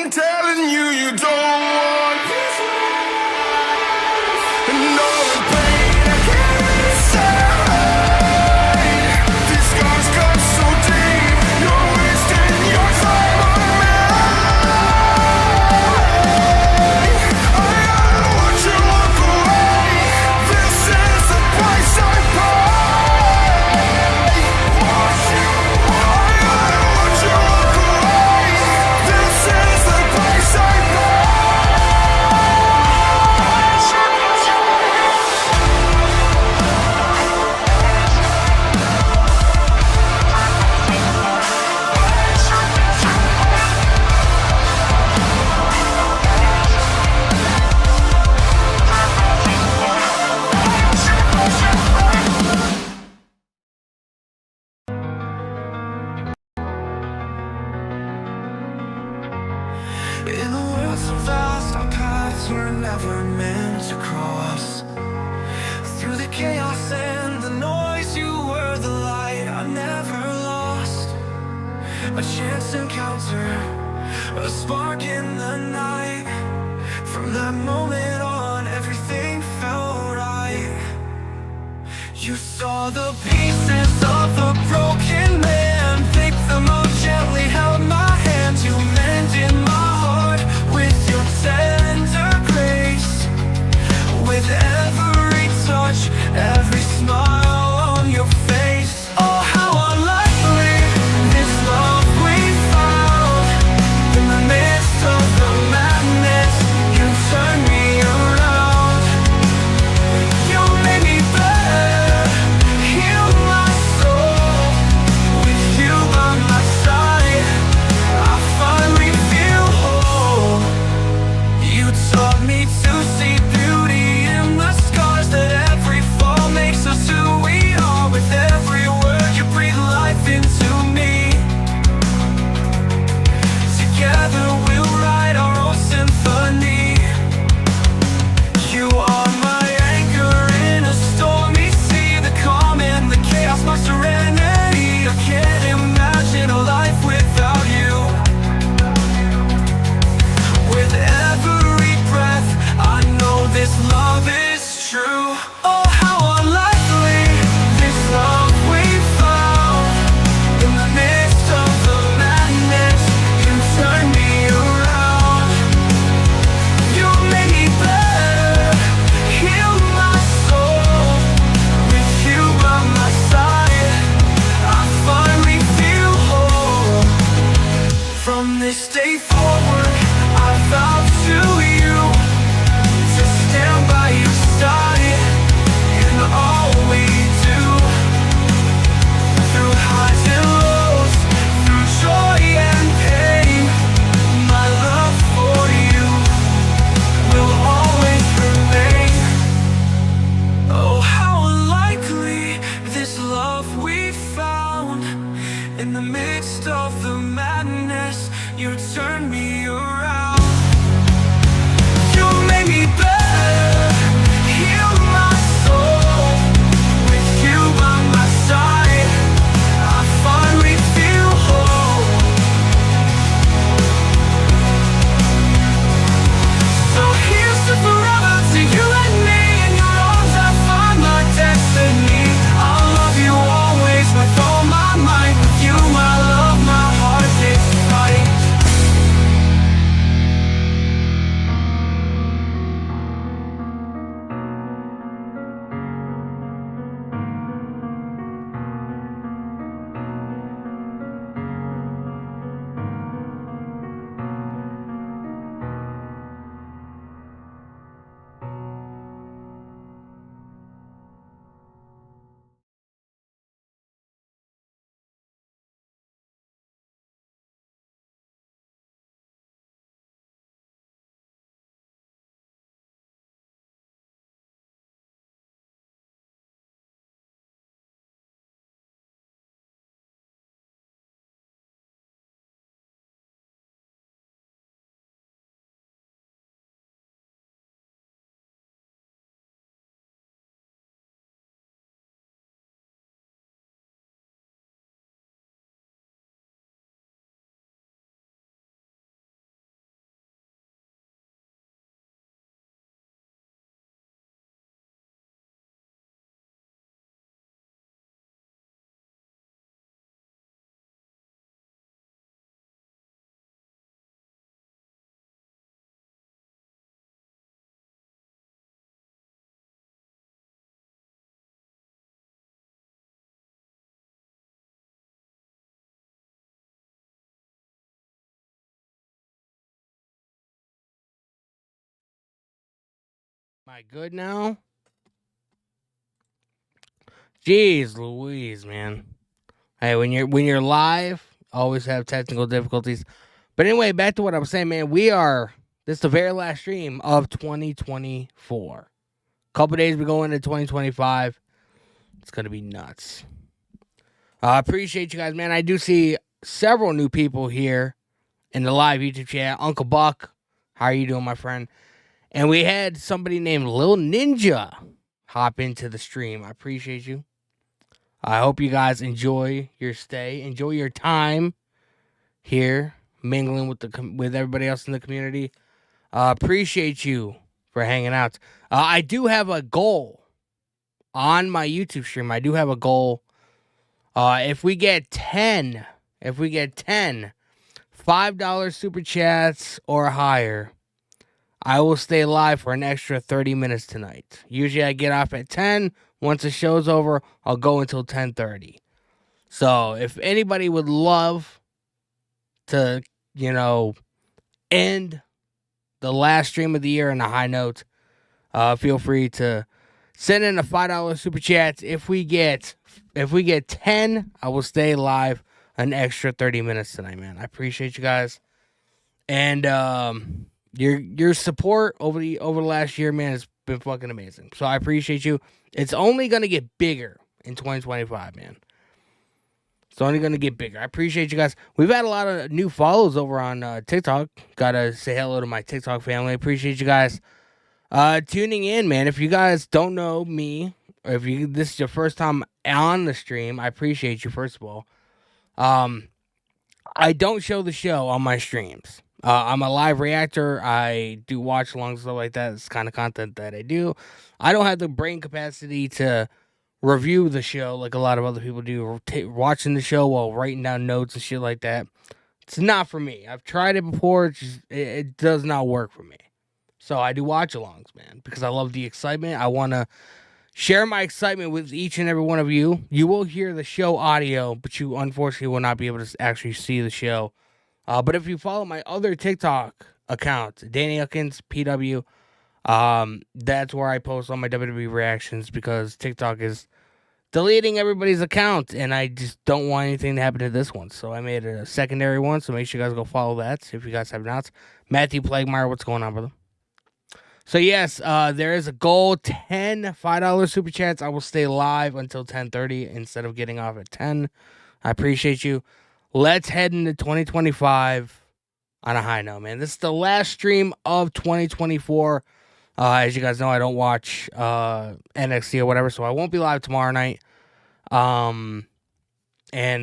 I'm telling you, you don't want this life. And all the pain I can't say. These scars cut so deep. You're wasting your time on me. I don't want you to walk away. This is the price I pay. Want you, I don't want you to walk away. This is the price I pay. In a world so vast, our paths were never meant to cross. Through the chaos and the noise, you were the light I never lost. A chance encounter, a spark in the night. From that moment on, everything felt right. You saw the pieces of a broken man, picked them up gently, held my hand. You mended my heart with your tender grace. With every touch, every smile on your face. Oh, how unlikely this love we found. In the midst of the madness, you turned me around. You made me better, healed my soul. With you by my side, I finally feel whole. You taught me to see beauty in the scars, that every fall makes us who we are. With every word you breathe life into me. Together we'll write our own symphony. You are my anchor in a stormy sea, the calm and the chaos, my serenity. I can't imagine a life without you. With every breath, I know this love is true. Oh, how unlikely this love we found. In the midst of the madness, you turned me around. You made me better, healed my soul. With you by my side, I finally feel whole. From this day forward, I vow to you to stand by your side in all we do. Through highs and lows, through joy and pain, my love for you will always remain. Oh, how unlikely this love we found. In the midst of the madness, you turned me around. You made me better, healed my soul. With you by my side, I finally feel whole. So here's to forever, to you and me. In your arms I find my destiny. I'll love you always with all my might. With you, my love, my heart is right. My good now? Jeez Louise, man. Hey, when you're live, always have technical difficulties. But anyway, back to what I was saying, man. This is the very last stream of 2024. Couple days we go into 2025. It's gonna be nuts. I appreciate you guys, man. I do see several new people here in the live YouTube chat. Uncle Buck, how are you doing, my friend? And we had somebody named Lil Ninja hop into the stream. I appreciate you. I hope you guys enjoy your stay, enjoy your time here, mingling with everybody else in the community. Appreciate you for hanging out. I do have a goal on my YouTube stream. I do have a goal. If we get 10, $5 super chats or higher, I will stay live for an extra 30 minutes tonight. Usually I get off at 10. Once the show's over, I'll go until 10:30. So if anybody would love to, end the last stream of the year on a high note, feel free to send in a $5 super chat. If we get 10, I will stay live an extra 30 minutes tonight, man. I appreciate you guys. And your support over the last year, man, has been fucking amazing. So I appreciate you. It's only gonna get bigger in 2025, man. It's only gonna get bigger. I appreciate you guys. We've had a lot of new follows over on TikTok. Gotta say hello to my TikTok family. I appreciate you guys tuning in, man. If you guys don't know me, or if this is your first time on the stream, I appreciate you first of all. I don't show the show on my streams. I'm a live reactor. I do watch alongs, stuff like that. It's kind of content that I do. I don't have the brain capacity to review the show like a lot of other people do, watching the show while writing down notes and shit like that. It's not for me. I've tried it before. It does not work for me. So I do watch alongs, man, because I love the excitement. I want to share my excitement with each and every one of you. You will hear the show audio, but you unfortunately will not be able to actually see the show. But if you follow my other TikTok account, Danny Huckins PW, that's where I post all my WWE reactions because TikTok is deleting everybody's account, and I just don't want anything to happen to this one. So I made a secondary one, so make sure you guys go follow that if you guys have not. Matthew Plaguemeyer, what's going on, brother? So yes, there is a goal, 10 $5 super chats. I will stay live until 10:30 instead of getting off at 10. I appreciate you. Let's head into 2025 on a high note, man. This is the last stream of 2024. As you guys know, I don't watch NXT or whatever, so I won't be live tomorrow night. And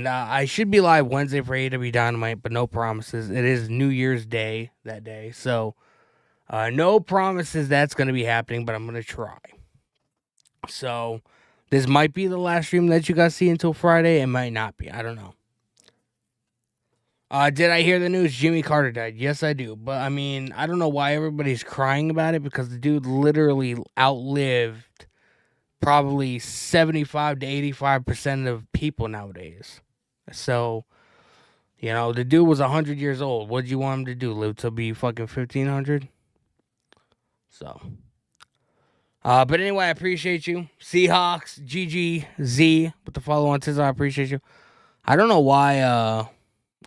I should be live Wednesday for AEW Dynamite, but no promises. It is New Year's Day that day, so no promises that's going to be happening, but I'm going to try. So this might be the last stream that you guys see until Friday. It might not be. I don't know. Did I hear the news? Jimmy Carter died. Yes, I do. But I mean, I don't know why everybody's crying about it because the dude literally outlived probably 75 to 85% of people nowadays. So, the dude was 100 years old. What did you want him to do? Live to be fucking 1500? So, but anyway, I appreciate you. Seahawks, GGZ with the follow on TikTok. I appreciate you. I don't know why,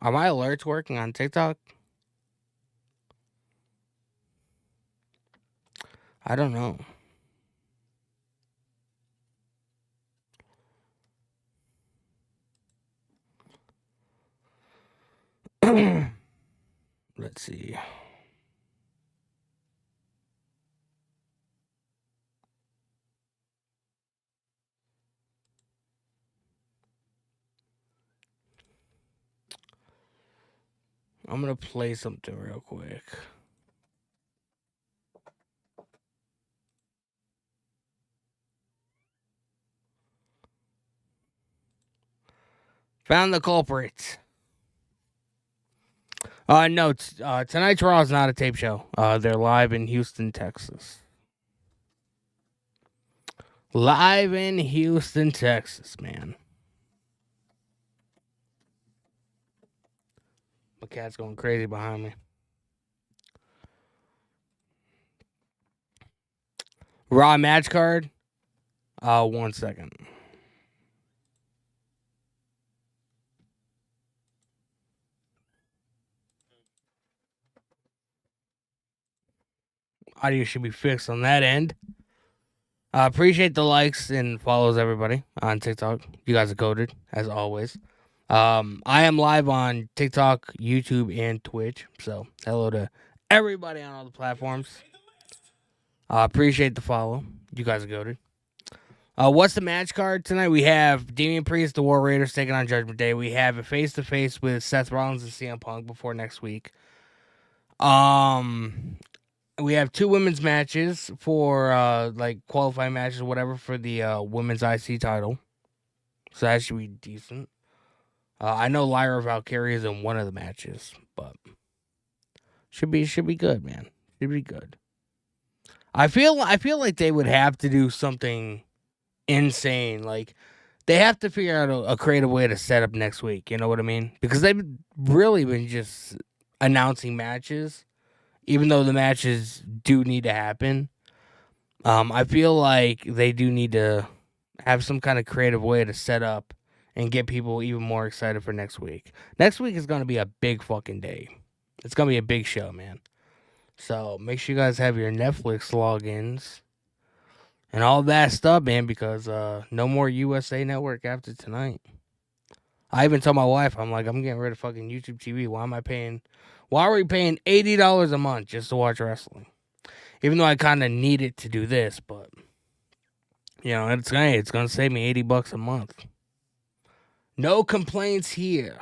are my alerts working on TikTok? I don't know. Let's see. I'm going to play something real quick. Found the culprits. No, tonight's Raw is not a tape show. They're live in Houston, Texas. Live in Houston, Texas, man. My cat's going crazy behind me. Raw match card. 1 second. Audio should be fixed on that end. Appreciate the likes and follows, everybody, on TikTok. You guys are coded, as always. I am live on TikTok, YouTube, and Twitch. So, hello to everybody on all the platforms. Appreciate the follow. You guys are goated. What's the match card tonight? We have Damian Priest, the War Raiders, taking on Judgment Day. We have a face-to-face with Seth Rollins and CM Punk before next week. We have 2 women's matches for like qualifying matches or whatever for the women's IC title. So that should be decent. I know Lyra Valkyrie is in one of the matches, but should be good, man. Should be good. I feel like they would have to do something insane. Like they have to figure out a creative way to set up next week. You know what I mean? Because they've really been just announcing matches, even though the matches do need to happen. I feel like they do need to have some kind of creative way to set up and get people even more excited for next week. Next week is going to be a big fucking day. It's going to be a big show, man. So make sure you guys have your Netflix logins and all that stuff, man, because no more USA Network after tonight. I even told my wife, I'm like, I'm getting rid of fucking YouTube TV. Why are we paying $80 a month just to watch wrestling? Even though I kind of need it to do this, but you know, it's gonna save me $80 a month. No complaints here.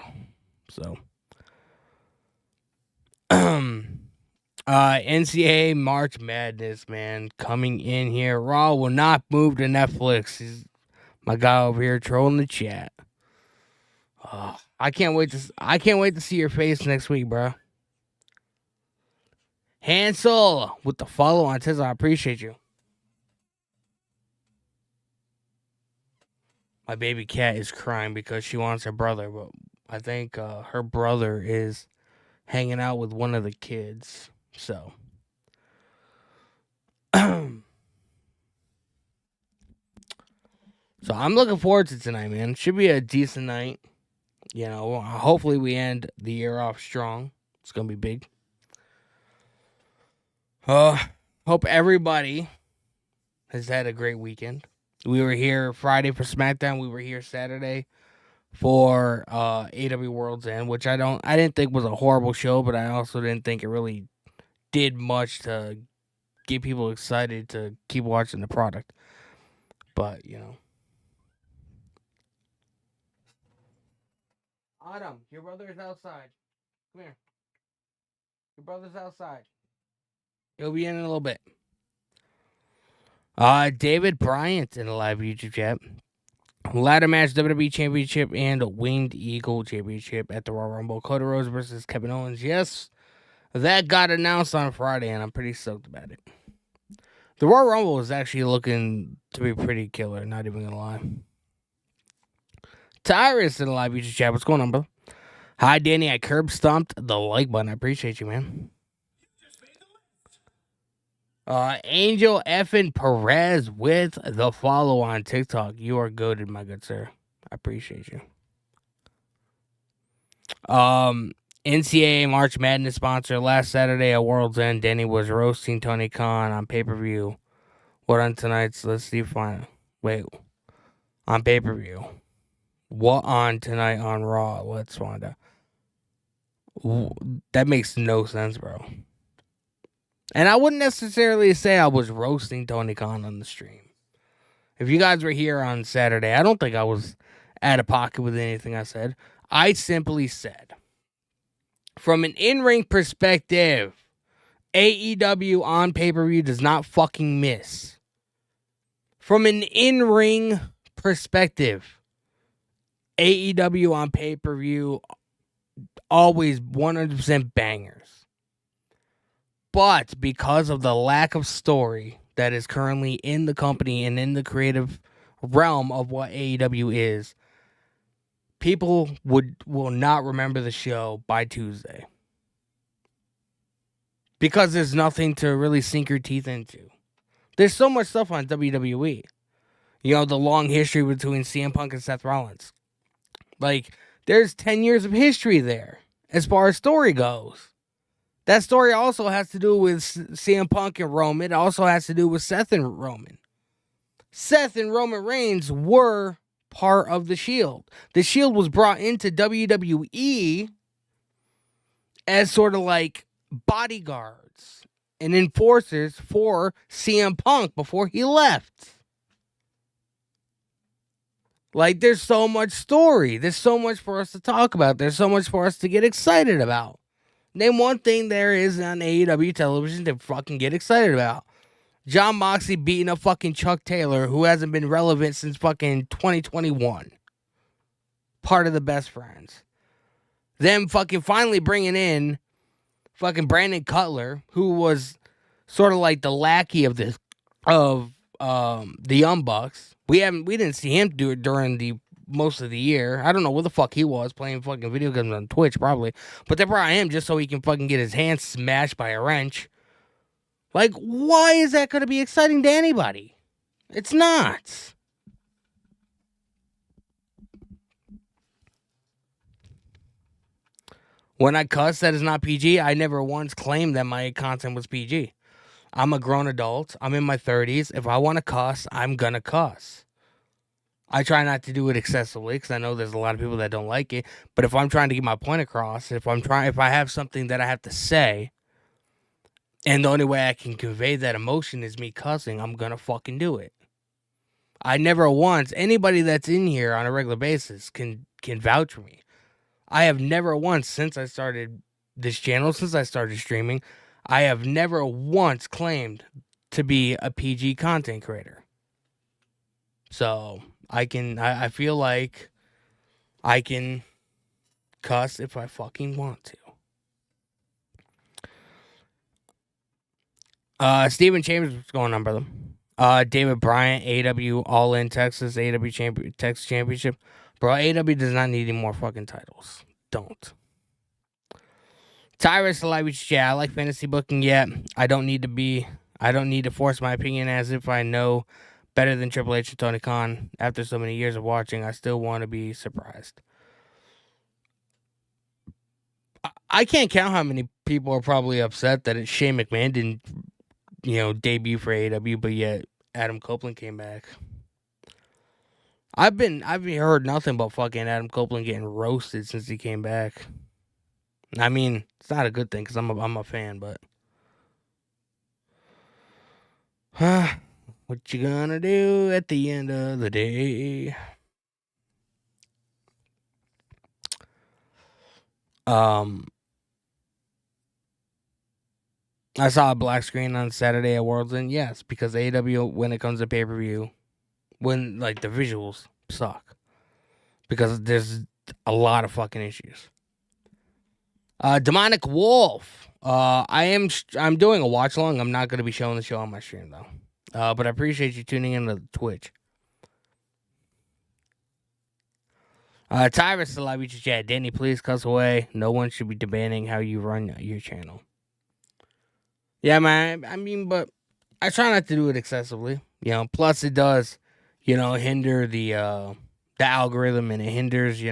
So NCAA March Madness, man, coming in here. Raw will not move to Netflix. He's my guy over here trolling the chat. I can't wait to see your face next week, bro. Hansel with the follow on Tizzle. I appreciate you. My baby cat is crying because she wants her brother, but I think her brother is hanging out with one of the kids. So So I'm looking forward to tonight, man. Should be a decent night. You know, hopefully we end the year off strong. It's gonna be big. Hope everybody has had a great weekend. We were here Friday for SmackDown. We were here Saturday for AW World's End, which I didn't think was a horrible show, but I also didn't think it really did much to get people excited to keep watching the product. But, you know. Autumn, your brother is outside. Come here. Your brother's outside. He'll be in a little bit. David Bryant in the live YouTube chat. Ladder match, WWE Championship and Winged Eagle Championship at the Royal Rumble. Cody Rhodes versus Kevin Owens. Yes, that got announced on Friday, and I'm pretty stoked about it. The Royal Rumble is actually looking to be pretty killer, not even gonna lie. Tyrus in the live YouTube chat. What's going on, bro? Hi, Danny. I curb stomped the like button. I appreciate you, man. Angel effing Perez with the follow on TikTok. You are goated, my good sir. I appreciate you. NCAA March Madness sponsor. Last Saturday at World's End, Danny was roasting Tony Khan on pay-per-view. What on tonight's? Let's see if I... Wait. On pay-per-view. What on tonight on Raw? Let's find out. That makes no sense, bro. And I wouldn't necessarily say I was roasting Tony Khan on the stream. If you guys were here on Saturday, I don't think I was out of pocket with anything I said. I simply said, from an in-ring perspective, AEW on pay-per-view does not fucking miss. From an in-ring perspective, AEW on pay-per-view always 100% bangers. But because of the lack of story that is currently in the company and in the creative realm of what AEW is, people will not remember the show by Tuesday. Because there's nothing to really sink your teeth into. There's so much stuff on WWE. You know, the long history between CM Punk and Seth Rollins. Like, there's 10 years of history there as far as story goes. That story also has to do with CM Punk and Roman. It also has to do with Seth and Roman. Seth and Roman Reigns were part of the Shield. The Shield was brought into WWE as sort of like bodyguards and enforcers for CM Punk before he left. Like, there's so much story. There's so much for us to talk about. There's so much for us to get excited about. Name one thing there is on AEW television to fucking get excited about. Jon Moxley beating up fucking Chuck Taylor, who hasn't been relevant since fucking 2021. Part of the Best Friends. Them fucking finally bringing in fucking Brandon Cutler, who was sort of like the lackey of the Young Bucks. We didn't see him do it during the most of the year. I don't know where the fuck he was, playing fucking video games on Twitch probably. But they brought him just so he can fucking get his hand smashed by a wrench. Like, why is that going to be exciting to anybody? It's not. When I cuss, that is not PG. I never once claimed that my content was PG. I'm a grown adult. I'm in my 30s. If I want to cuss, I'm going to cuss. I try not to do it excessively because I know there's a lot of people that don't like it. But if I'm trying to get my point across, if I have something that I have to say, and the only way I can convey that emotion is me cussing, I'm going to fucking do it. I never once, anybody that's in here on a regular basis can vouch for me. I have never once, since I started this channel, since I started streaming, I have never once claimed to be a PG content creator. So, I feel like I can cuss if I fucking want to. Steven Chambers, what's going on, brother? David Bryant, AW All In Texas, AW Texas Championship. Bro, AW does not need any more fucking titles. Don't. Tyrus, I like fantasy booking yet. I don't need to force my opinion as if I know better than Triple H and Tony Khan. After so many years of watching, I still want to be surprised. I can't count how many people are probably upset that Shane McMahon didn't, debut for AEW, but yet Adam Copeland came back. I've heard nothing but fucking Adam Copeland getting roasted since he came back. I mean, it's not a good thing because I'm a fan, but what you gonna do at the end of the day? I saw a black screen on Saturday at World's End. Yes, because AEW, when it comes to pay-per-view, when like the visuals suck, because there's a lot of fucking issues. Demonic Wolf. I'm doing a watch along. I'm not gonna be showing the show on my stream though. But I appreciate you tuning in to Twitch. Tyrus, the live YouTube chat. Danny, please cuss away. No one should be demanding how you run your channel. Yeah, man. I mean, but I try not to do it excessively. Plus it does, hinder the algorithm, and it hinders,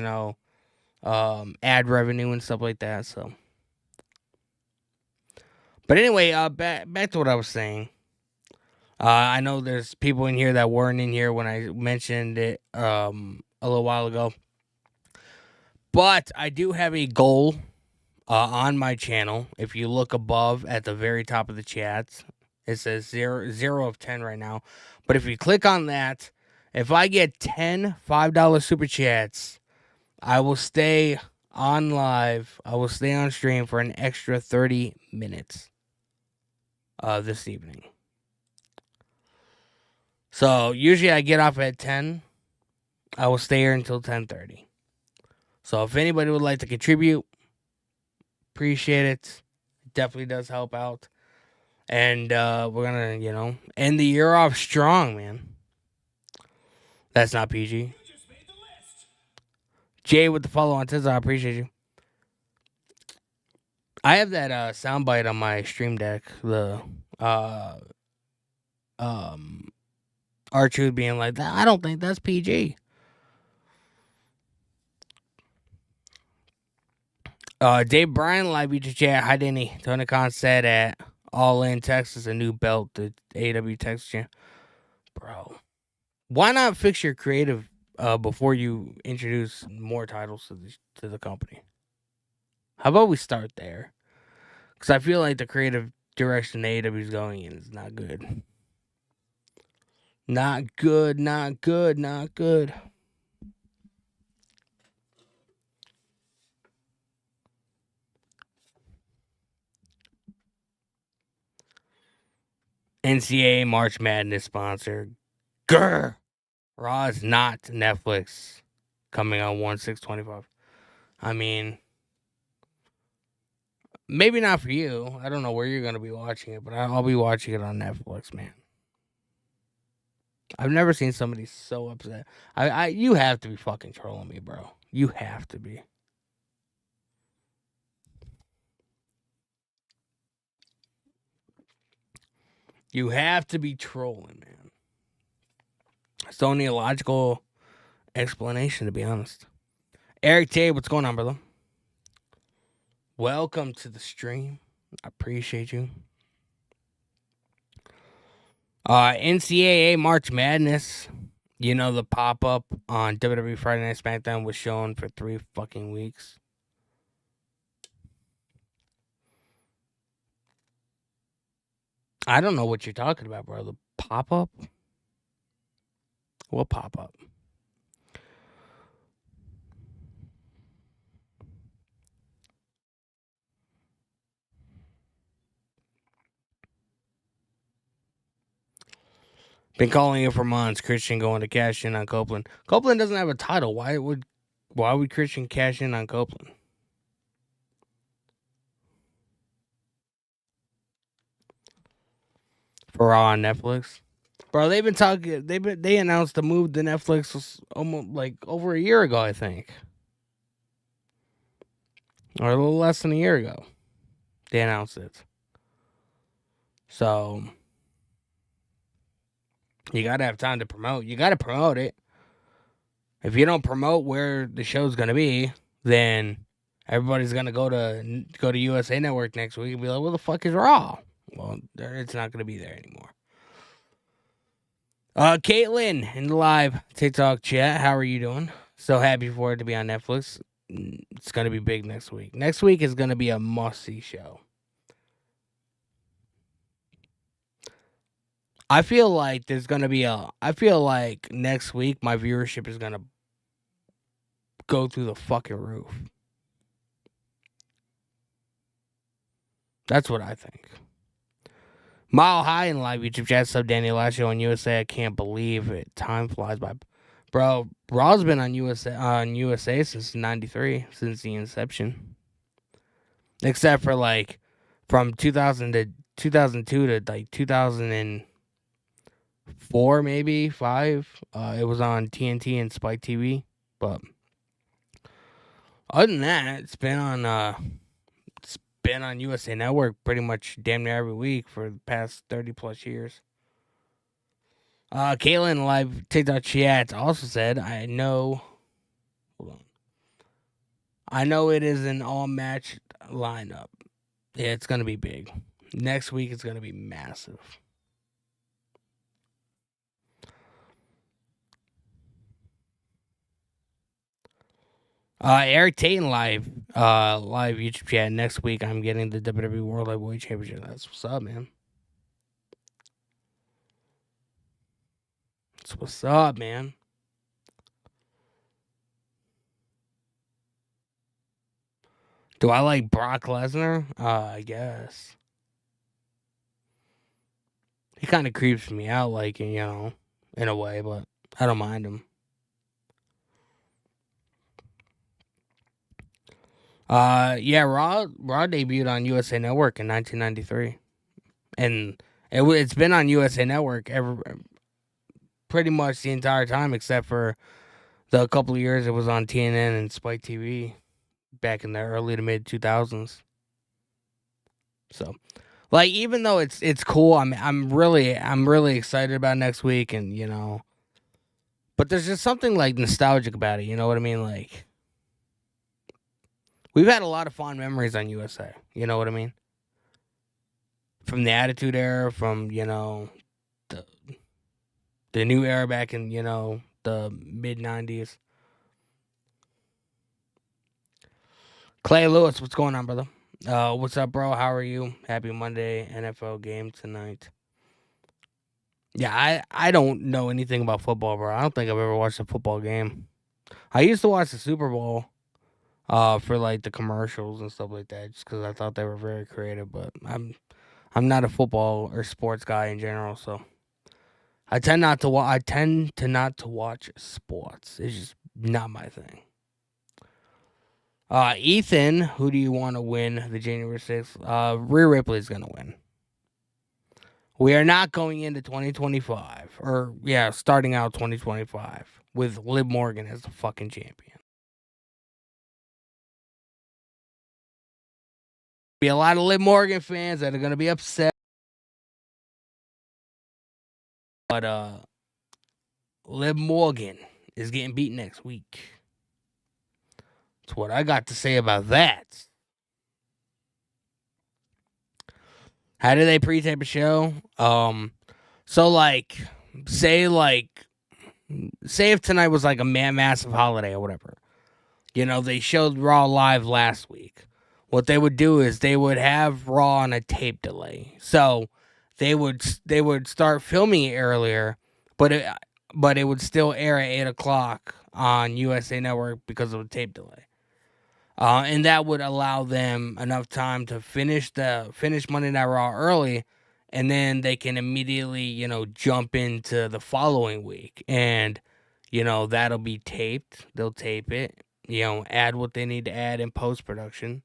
ad revenue and stuff like that. So, but anyway, back to what I was saying. I know there's people in here that weren't in here when I mentioned it a little while ago. But I do have a goal on my channel. If you look above at the very top of the chats, it says 0 of 10 right now. But if you click on that, if I get 10 $5 super chats, I will stay on live. I will stay on stream for an extra 30 minutes this evening. So usually I get off at 10. I will stay here until 10:30. So if anybody would like to contribute, appreciate it. It definitely does help out. And we're going to, end the year off strong, man. That's not PG. Jay with the follow on Tizza, I appreciate you. I have that soundbite on my stream deck. The R-Truth being like, I don't think that's PG. Dave Bryan live YouTube chat. Hi, Denny. Tony Khan said at All In Texas, a new belt, the AW Texas champ. Bro, why not fix your creative before you introduce more titles to the company? How about we start there? Because I feel like the creative direction AW is going in is not good. Not good, not good, not good. NCAA March Madness sponsor. Grr. Raw is not Netflix. Coming on 1/6/25. I mean, maybe not for you. I don't know where you're going to be watching it, but I'll be watching it on Netflix, man. I've never seen somebody so upset. You have to be fucking trolling me, bro. You have to be. You have to be trolling, man. It's the only logical explanation, to be honest. Eric Tay, what's going on, brother? Welcome to the stream. I appreciate you. NCAA March Madness. You know, the pop up on WWE Friday Night SmackDown was shown for 3 fucking weeks. I don't know what you're talking about, bro. The pop up? What pop up? Been calling it for months. Christian going to cash in on Copeland. Copeland doesn't have a title. Why would Christian cash in on Copeland? For Raw on Netflix, bro. They've been talking. They announced the move to Netflix was almost like over a year ago, I think, or a little less than a year ago. They announced it. So you gotta have time to promote. You gotta promote it. If you don't promote where the show's gonna be, then everybody's gonna go to USA Network next week and be like, "Where the fuck is Raw?" Well, it's not gonna be there anymore. Caitlin in the live TikTok chat, how are you doing? So happy for it to be on Netflix. It's gonna be big next week. Next week is gonna be a must-see show. I feel like next week my viewership is gonna go through the fucking roof. That's what I think. Mile High in live YouTube chat, sub Danny Lascio on USA. I can't believe it. Time flies by. Bro, Raw's been on USA since '93, since the inception. Except for like from 2000 to 2002 to like 2004, maybe 5. It was on TNT and Spike TV. But other than that, it's been on USA Network pretty much damn near every week for the past 30 plus years. Caitlin live TikTok chat also said, hold on. I know it is an all match lineup. Yeah, it's gonna be big. Next week it's gonna be massive. Eric Tatum live YouTube chat. Next week I'm getting the WWE World Heavyweight Championship. That's what's up, man. That's what's up, man. Do I like Brock Lesnar? I guess. He kind of creeps me out, like, in a way, but I don't mind him. Yeah, Raw debuted on USA Network in 1993, and it's been on USA Network pretty much the entire time, except for the couple of years it was on TNN and Spike TV back in the early to mid 2000s. So, Like, even though it's cool, I'm really excited about next week, and but there's just something like nostalgic about it. You know what I mean? Like, we've had a lot of fond memories on USA. You know what I mean? From the Attitude Era, from the the new era back in the mid '90s. Clay Lewis, what's going on, brother? What's up, bro? How are you? Happy Monday, NFL game tonight. Yeah, I don't know anything about football, bro. I don't think I've ever watched a football game. I used to watch the Super Bowl, for like the commercials and stuff like that, just because I thought they were very creative. But I'm not a football or sports guy in general, so I tend not to I tend to not to watch sports. It's just not my thing. Ethan, who do you want to win the January 6th? Rhea Ripley's gonna win. We are not going into 2025, or yeah, starting out 2025 with Liv Morgan as the fucking champion. Be a lot of Liv Morgan fans that are gonna be upset, but Liv Morgan is getting beat next week. That's what I got to say about that. How do they pre-tape a show? So like, say like, say if tonight was like a massive holiday or whatever. They showed Raw live last week. What they would do is they would have Raw on a tape delay. So they would start filming it earlier, but it would still air at 8 o'clock on USA Network because of the tape delay. And that would allow them enough time to finish Monday Night Raw early, and then they can immediately jump into the following week, and that'll be taped. They'll tape it, add what they need to add in post production,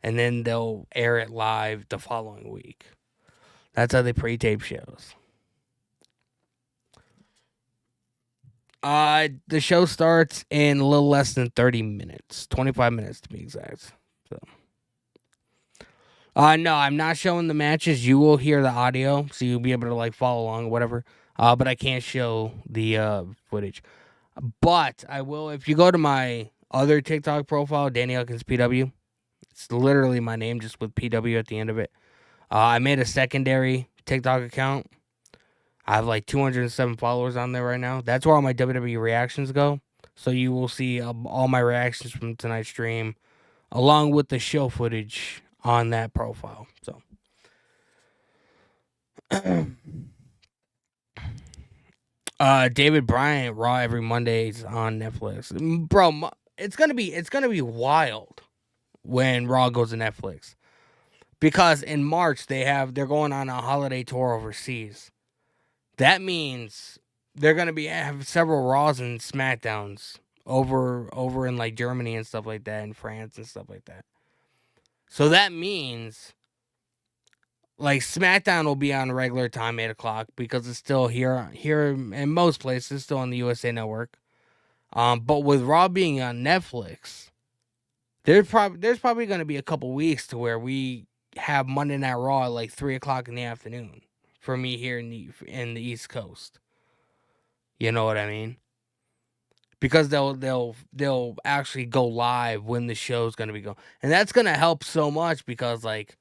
and then they'll air it live the following week. That's how they pre-tape shows. The show starts in a little less than 30 minutes, 25 minutes to be exact. So, no, I'm not showing the matches. You will hear the audio, so you'll be able to like follow along or whatever. But I can't show the footage. But I will if you go to my other TikTok profile, Danny Huckins PW. It's literally my name, just with PW at the end of it. I made a secondary TikTok account. I have like 207 followers on there right now. That's where all my WWE reactions go. So you will see all my reactions from tonight's stream, along with the show footage on that profile. So, David Bryant Raw every Mondays on Netflix, bro. It's gonna be wild when Raw goes to Netflix, because in March they're going on a holiday tour overseas. That means they're gonna have several Raws and SmackDowns over in like Germany and stuff like that, and France and stuff like that. So that means like SmackDown will be on regular time, 8 o'clock, because it's still here in most places, still on the USA Network. But with Raw being on Netflix, there's probably gonna be a couple weeks to where we have Monday Night Raw at like 3 o'clock in the afternoon for me here in the East Coast. You know what I mean? Because they'll actually go live when the show's gonna be going, and that's gonna help so much because like,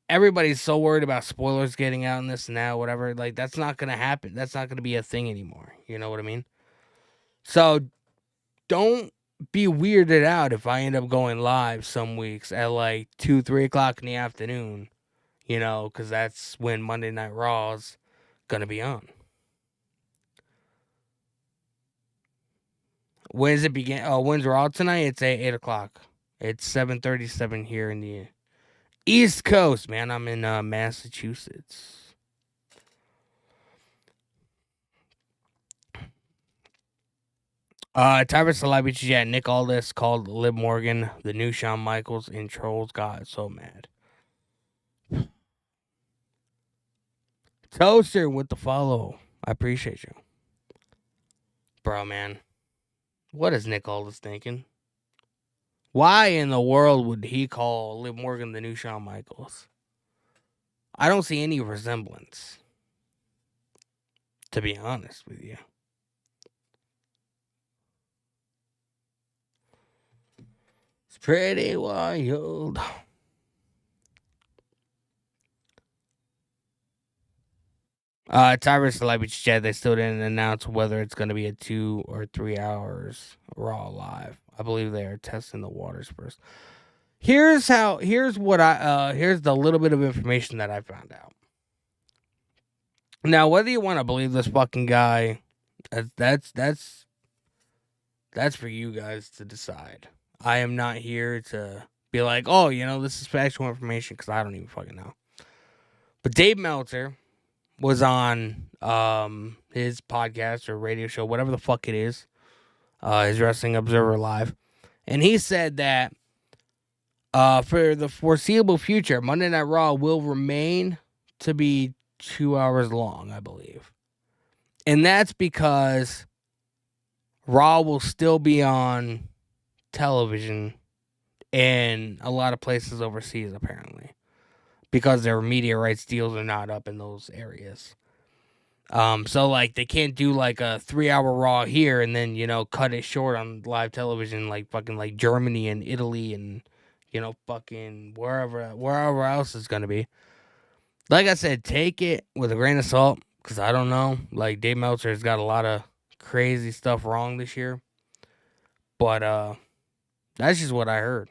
everybody's so worried about spoilers getting out and this and that, whatever. Like that's not gonna happen. That's not gonna be a thing anymore. You know what I mean? So don't be weirded out if I end up going live some weeks at like 2-3 o'clock in the afternoon. Because that's when Monday Night Raw's gonna be on. When's it begin? Oh, when's Raw tonight? It's at 8 o'clock. It's 7:37 here in the East Coast, man. I'm in Massachusetts. Tyrus Celebrity Chat, Nick Aldis called Liv Morgan the new Shawn Michaels, and trolls got so mad. Toaster with the follow. I appreciate you. Bro, man. What is Nick Aldis thinking? Why in the world would he call Liv Morgan the new Shawn Michaels? I don't see any resemblance, to be honest with you. It's pretty wild. Tyrus Celebrity Chat, they still didn't announce whether it's going to be a 2 or 3 hours Raw live. I believe they are testing the waters first. Here's the little bit of information that I found out. Now, whether you want to believe this fucking guy, that's for you guys to decide. I am not here to be like, oh, this is factual information, because I don't even fucking know. But Dave Meltzer was on his podcast or radio show, whatever the fuck it is, his Wrestling Observer Live, and he said that for the foreseeable future, Monday Night Raw will remain to be 2 hours long, I believe. And that's because Raw will still be on television in a lot of places overseas, apparently, because their media rights deals are not up in those areas. So like they can't do like a 3-hour Raw here and then cut it short on live television like fucking like Germany and Italy and fucking wherever else it's gonna be. Like I said, take it with a grain of salt, because I don't know. Like Dave Meltzer has got a lot of crazy stuff wrong this year, but that's just what I heard.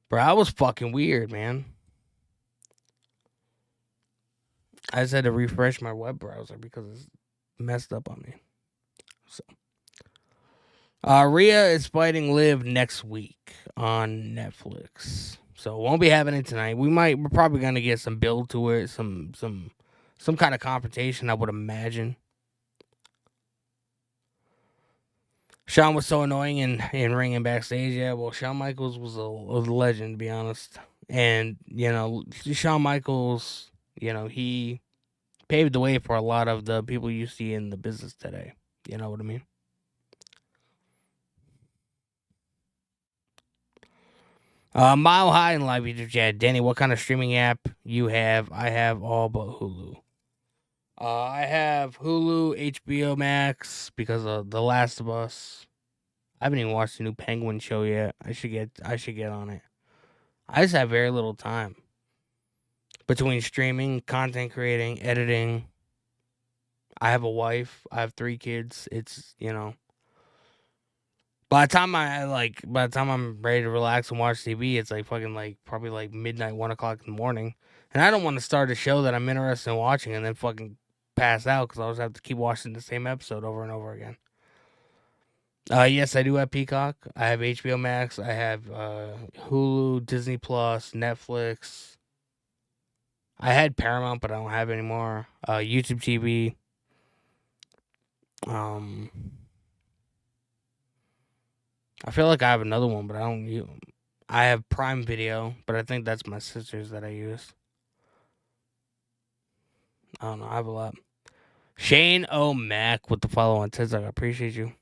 Bro, that was fucking weird, man. I just had to refresh my web browser because it's messed up on me. So, Rhea is fighting Liv next week on Netflix, so it won't be happening tonight. We're probably gonna get some build to it, some kind of confrontation, I would imagine. Shawn was so annoying in ring and backstage. Yeah, well, Shawn Michaels was a legend, to be honest. And, Shawn Michaels, he paved the way for a lot of the people you see in the business today. You know what I mean? Mile High in live YouTube chat. Danny, what kind of streaming app you have? I have all but Hulu. I have Hulu, HBO Max because of The Last of Us. I haven't even watched the new Penguin show yet. I should get on it. I just have very little time between streaming, content creating, editing. I have a wife. I have 3 kids. It's by the time I'm ready to relax and watch TV, it's like fucking like probably like midnight, 1 o'clock in the morning, and I don't want to start a show that I'm interested in watching and then fucking pass out because I'll just have to keep watching the same episode over and over again. Yes, I do have Peacock. I have HBO Max. I have Hulu, Disney Plus, Netflix. I had Paramount, but I don't have it anymore. YouTube TV. I feel like I have another one, but I don't use. I have Prime Video, but I think that's my sister's that I use. I don't know. I have a lot. Shane O'Mac with the follow on TikTok. I appreciate you.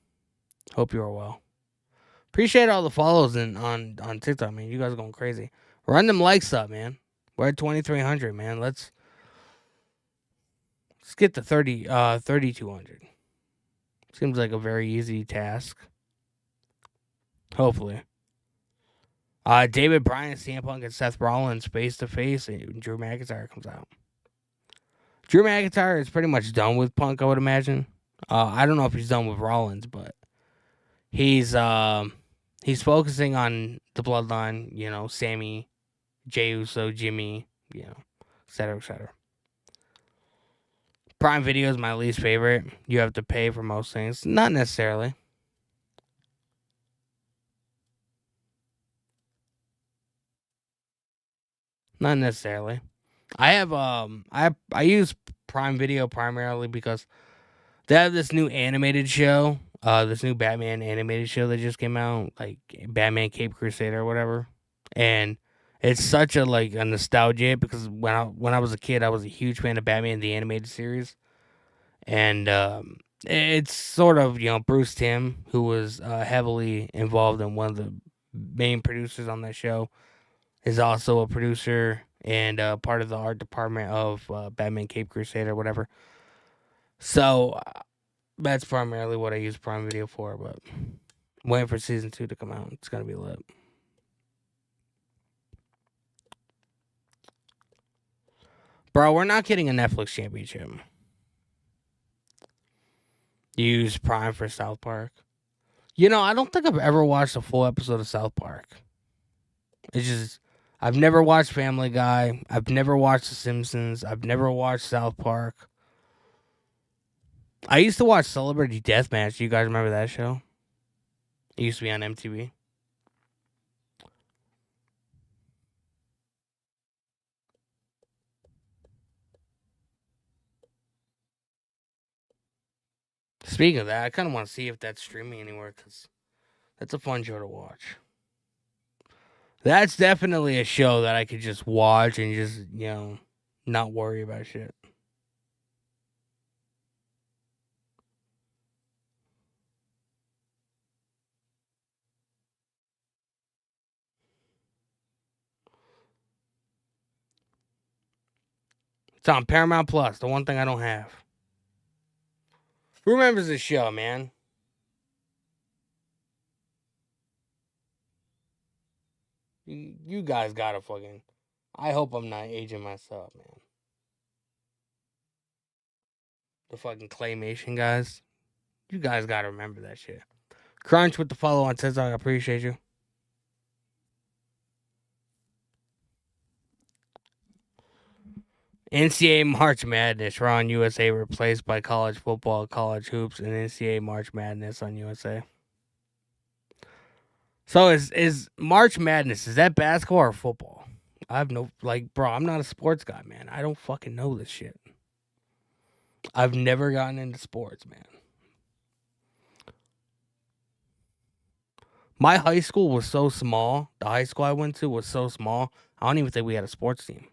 Hope you are well. Appreciate all the follows on TikTok, man. You guys are going crazy. Run them likes up, man. We're at 2,300, man. Let's get to 3,200. Seems like a very easy task. Hopefully. David Bryan, CM Punk, and Seth Rollins face to face, and Drew McIntyre comes out. Drew McIntyre is pretty much done with Punk, I would imagine. I don't know if he's done with Rollins, but he's focusing on the bloodline, Sammy, Jey Uso, Jimmy, et cetera, et cetera. Prime Video is my least favorite. You have to pay for most things. Not necessarily. Not necessarily. I have I use Prime Video primarily because they have this new animated show, this new Batman animated show that just came out, like Batman Cape Crusader or whatever. And it's such a nostalgia because when I was a kid, I was a huge fan of Batman the animated series. and it's sort of Bruce Timm, who was heavily involved in one of the main producers on that show, is also a producer and part of the art department of Batman Cape Crusade or whatever. So that's primarily what I use Prime Video for. But waiting for season 2 to come out. It's gonna be lit. Bro, we're not getting a Netflix championship. Use Prime for South Park. I don't think I've ever watched a full episode of South Park. It's just I've never watched Family Guy. I've never watched The Simpsons. I've never watched South Park. I used to watch Celebrity Deathmatch. Do you guys remember that show? It used to be on MTV. Speaking of that, I kind of want to see if that's streaming anywhere because that's a fun show to watch. That's definitely a show that I could just watch and just, not worry about shit. It's on Paramount Plus, the one thing I don't have. Who remembers this show, man? You guys gotta fucking. I hope I'm not aging myself, man. The fucking claymation guys. You guys gotta remember that shit. Crunch with the follow on TikTok. I appreciate you. NCAA March Madness. Raw on USA replaced by college football, college hoops, and NCAA March Madness on USA. So is March Madness, is that basketball or football? I have no, bro, I'm not a sports guy, man. I don't fucking know this shit. I've never gotten into sports, man. My high school was so small. The high school I went to was so small. I don't even think we had a sports team.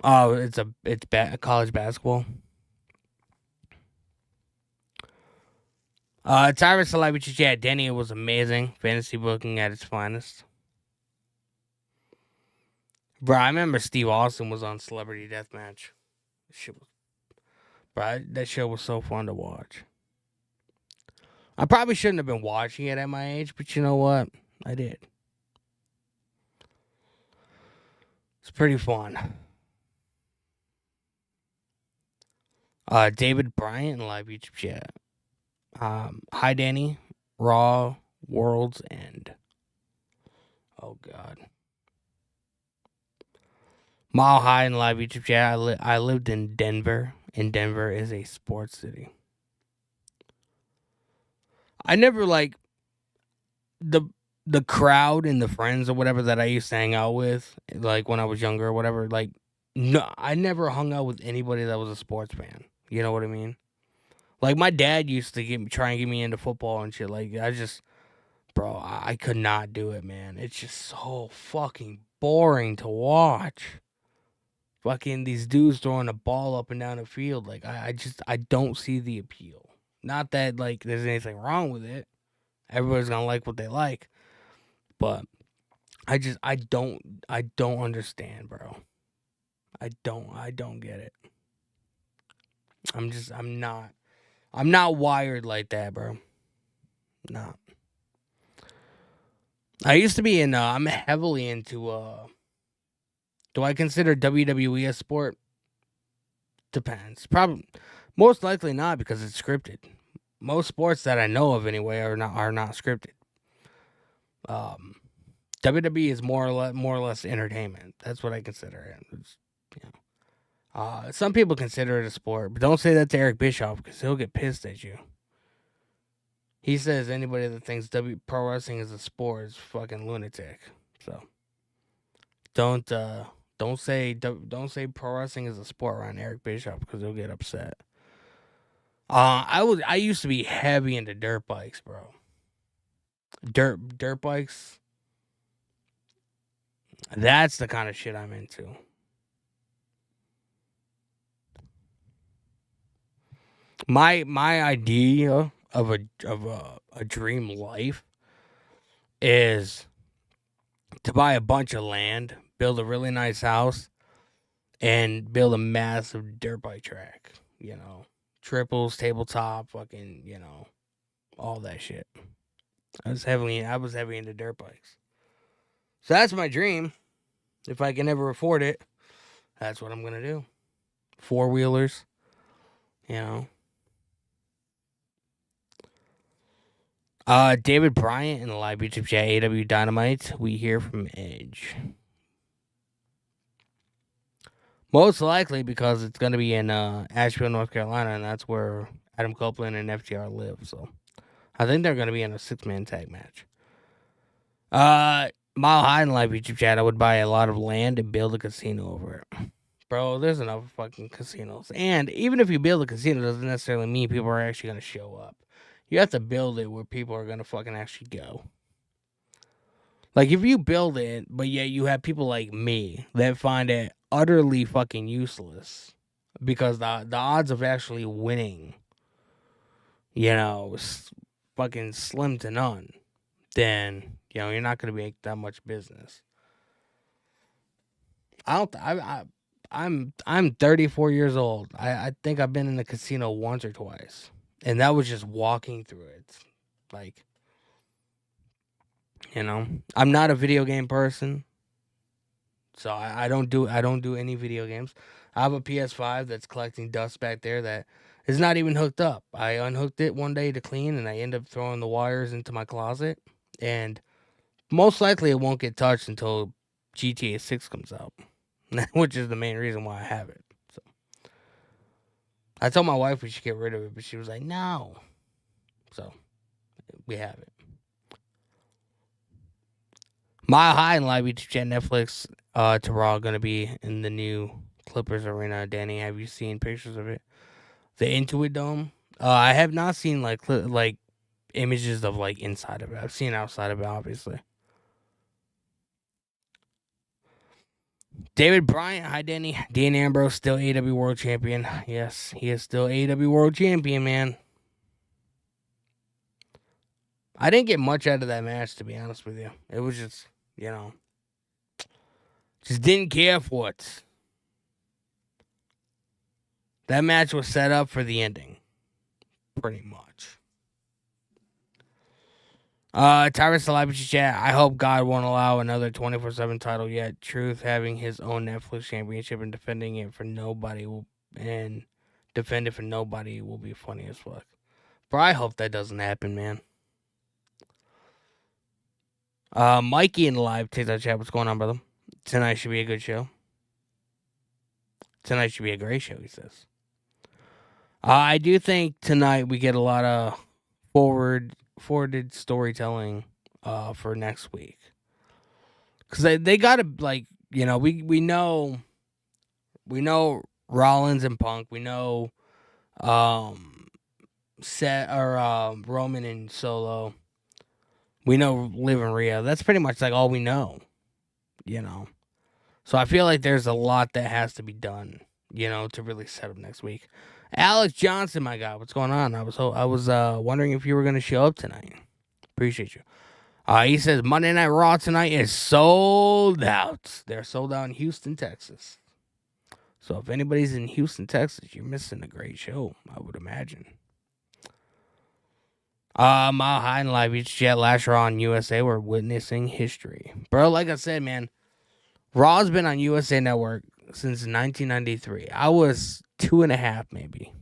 Oh, it's college basketball. Tyrus Celebrity Chat, Denny was amazing. Fantasy booking at its finest. Bro, I remember Steve Austin was on Celebrity Deathmatch. That show was so fun to watch. I probably shouldn't have been watching it at my age, but you know what? I did. It's pretty fun. David Bryant live YouTube chat. Hi Danny, Raw, World's End. Oh God. Mile High in live YouTube chat. I lived in Denver, and Denver is a sports city. I never the crowd and the friends or whatever that I used to hang out with, like when I was younger or whatever. No, I never hung out with anybody that was a sports fan. You know what I mean? Like my dad used to try and get me into football and shit. Like bro, I could not do it, man. It's just so fucking boring to watch. Fucking these dudes throwing a ball up and down the field. Like I don't see the appeal. Not that there's anything wrong with it. Everybody's gonna like what they like, but I don't understand, bro. I don't get it. I'm not wired like that, bro. Nah. I used to be I'm heavily into do I consider WWE a sport? Depends. Probably most likely not because it's scripted. Most sports that I know of anyway are not scripted. WWE is more or less entertainment. That's what I consider it. Some people consider it a sport, but don't say that to Eric Bischoff because he'll get pissed at you. He says anybody that thinks pro wrestling is a sport is fucking lunatic. So don't say pro wrestling is a sport around Eric Bischoff because he'll get upset. I used to be heavy into dirt bikes, bro. Dirt bikes. That's the kind of shit I'm into. My idea of a dream life is to buy a bunch of land, build a really nice house, and build a massive dirt bike track. You know, triples, tabletop, fucking, all that shit. I was heavy into dirt bikes. So that's my dream. If I can ever afford it, that's what I'm gonna do. Four wheelers, you know. David Bryant in the live YouTube chat, AW Dynamite. We hear from Edge. Most likely because it's going to be in Asheville, North Carolina, and that's where Adam Copeland and FTR live. So I think they're going to be in a 6-man tag match. Mile High in the live YouTube chat, I would buy a lot of land and build a casino over it. Bro, there's enough fucking casinos. And even if you build a casino, doesn't necessarily mean people are actually going to show up. You have to build it where people are going to fucking actually go. Like, if you build it, but yet you have people like me that find it utterly fucking useless because the odds of actually winning, is fucking slim to none, then, you're not going to make that much business. I'm 34 years old. I think I've been in the casino once or twice, and that was just walking through it. Like, I'm not a video game person, so I don't do any video games. I have a PS5 that's collecting dust back there that is not even hooked up. I unhooked it one day to clean, and I end up throwing the wires into my closet, and most likely it won't get touched until GTA 6 comes out, which is the main reason why I have it. So I told my wife we should get rid of it, but she was like, no. So we have it. Mile High and live YouTube chat, Netflix to Raw going to be in the new Clippers arena. Danny, have you seen pictures of it? The Intuit Dome? I have not seen like images of like inside of it. I've seen outside of it, obviously. David Bryant, hi Danny. Dean Ambrose, still AW World Champion. Yes, he is still AW World Champion, man. I didn't get much out of that match, to be honest with you. It was just, just didn't care for it. That match was set up for the ending, pretty much. Tyrus Celebrity Chat, I hope God won't allow another 24/7 title yet. Truth having his own Netflix championship and defending it for nobody will be funny as fuck. But I hope that doesn't happen, man. Mikey in the live TikTok chat, what's going on, brother? Tonight should be a good show. Tonight should be a great show, he says. I do think tonight we get a lot of forwarded storytelling for next week. Because they got to, like, we know Rollins and Punk. We know Roman and Solo. We know Liv and Rhea. That's pretty much like all we know, So I feel like there's a lot that has to be done, to really set up next week. Alex Johnson, my God, what's going on? I was wondering if you were going to show up tonight. Appreciate you. He says Monday Night Raw tonight is sold out. They're sold out in Houston, Texas. So if anybody's in Houston, Texas, you're missing a great show, I would imagine. Mile High and live each jet last Raw on USA. We're witnessing history. Bro, like I said, man, Raw's been on USA Network since 1993. I was 2.5 maybe.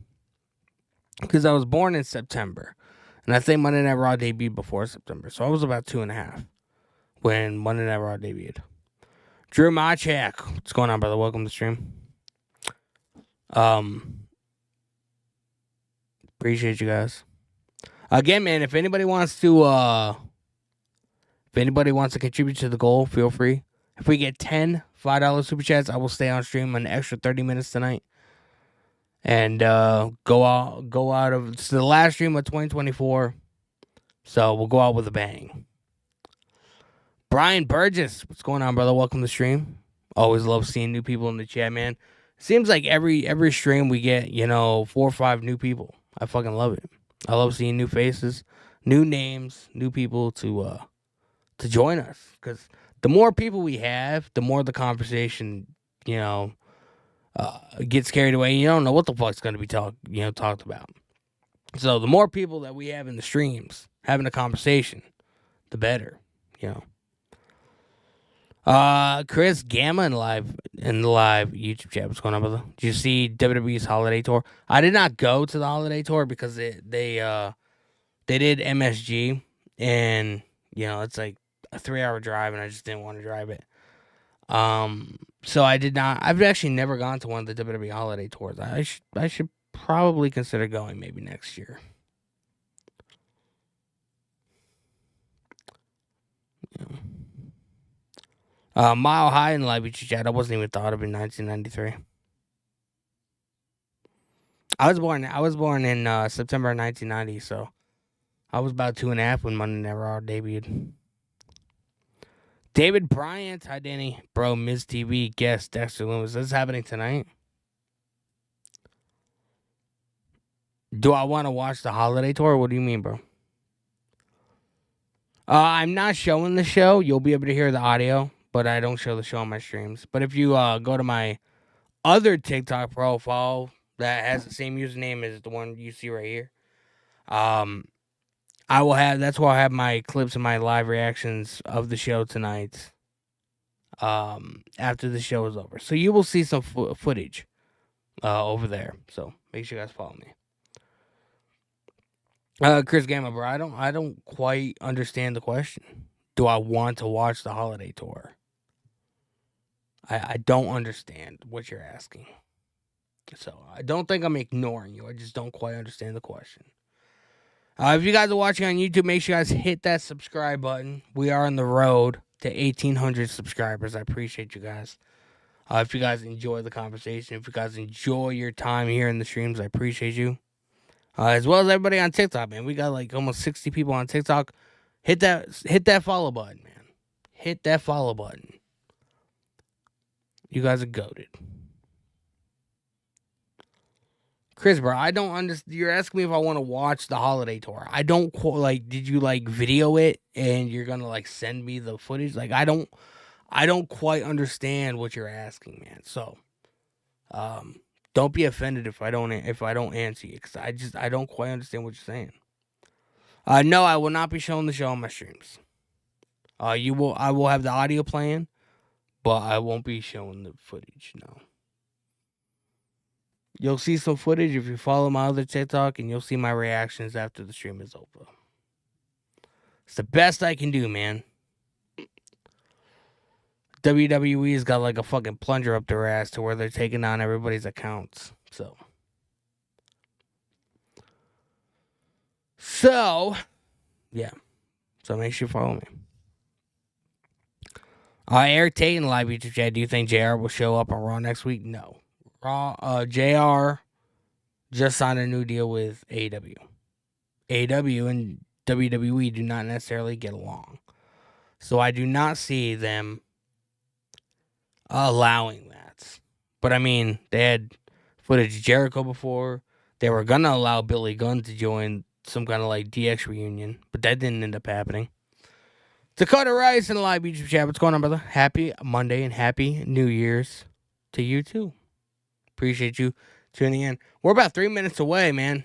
Because I was born in September. And I think Monday Night Raw debuted before September. So I was about 2.5 when Monday Night Raw debuted. Drew Machak, what's going on, brother? Welcome to the stream. Appreciate you guys. Again, man, if anybody wants to contribute to the goal, feel free. If we get 10 $5 super chats, I will stay on stream an extra 30 minutes tonight. And go out of it's the last stream of 2024. So we'll go out with a bang. Brian Burgess, what's going on, brother? Welcome to the stream. Always love seeing new people in the chat, man. Seems like every stream we get, 4 or 5 new people. I fucking love it. I love seeing new faces, new names, new people to join us. Because the more people we have, the more the conversation, you know, gets carried away. You don't know what the fuck's going to be talked about. So the more people that we have in the streams having a conversation, the better. You know. Chris Gamma in the live YouTube chat. What's going on, brother? Did you see WWE's holiday tour? I did not go to the holiday tour because they did MSG, and it's like a 3-hour drive, and I just didn't want to drive it. So I did not. I've actually never gone to one of the WWE holiday tours. I should probably consider going maybe next year. Mile High in live YouTube chat. I wasn't even thought of in 1993. I was born in September 1990, so I was about 2.5 when Monday Night Raw debuted. David Bryant, hi Danny, bro. Miz TV guest Dexter Loomis. This is happening tonight. Do I want to watch the holiday tour? What do you mean, bro? I'm not showing the show. You'll be able to hear the audio, but I don't show the show on my streams. But if you go to my other TikTok profile that has the same username as the one you see right here, I will have. That's where I have my clips and my live reactions of the show tonight. After the show is over, so you will see some footage over there. So make sure you guys follow me. Chris Gamma, bro. I don't quite understand the question. Do I want to watch the holiday tour? I don't understand what you're asking. So I don't think I'm ignoring you. I just don't quite understand the question. If you guys are watching on YouTube, make sure you guys hit that subscribe button. We are on the road to 1,800 subscribers. I appreciate you guys. If you guys enjoy the conversation, if you guys enjoy your time here in the streams, I appreciate you. As well as everybody on TikTok, man. We got like almost 60 people on TikTok. Hit that follow button, man. Hit that follow button. You guys are goated. Chris, bro, I don't understand. You're asking me if I want to watch the holiday tour. I don't did you video it and you're going to send me the footage? I don't quite understand what you're asking, man. So, don't be offended if I don't answer you, because I don't quite understand what you're saying. No, I will not be showing the show on my streams. I will have the audio playing, but I won't be showing the footage. No. You'll see some footage if you follow my other TikTok, and you'll see my reactions after the stream is over. It's the best I can do, man. WWE's got a fucking plunger up their ass to where they're taking on everybody's accounts. So, yeah. So make sure you follow me. Eric Tate in the live YouTube chat. Do you think JR will show up on Raw next week? No. JR just signed a new deal with AEW. AEW and WWE do not necessarily get along. So I do not see them allowing that. But I mean, they had footage of Jericho before. They were going to allow Billy Gunn to join some kind of DX reunion, but that didn't end up happening. Dakota Rice in the live YouTube chat. What's going on, brother? Happy Monday and happy New Year's to you too. Appreciate you tuning in. We're about 3 minutes away, man.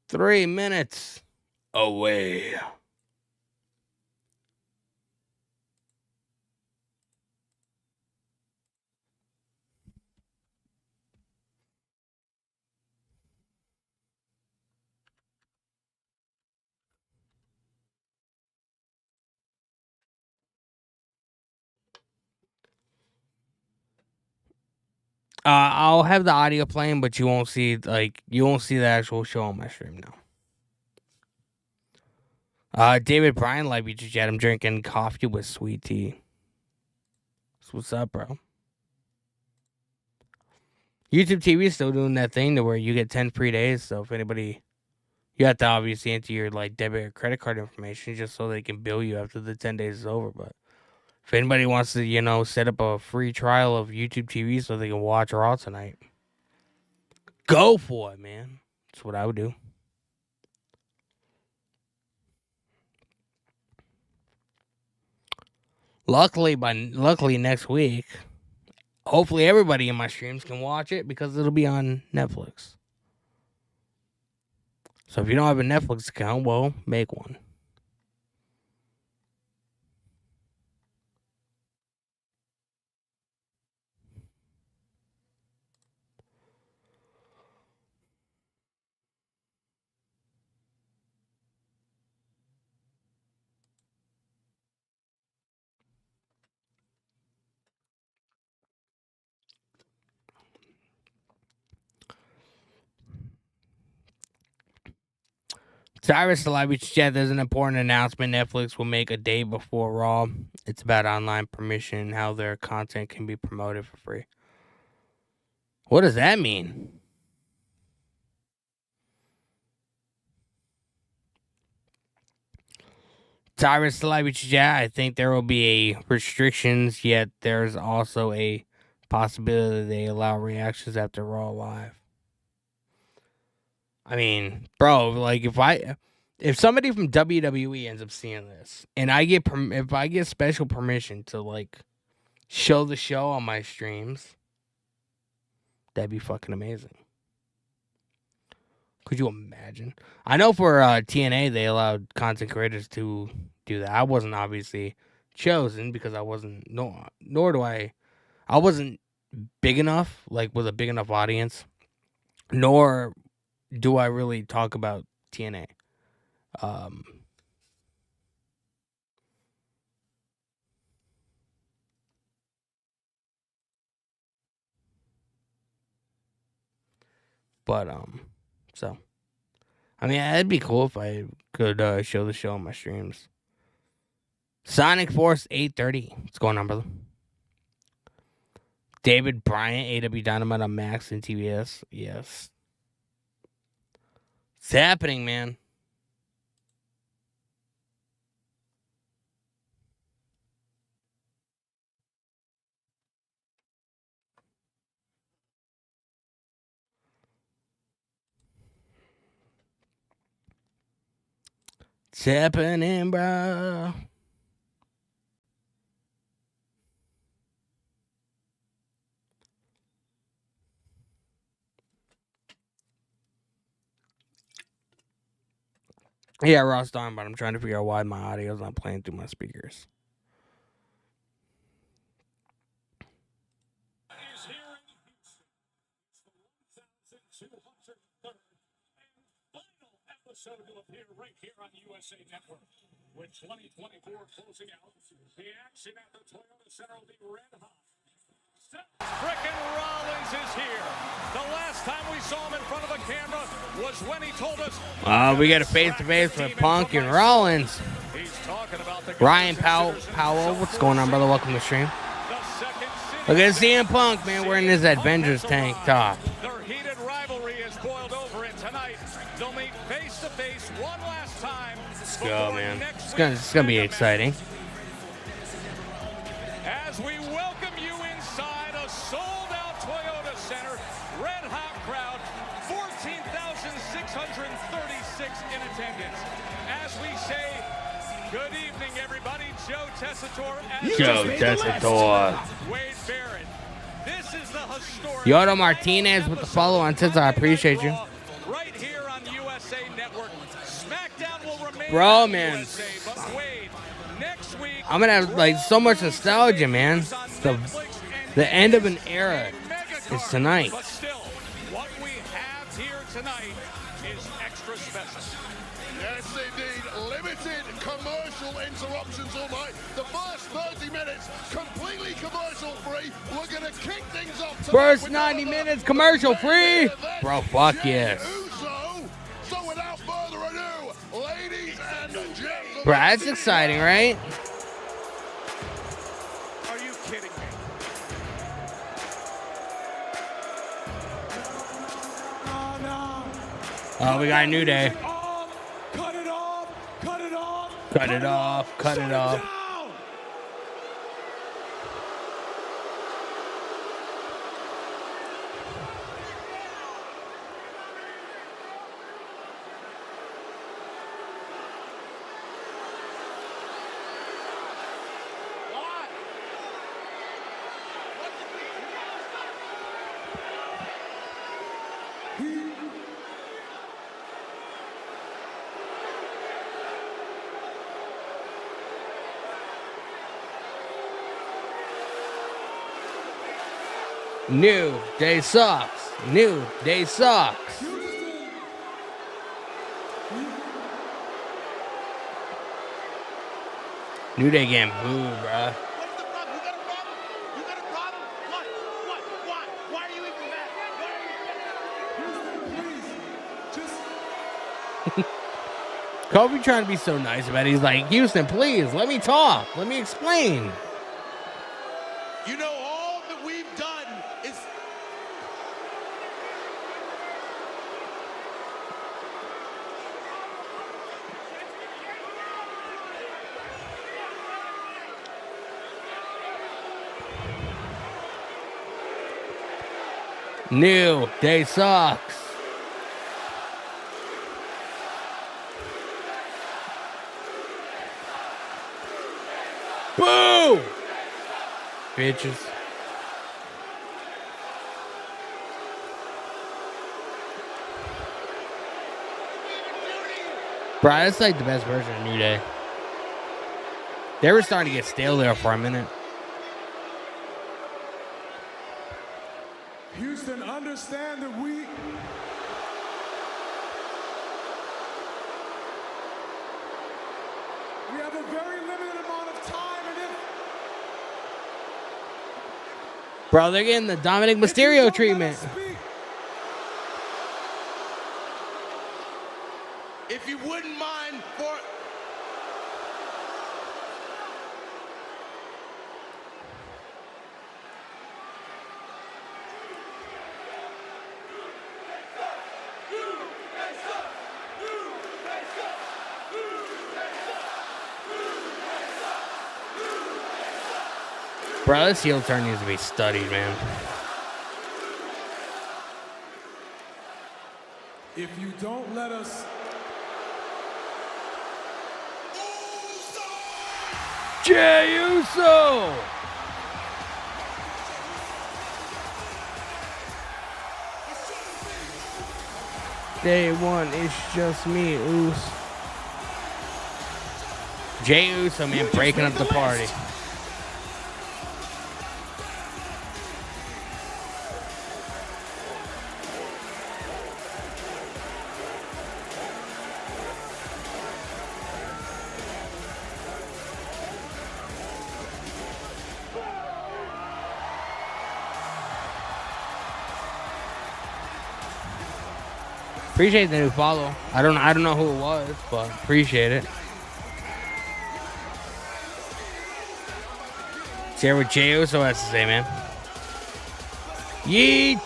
Three minutes away. I'll have the audio playing, but you won't see the actual show on my stream now. David Bryan, live YouTube chat. I'm drinking coffee with sweet tea. So what's up, bro? YouTube TV is still doing that thing to where you get 10 free days. So if anybody, you have to obviously enter your debit or credit card information just so they can bill you after the 10 days is over. But If anybody wants to, set up a free trial of YouTube TV so they can watch Raw tonight, go for it, man. That's what I would do. Luckily next week, hopefully everybody in my streams can watch it because it'll be on Netflix. So if you don't have a Netflix account, well, make one. Cyrus the Live Chat, there's an important announcement Netflix will make a day before Raw. It's about online permission and how their content can be promoted for free. What does that mean? Cyrus the Live Chat, I think there will be a restrictions, yet there's also a possibility they allow reactions after Raw Live. I mean, bro, like if somebody from WWE ends up seeing this, and if I get special permission to like show the show on my streams, that'd be fucking amazing. Could you imagine? I know for TNA they allowed content creators to do that. I wasn't obviously chosen because I wasn't I wasn't big enough, like with a big enough audience, nor do I really talk about TNA. So, I mean, it'd be cool if I could show the show on my streams. Sonic Force 830. What's going on, brother? David Bryant, AW Dynamite on Max and TBS. Yes. It's happening, man. It's happening, bro. Yeah, Ross Don, but I'm trying to figure out why my audio's not playing through my speakers. Episode will appear right here on USA Network. With 2024 closing out, the action at the Toyota Center will be red hot. Frickin' Rollins is here. The last time we saw him in front of a camera was when he told us. We got a face-to-face with Punk and Rollins. He's talking about the Ryan Powell, what's going on, brother? Welcome to the stream. Look at CM Punk, man, wearing his Avengers tank top. Their heated rivalry is boiled over, and tonight they'll meet face-to-face one last time. Let's go, man. It's gonna be exciting. As we welcome you inside a sold-out Toyota Center, red-hot crowd, 14,636 in attendance. As we say, good evening, everybody. Joe Tessitore. Wade Barrett. This is the historic. Yoda Martinez with the follow on Twitter. I appreciate you. Right here on USA Network. SmackDown will remain Bro, man. USA, but Wade, next week, I'm gonna have like so much nostalgia, man. The end of an era is tonight. But still, what we have here tonight is extra special. Yes, indeed. Limited commercial interruptions all night. The first 30 minutes completely commercial free. We're going to kick things off tonight. First 90 minutes commercial free. Bro, fuck yes. So without further ado, ladies and gentlemen. Bro, that's exciting, right? Are you kidding me? Oh, we got a New Day. Cut it off. Cut it off. Cut it off. Cut it off. Down. New Day sucks. New Day sucks. New Day getting booed, bruh. What's the problem? You got a problem? You got a problem? What? What? Why? Why are you even mad? Why are you mad? Kobe trying to be so nice about it. He's like, Houston, please, let me talk. Let me explain. You know, all that we've done is... New Day sucks. Boo! Bitches. Bro, that's like the best version of New Day. They were starting to get stale there for a minute. Houston, understand that we have a very limited amount of time, and Bro, they're getting the Dominic Mysterio treatment. If you wouldn't mind for... Bro, this heel turn needs to be studied, man. if you don't let us... Jey Uso! Day one, it's just me, Uso. Jey Uso, man, breaking up the party. Appreciate the new follow. I don't know who it was, but appreciate it. Let's hear what Jey Uso has to say, man. Yeet!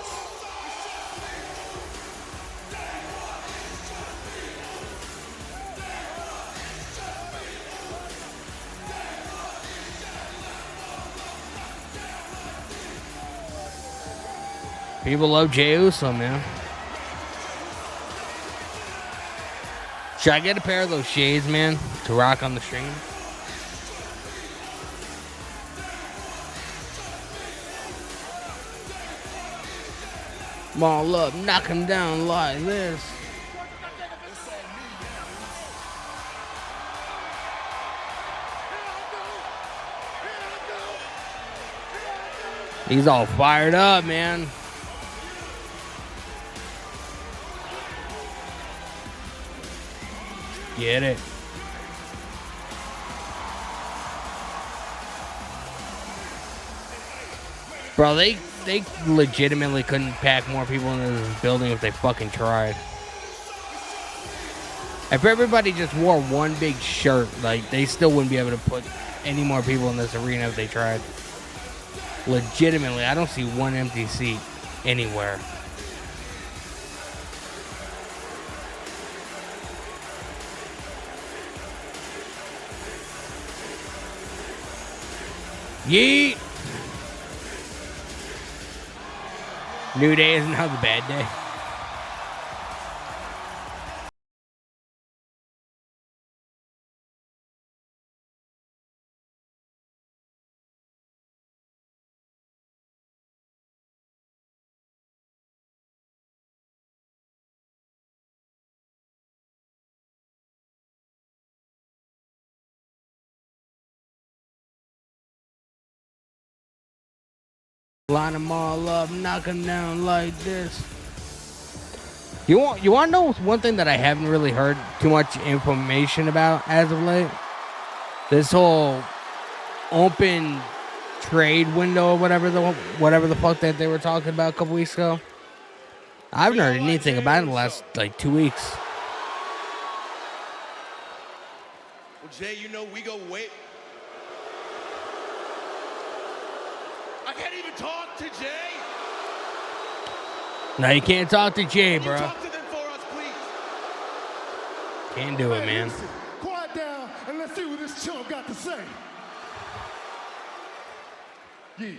People love Jey Uso, man. Should I get a pair of those shades, man, to rock on the stream? Ball up, knock him down like this. He's all fired up, man. Get it. Bro, they legitimately couldn't pack more people into this building if they fucking tried. If everybody just wore one big shirt, like, they still wouldn't be able to put any more people in this arena if they tried. Legitimately, I don't see one empty seat anywhere. Yeet! New Day is now the bad day. Line them all up, knock them down like this. You want to know one thing that I haven't really heard too much information about as of late? This whole open trade window or whatever the fuck that they were talking about a couple weeks ago. I haven't heard anything about it in the last like 2 weeks. Well, Jay, you know we go way. I can't even talk to Jay. No, you can't talk to Jay, Can you bro. talk to them for us, please? Can't do it, man. Listen, quiet down and let's see what this chump got to say. Yeah.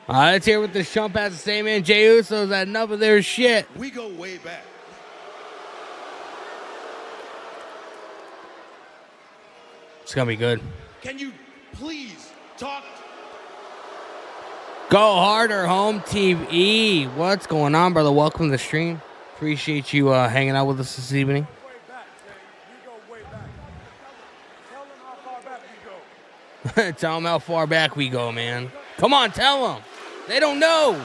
All right, let's hear what this chump has to say, man. Jey Uso's had enough of their shit. We go way back. It's gonna be good. Can you please talk? Go harder, home TV. What's going on, brother? Welcome to the stream. Appreciate you hanging out with us this evening. Way back, Jay. We go way back. Tell them how far back we go. Tell them how far back we go, man. Come on, tell them. They don't know.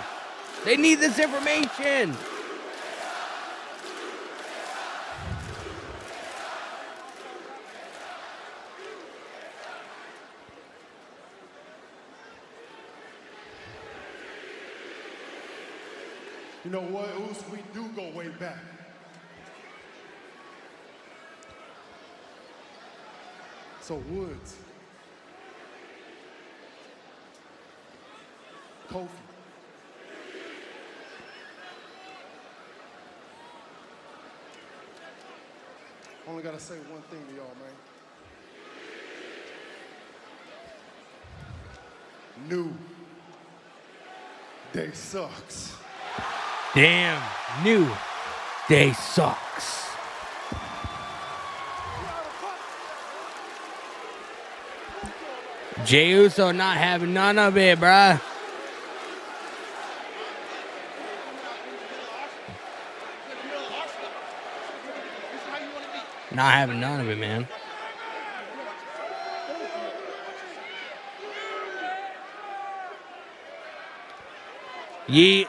They need this information. You know what, Oos? We do go way back. So Woods, Kofi, only gotta say one thing to y'all, man. New Day sucks. Damn, New Day sucks. Jey Uso not having none of it, bruh. Not having none of it, man. Yeet.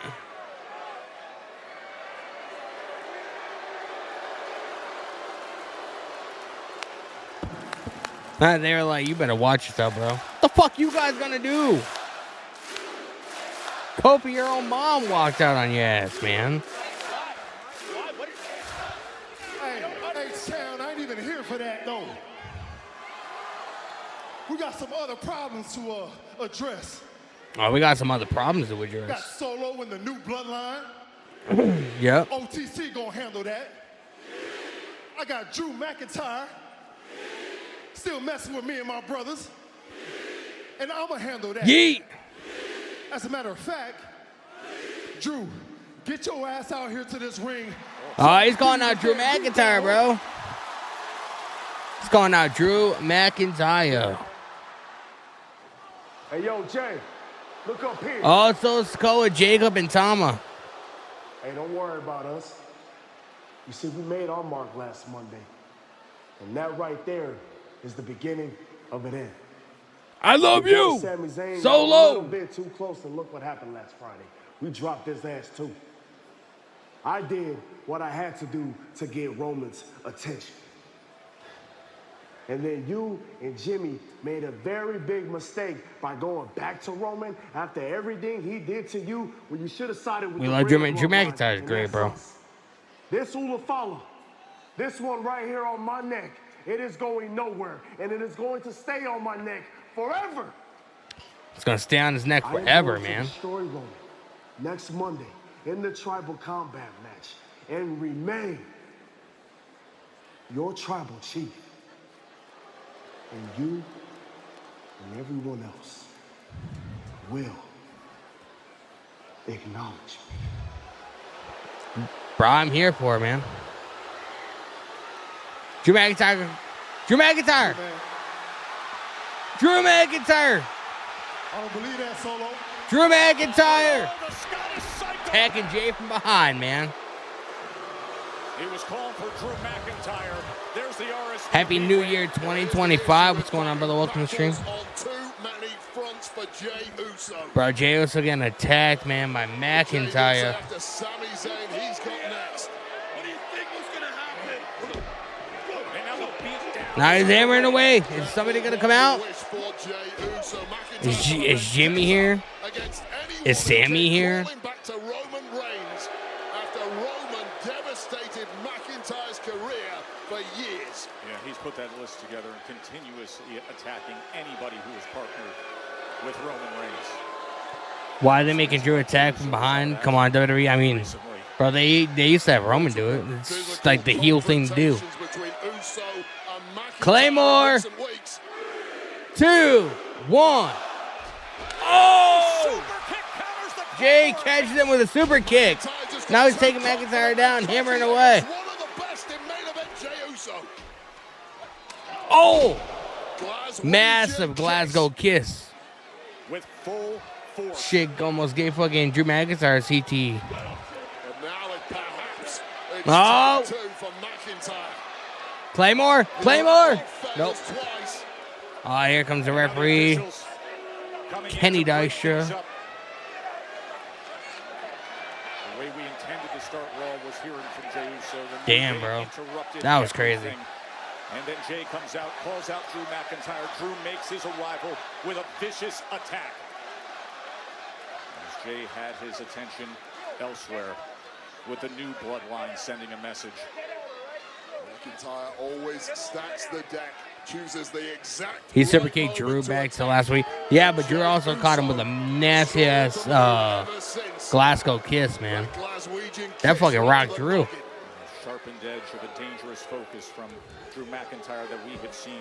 They were like, you better watch yourself, bro. What the fuck you guys gonna do? Kofi, your own mom walked out on your ass, man. Hey, Town, I ain't even here for that, though. We got some other problems to address. Oh, we got some other problems to Got address. Solo in the new bloodline. Yep. OTC gonna handle that. I got Drew McIntyre still messing with me and my brothers. And I'ma handle that. Yeet. As a matter of fact, Drew, get your ass out here to this ring. Oh, he's calling out Drew McIntyre, bro. He's calling out Drew McIntyre. Hey, yo, Jay, look up here. Also, Sikoa, Jacob, and Tama. Hey, don't worry about us. You see, we made our mark last Monday. And that right there is the beginning of an end. I love you. Sami Zayn got a Solo. little bit too close, and look what happened last Friday. We dropped his ass too. I did what I had to do to get Roman's attention. And then you and Jimmy made a very big mistake by going back to Roman after everything he did to you when you should have sided with We the love real Drew bloodline, McIntyre's and great, that's bro. us. This will follow. This one right here on my neck, it is going nowhere, and it is going to stay on my neck forever. It's gonna stay on his neck I am forever, going to man. destroy Roman next Monday in the tribal combat match and remain your tribal chief. And you and everyone else will acknowledge me. Bro, I'm here for it, man. Drew McIntyre. Drew McIntyre. Man, Drew McIntyre. I don't believe that, Solo. Drew McIntyre. Oh, the Scottish Psycho. Attacking Jay from behind, man. He was calling for Drew McIntyre. There's the RS. Happy New Year 2025. What's going on, brother? Welcome to the stream. On too many fronts for Jey Uso. Bro, Jey Uso getting attacked, man, by Jey Uso McIntyre. after Sami Zayn, he's got next. What do you think was going to happen? And now the beat down. Now he's hammering away. Is somebody going to come out? Wish for Jey Uso. Is Jimmy here? Against anyone Is Sammy here? calling back to Roman Reigns after Roman devastated McIntyre's career for years. Yeah, he's put that list together and continuously attacking anybody who is partnered with Roman Reigns. Why are they making Drew attack from behind? Come on, WWE. I mean, Recently. bro, they used to have Roman do it. It's like the heel thing to do. Between Uso and McIntyre Claymore. in recent weeks. 2, 1. Oh! Super kick counters the Jay catches him with a super kick. McIntyre just Now got he's taking so McIntyre tough. down, hammering away. One of the best in main event, Jey Uso. Oh! Glasgow Massive Glasgow kiss. with full force. Shit almost gave fucking Drew McIntyre CT. And now it perhaps it's Oh! 2 for McIntyre. Claymore? Claymore? Nope. Fails twice. Oh, here comes the referee. Officials coming in Kenny to break Dykstra. things up. The way we intended to start Raw was hearing from Jey Uso. Then Damn, Jey bro. interrupted That was crazy. everything. And then Jey comes out, calls out Drew McIntyre. Drew makes his arrival with a vicious attack. As Jey had his attention elsewhere with the new bloodline sending a message. McIntyre always stacks the deck, chooses the exact. He super right kicked Drew moment to back to attack. last week. Yeah, but Drew also caught him with a nasty ass Ever since Glasgow kiss, man. Glaswegian That kicks fucking right rocked to the Drew. pocket. Sharpened edge of a dangerous focus from Drew McIntyre that we have seen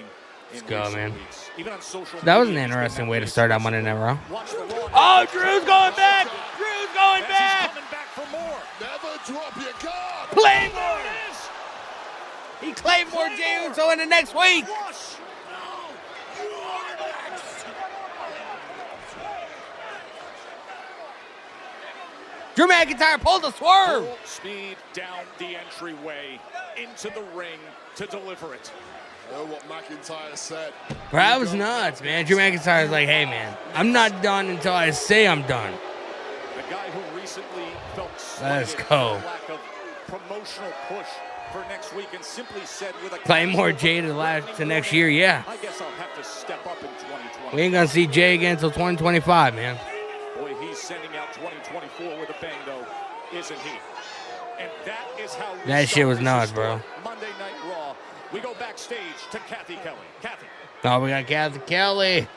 in Let's go, recent man. weeks. Even on social That was an media, he's been interesting that way to start out Monday Night Raw. Watch the Raw. Oh, Drew's going back! Drew's going As he's back! coming back for more. Never drop your guard. Claymore! There it is. He claimed more Jey Uso in the next week. Flush. Drew McIntyre pulled a swerve. Full speed down the entryway into the ring to deliver it. Know what McIntyre said. Bro, that was nuts, man. Drew McIntyre's like, hey, man, I'm not done until I say I'm done. The guy who recently felt Let's slighted go. for lack of promotional push for next week and simply said with a Claymore casual Jey to next year, yeah. I guess I'll have to step up in 2020. We ain't gonna see Jay again until 2025, man. Boy, he's sending out 2024 with a bang, though, isn't he? And that is how we That shit start was this nuts, historic bro. Monday Night Raw. We go backstage to Kathy Kelly. Kathy. Oh, we got Kathy Kelly.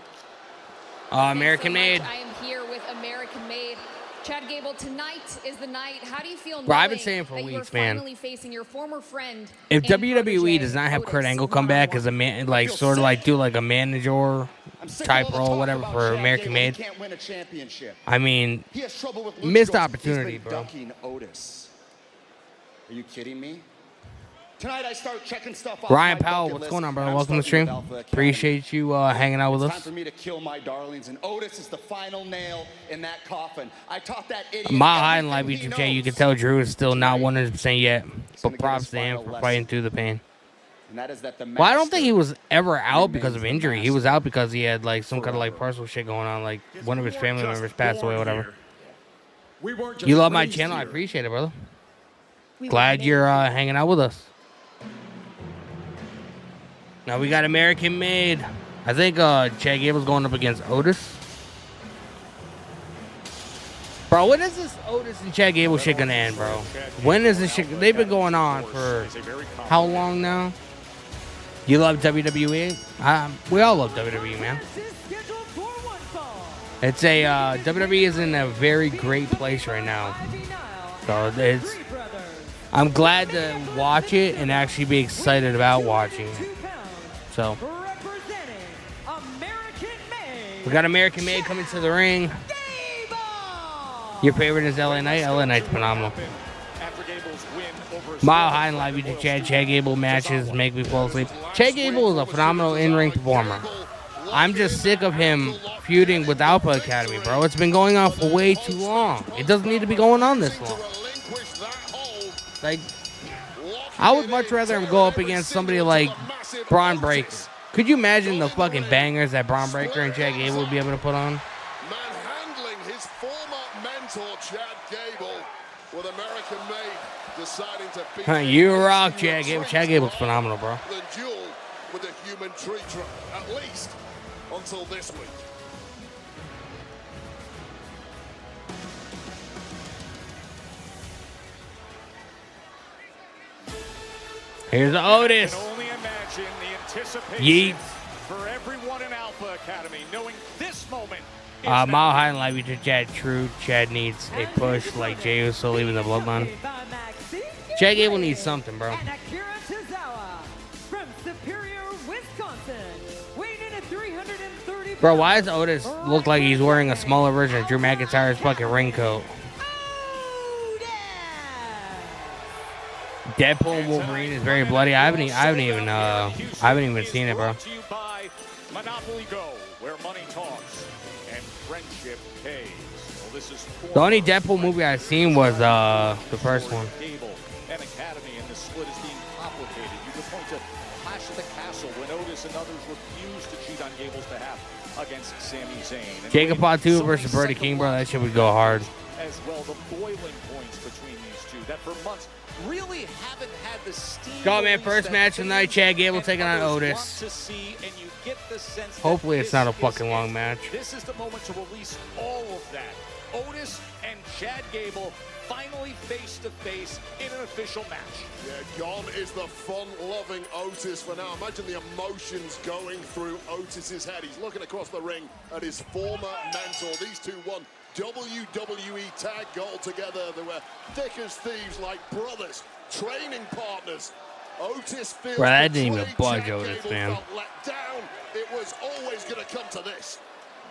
American Made. I am here with American Made. Chad Gable, tonight is the night. How do you feel Bro, I've been knowing saying for that weeks, you're man. finally facing your former friend If and WWE protege, does not have Kurt Otis? Angle come back as a man, like sort of like do like a manager type role, whatever for American Made, Can't win a championship. I mean, He has trouble with missed Luchador. opportunity, He's been bro. ducking Otis. Are you kidding me? Tonight I start checking stuff off Ryan my Powell, bucket what's list, going on, bro? and I'm Welcome to the starting stream. with Alpha Academy. Appreciate you hanging out with It's time us. for me to kill my darlings, and Otis is the final nail in that coffin. I taught that idiot Mile High and Live everything he YouTube chat, you can knows. tell Drew is still not 100% yet, gonna but give props us to him final for lesson. fighting through the pain. And that is that the Well, I don't think he master was ever out because of remains the injury. He was master out because he had like some kind of like forever. personal shit going on, like one of his family members passed away, whatever. We weren't just You love my raised channel, I here. appreciate it, brother. Glad you're hanging out with us. Now we got American Made. I think Chad Gable's going up against Otis. Bro, when is this Otis and Chad Gable shit gonna end, bro? When is this shit? They've been going on for how long now? You love WWE? We all love WWE, man. It's a WWE is in a very great place right now. So it's. I'm glad to watch it and actually be excited about watching it. So we got American Made coming to the ring. Your favorite is LA Knight. LA Knight's phenomenal. After Gable's win over Mile High and Live YouTube chat. Chad Gable matches make me fall asleep. Chad Gable is a phenomenal in-ring performer. I'm just sick of him feuding with Alpha Academy, bro. It's been going on for way too long. It doesn't need to be going on this long. Like, I would much rather him go up against somebody like Braun Breaker. Could you imagine the fucking bangers that Braun Breaker and Chad Gable would be able to put on? Manhandling his former mentor, Chad Gable, with American-made, deciding to beat You rock, Chad Gable. Chad Gable's phenomenal, bro. the duel with a human tree trunk, at least until this week. Here's Otis. I can only imagine the anticipation Yeet. for everyone in Alpha Academy, knowing this moment. Mile High and Live, we just Chad True. Chad needs a push like Jey Uso leaving the bloodline. Chad Gable needs something, bro. And Akira Tozawa from Superior, Wisconsin, weighing in at 330 Bro, why does Otis look like he's wearing a smaller version of Drew McIntyre's fucking raincoat? Deadpool and Wolverine is very bloody. I haven't even seen it, bro. Brought to you by Monopoly Go, where money talks and friendship pays. Well, this is The only Deadpool movie I've seen was the first one. Gable and Academy, and the split is being complicated. You could point to Clash of the Castle when Otis and others refused to cheat on Gable's behalf against Sami Zayn. And Jacob waiting Patu so versus many Brody King, bro. That psychological shit would go hard. as well, the boiling points between these two that for months really haven't had the steam. Go, man. release First that match tonight, fans Chad Gable and taking on others Otis. want to see, and you get the sense that Hopefully it's this not a is fucking it. long match. This is the moment to release all of that. Otis and Chad Gable finally face to face in an official match. Yeah, gone is the fun-loving Otis for now. Imagine the emotions going through Otis's head. He's looking across the ring at his former mentor. These two won WWE Tag Gold together. They were thick as thieves, like brothers, training partners. Otis feels Bro, that betrayed. didn't even budge Chad Otis, Gable man. felt let down. It was always going to come to this.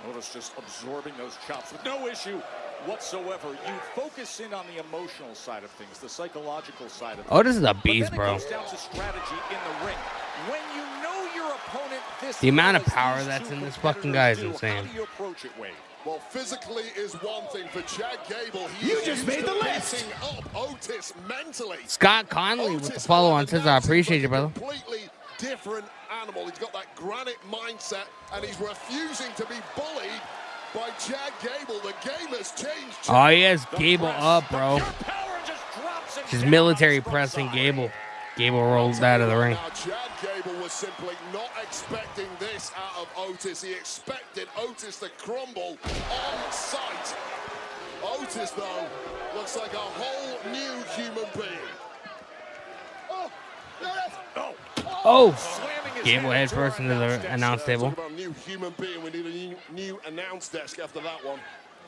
Otis just absorbing those chops with no issue whatsoever. You focus in on the emotional side of things, the psychological side of things. Otis is a But beast, then bro. It comes down to strategy in the ring. When you know your opponent this The amount of well as power these that's two in this fucking guy is competitors insane. How do you approach it, Wade? Well, physically is one thing for Chad Gable. You just made the list. Beating up Otis mentally. Scott Conley with the Otis follow on had says, the I mountain, appreciate but you, a brother. Completely different animal. He's got that granite mindset, and he's refusing to be bullied by Chad Gable. The game has changed. Oh, he has Gable up, bro. Pure power just drops him Just down military on his front pressing side. Gable. Gable rolled out of the ring. Now, Chad Gable was simply not expecting this out of Otis. He expected Otis to crumble on sight. Otis, though, looks like a whole new human being. Oh, Oh, Slamming his Gable head head to our first into the announce table. Talk about new human being. We need a new announce desk after that one.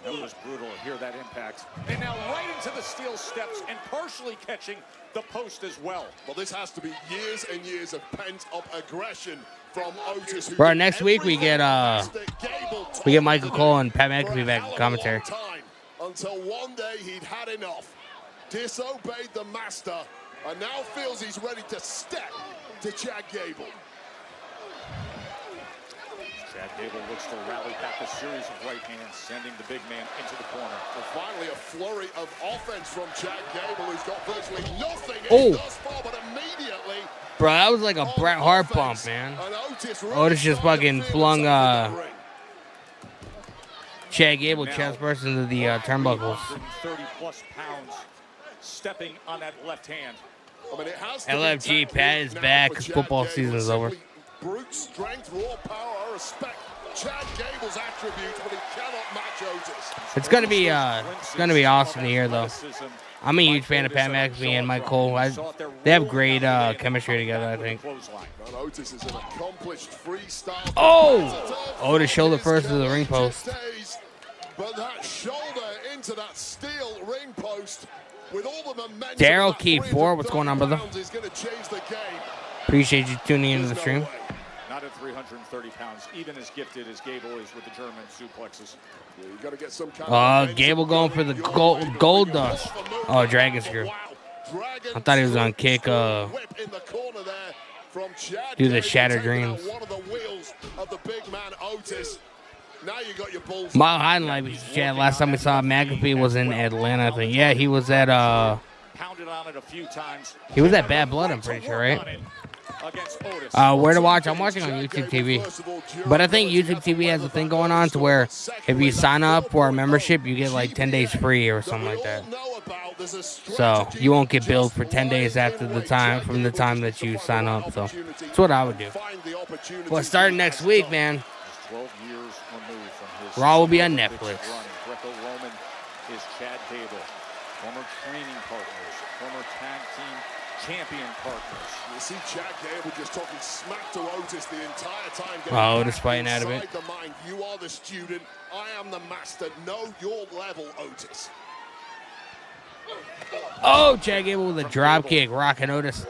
That was brutal to hear that impact. And now right into the steel steps and partially catching the post as well. Well, this has to be years and years of pent-up aggression from Otis. Who Bro, did next week we get everything Gable we get told Michael him to Cole do and Pat for a McAfee back hell in of a commentary. long time, until one day he'd had enough, disobeyed the master, and now feels he's ready to step to Chad Gable. Chad Gable looks to rally back a series of right hands, sending the big man into the corner. And finally, a flurry of offense from Chad Gable, who's got virtually nothing Oh. in thus far, but immediately Bro, that was like a on Bret Hart offense, bump, man. and Otis really Otis just starting to fucking feel flung, himself in that ring. Chad Gable Now, chest burst into the turnbuckles. 330 plus pounds stepping on that left hand. I mean, it has to be LFG, tactic Pat is now back. for Chad Football Gable. season is over. Simply brute strength, raw power. I respect Chad Gable's attributes, but he cannot match Otis. It's gonna be awesome to hear, though. I'm a huge fan of Pat McAfee and Mike Cole. They have great chemistry together, I think. And Otis is an accomplished freestyle. Oh! Otis shoulder first to the ring post. But that shoulder into that steel ring post with all the momentum. Daryl of that Keith 4, what's going on, brother? 330 pounds is gonna change the game. Appreciate you tuning into the There's no stream. way. Not at 330 pounds, even as gifted as Gable is with the German suplexes. Yeah, you gotta get some kind of Gable going for the gold dust. Oh, Dragon Screw. I thought he was gonna kick, Whip in the corner there from Chad do the Gable, Shattered taking out Dreams. one of the wheels of the big man Otis. Now you got your bulls. Mile High and Live, Chad, last time we saw McAfee was in Atlanta, I think. Yeah, he was at Pounded on it a few times. he was at Bad Blood, I'm pretty sure, right? against Otis. Where to watch? I'm watching on YouTube TV. But I think YouTube TV has a thing going on to where if you sign up for a membership, you get like 10 days free or something like that. So you won't get billed for 10 days after the time from the time that you sign up. So that's what I would do. Well, starting next week, man, 12 years removed from his Raw will be on Netflix. Greco-Roman is Chad Gable, former training partners, former tag team champion partners. You see Chad Gable just talking smack to Otis the entire time. Oh, Otis fighting out of it. The mind. You are the student. I am the master. Know your level, Otis. Oh, Chad Gable with a drop kick, rocking Otis.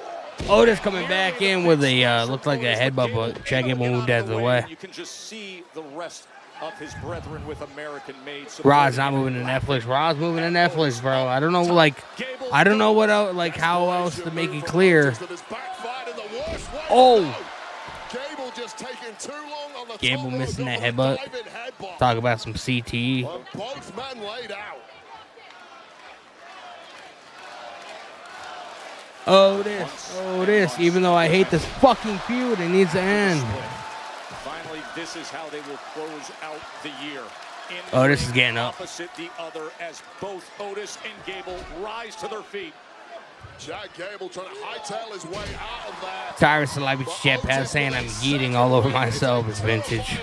Otis coming back in with a looked like a headbutt, but Chad Gable moved out of the way. You can just see the rest of his brethren with American-made. Raw's not moving to Netflix. Raw's moving to Netflix, bro. I don't know, I don't know what else, how else to make it clear. Oh, Gable just taking too long on the Gable missing that headbutt. Talk about some CTE. Both men laid out. Otis. Even though I hate this fucking feud, it needs to end. Finally, this is how they will close out the year. Otis is getting up. Opposite the other as both Otis and Gable rise to their feet. Chad Gable trying to hightail his way out of there. Tyrus Celebrity Jetpack saying I'm yeeting all over myself. It's vintage.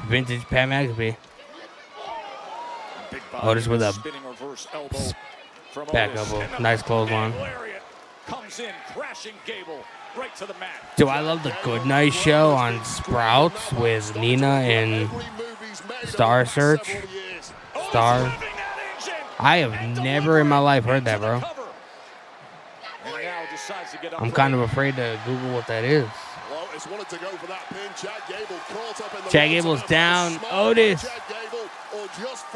Vintage Pat McAfee. Otis with a spinning reverse elbow from back Otis. elbow. Nice clothesline. Comes in, crashing Gable right to the mat. Do I love the Good Night show on Sprouts with Nina and Star Search? Star. I have never in my life heard that, bro. I'm kind of afraid to Google what that is. Chad Gable's down. Otis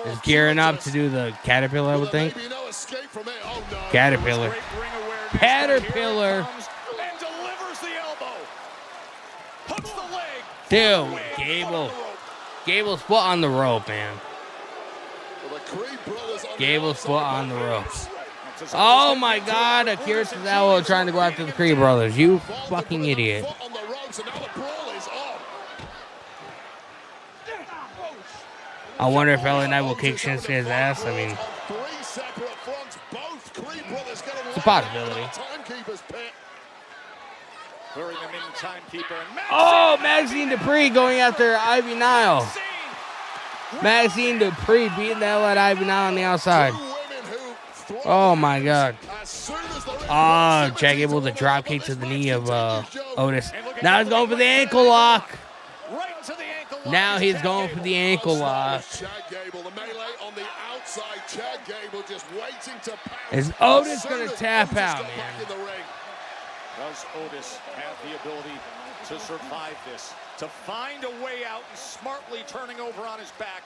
is gearing up to do the Caterpillar, I would think. Caterpillar. Caterpillar. Dude, Gable's foot on the rope, man. Gable's foot on the ropes. Oh my God, Akira Tozawa trying to go after the Creed brothers. You fucking idiot. I wonder if LA Knight will kick Shinsuke's ass. I mean, it's a possibility. Oh, Maxine Dupree going after Ivy Nile. Maxine Dupree beating the hell out of Ivy Nile on the outside. Oh my God. Oh, Chad Gable with a drop kick to the knee of Otis. Now he's going for the ankle lock. Now he's going for the ankle lock. Is Otis going to tap out, man? Does Otis have the ability to survive this? To find a way out and smartly turning over on his back?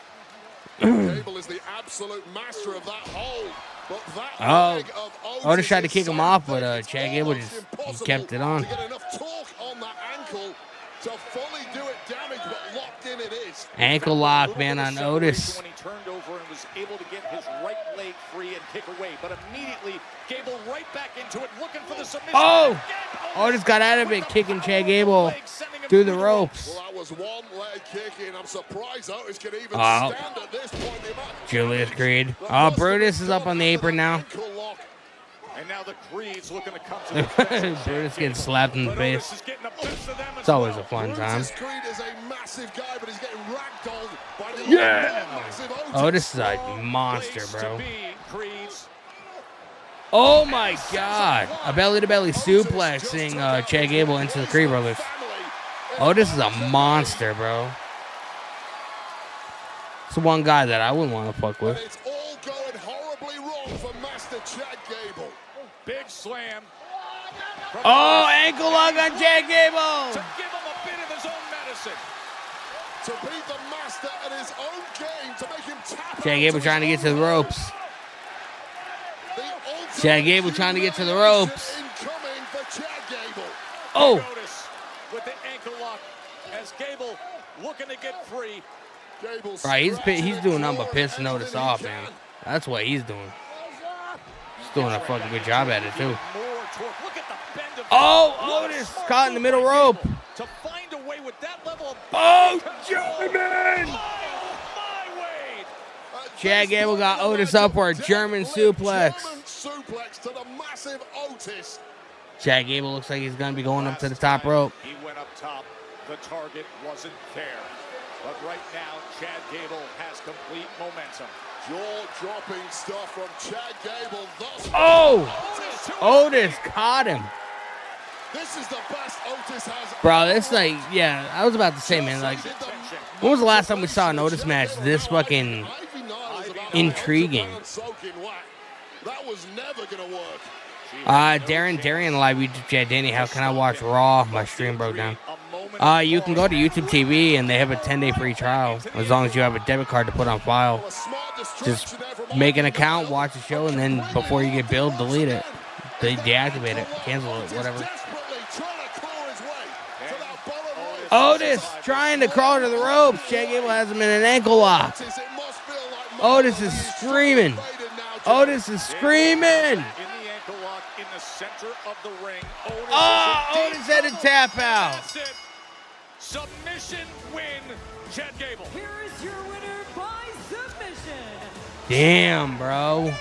Gable is the absolute master of that hold. But that leg of Otis tried to kick him off, but Chad Gable just kept it on. To get enough torque on that ankle to fully do it damage, but locked in it is. Ankle lock, man, on Otis. When he turned over and was able to get his right leg free and kick away, but immediately Gable right back into it, looking for the submission. Oh! Otis got out of it, kicking Chad Gable through the ropes. Well, that was one leg kicking. I'm surprised Otis can even stand at this point. Julius Creed. Oh, Brutus is up on the apron now. And now the Creed's looking to come to the defense. Brutus getting slapped in the face. It's always a fun time. Creed is a massive guy, but he's getting ragdolled by the massive Otis is a monster, bro. Oh my God. A belly-to-belly suplexing Chad Gable into the Creed brothers. Otis is a monster, bro. It's the one guy that I wouldn't want to fuck with. It's all going horribly wrong for Master Chad Gable. Big slam. Oh, ankle lock on Chad Gable. To give him a bit of his own medicine. To beat the master at his own game, to make him tap. Chad Gable trying to get to the ropes. Chad Gable trying to get to the ropes. Oh. With the ankle lock as Gable looking to get free. Right, he's doing nothing but pissing Otis off, man. That's what he's doing. He's doing a fucking good job at it, too. Oh, Otis caught in the middle rope. To find a way with that level of Oh, control. German! My Wade. Chad Gable got Otis up for a German suplex. German suplex to the massive Otis. Chad Gable looks like he's going to be going up to the top rope. He went up top. The target wasn't there. But right now, Chad Gable has complete momentum. Jaw-dropping stuff from Chad Gable. Thus Oh! Otis caught him. This is the best Otis has. Bro, this like, yeah, I was about to say, man, like, when was the last time we saw an Otis match this fucking intriguing? That was never gonna work. Darian live YouTube chat. Danny, how can I watch Raw? My stream broke down. You can go to YouTube TV and they have a 10-day free trial as long as you have a debit card to put on file. Just make an account, watch the show, and then before you get billed, delete it. Deactivate it, cancel it, whatever. Otis trying to crawl to the ropes. Chad Gable has him in an ankle lock. Otis is screaming. Otis is screaming. In the center of the ring. Otis had a tap out. Submission win, Chad Gable. Here is your winner by submission. Damn, bro.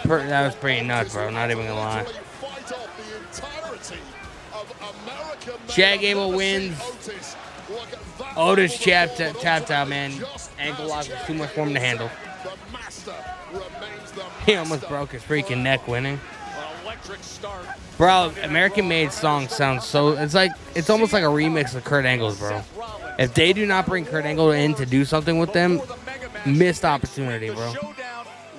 Gable. That was pretty nuts, bro. Not even gonna lie. Chad Gable wins. Otis tapped out, man. Ankle lock was too much for him to handle. He almost broke his freaking neck winning. Bro, American-made songs sound so... It's almost like a remix of Kurt Angle's, bro. If they do not bring Kurt Angle in to do something with them, missed opportunity, bro.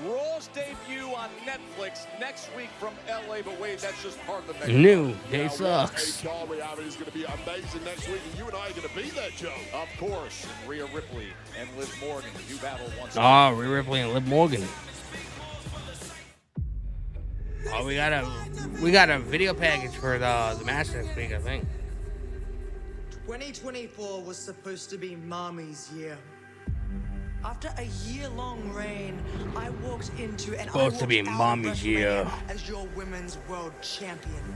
Raw's debut on Netflix next week from LA, but wait, that's just part of the New Day sucks. Is going to be amazing next week, and you and I are going to be there, Joe. Of course, Rhea Ripley and Liv Morgan do battle once again. Oh, Rhea Ripley and Liv Morgan. Oh, we got a video package for the match next week, I think. 2024 was supposed to be Mommy's year. After a year-long reign, I walked into and Supposed to be Mommy's year as your women's world champion.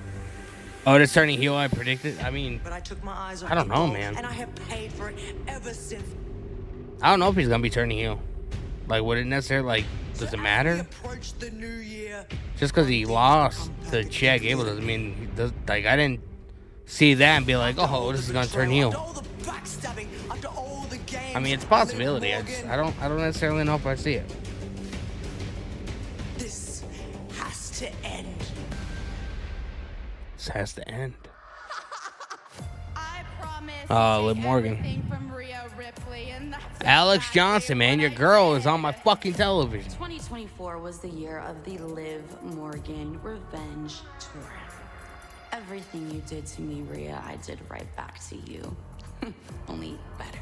Oh, it's turning heel. I predicted. I mean, but I took my eyes off I don't the know, ball, man. And I have paid for it ever since. I don't know if he's gonna be turning heel. Like, would it necessarily like? Does it matter? The new year, Just because he lost to Chad Gable doesn't mean he does. Like, I didn't see that and be like, oh, this is gonna turn heel. I mean, it's a possibility. I don't necessarily know if I see it. This has to end. This has to end. I promise. Liv Morgan. From Rhea Ripley, and that's Alex Johnson, man, your girl is on my fucking television. 2024 was the year of the Liv Morgan Revenge Tour. Everything you did to me, Rhea, I did right back to you. Only better.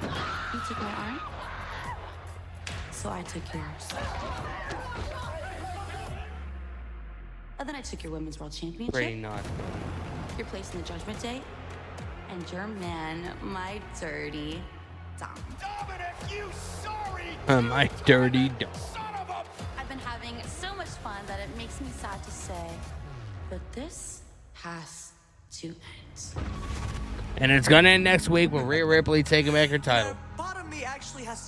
You took my arm, so I took yours. And then I took your Women's World Championship. Pretty not. Your place in the Judgment Day. And your man, my dirty Dom. Dominic, you sorry! My dirty dog. I've been having so much fun that it makes me sad to say, but this has to end. And it's gonna end next week with Rhea Ripley taking back her title.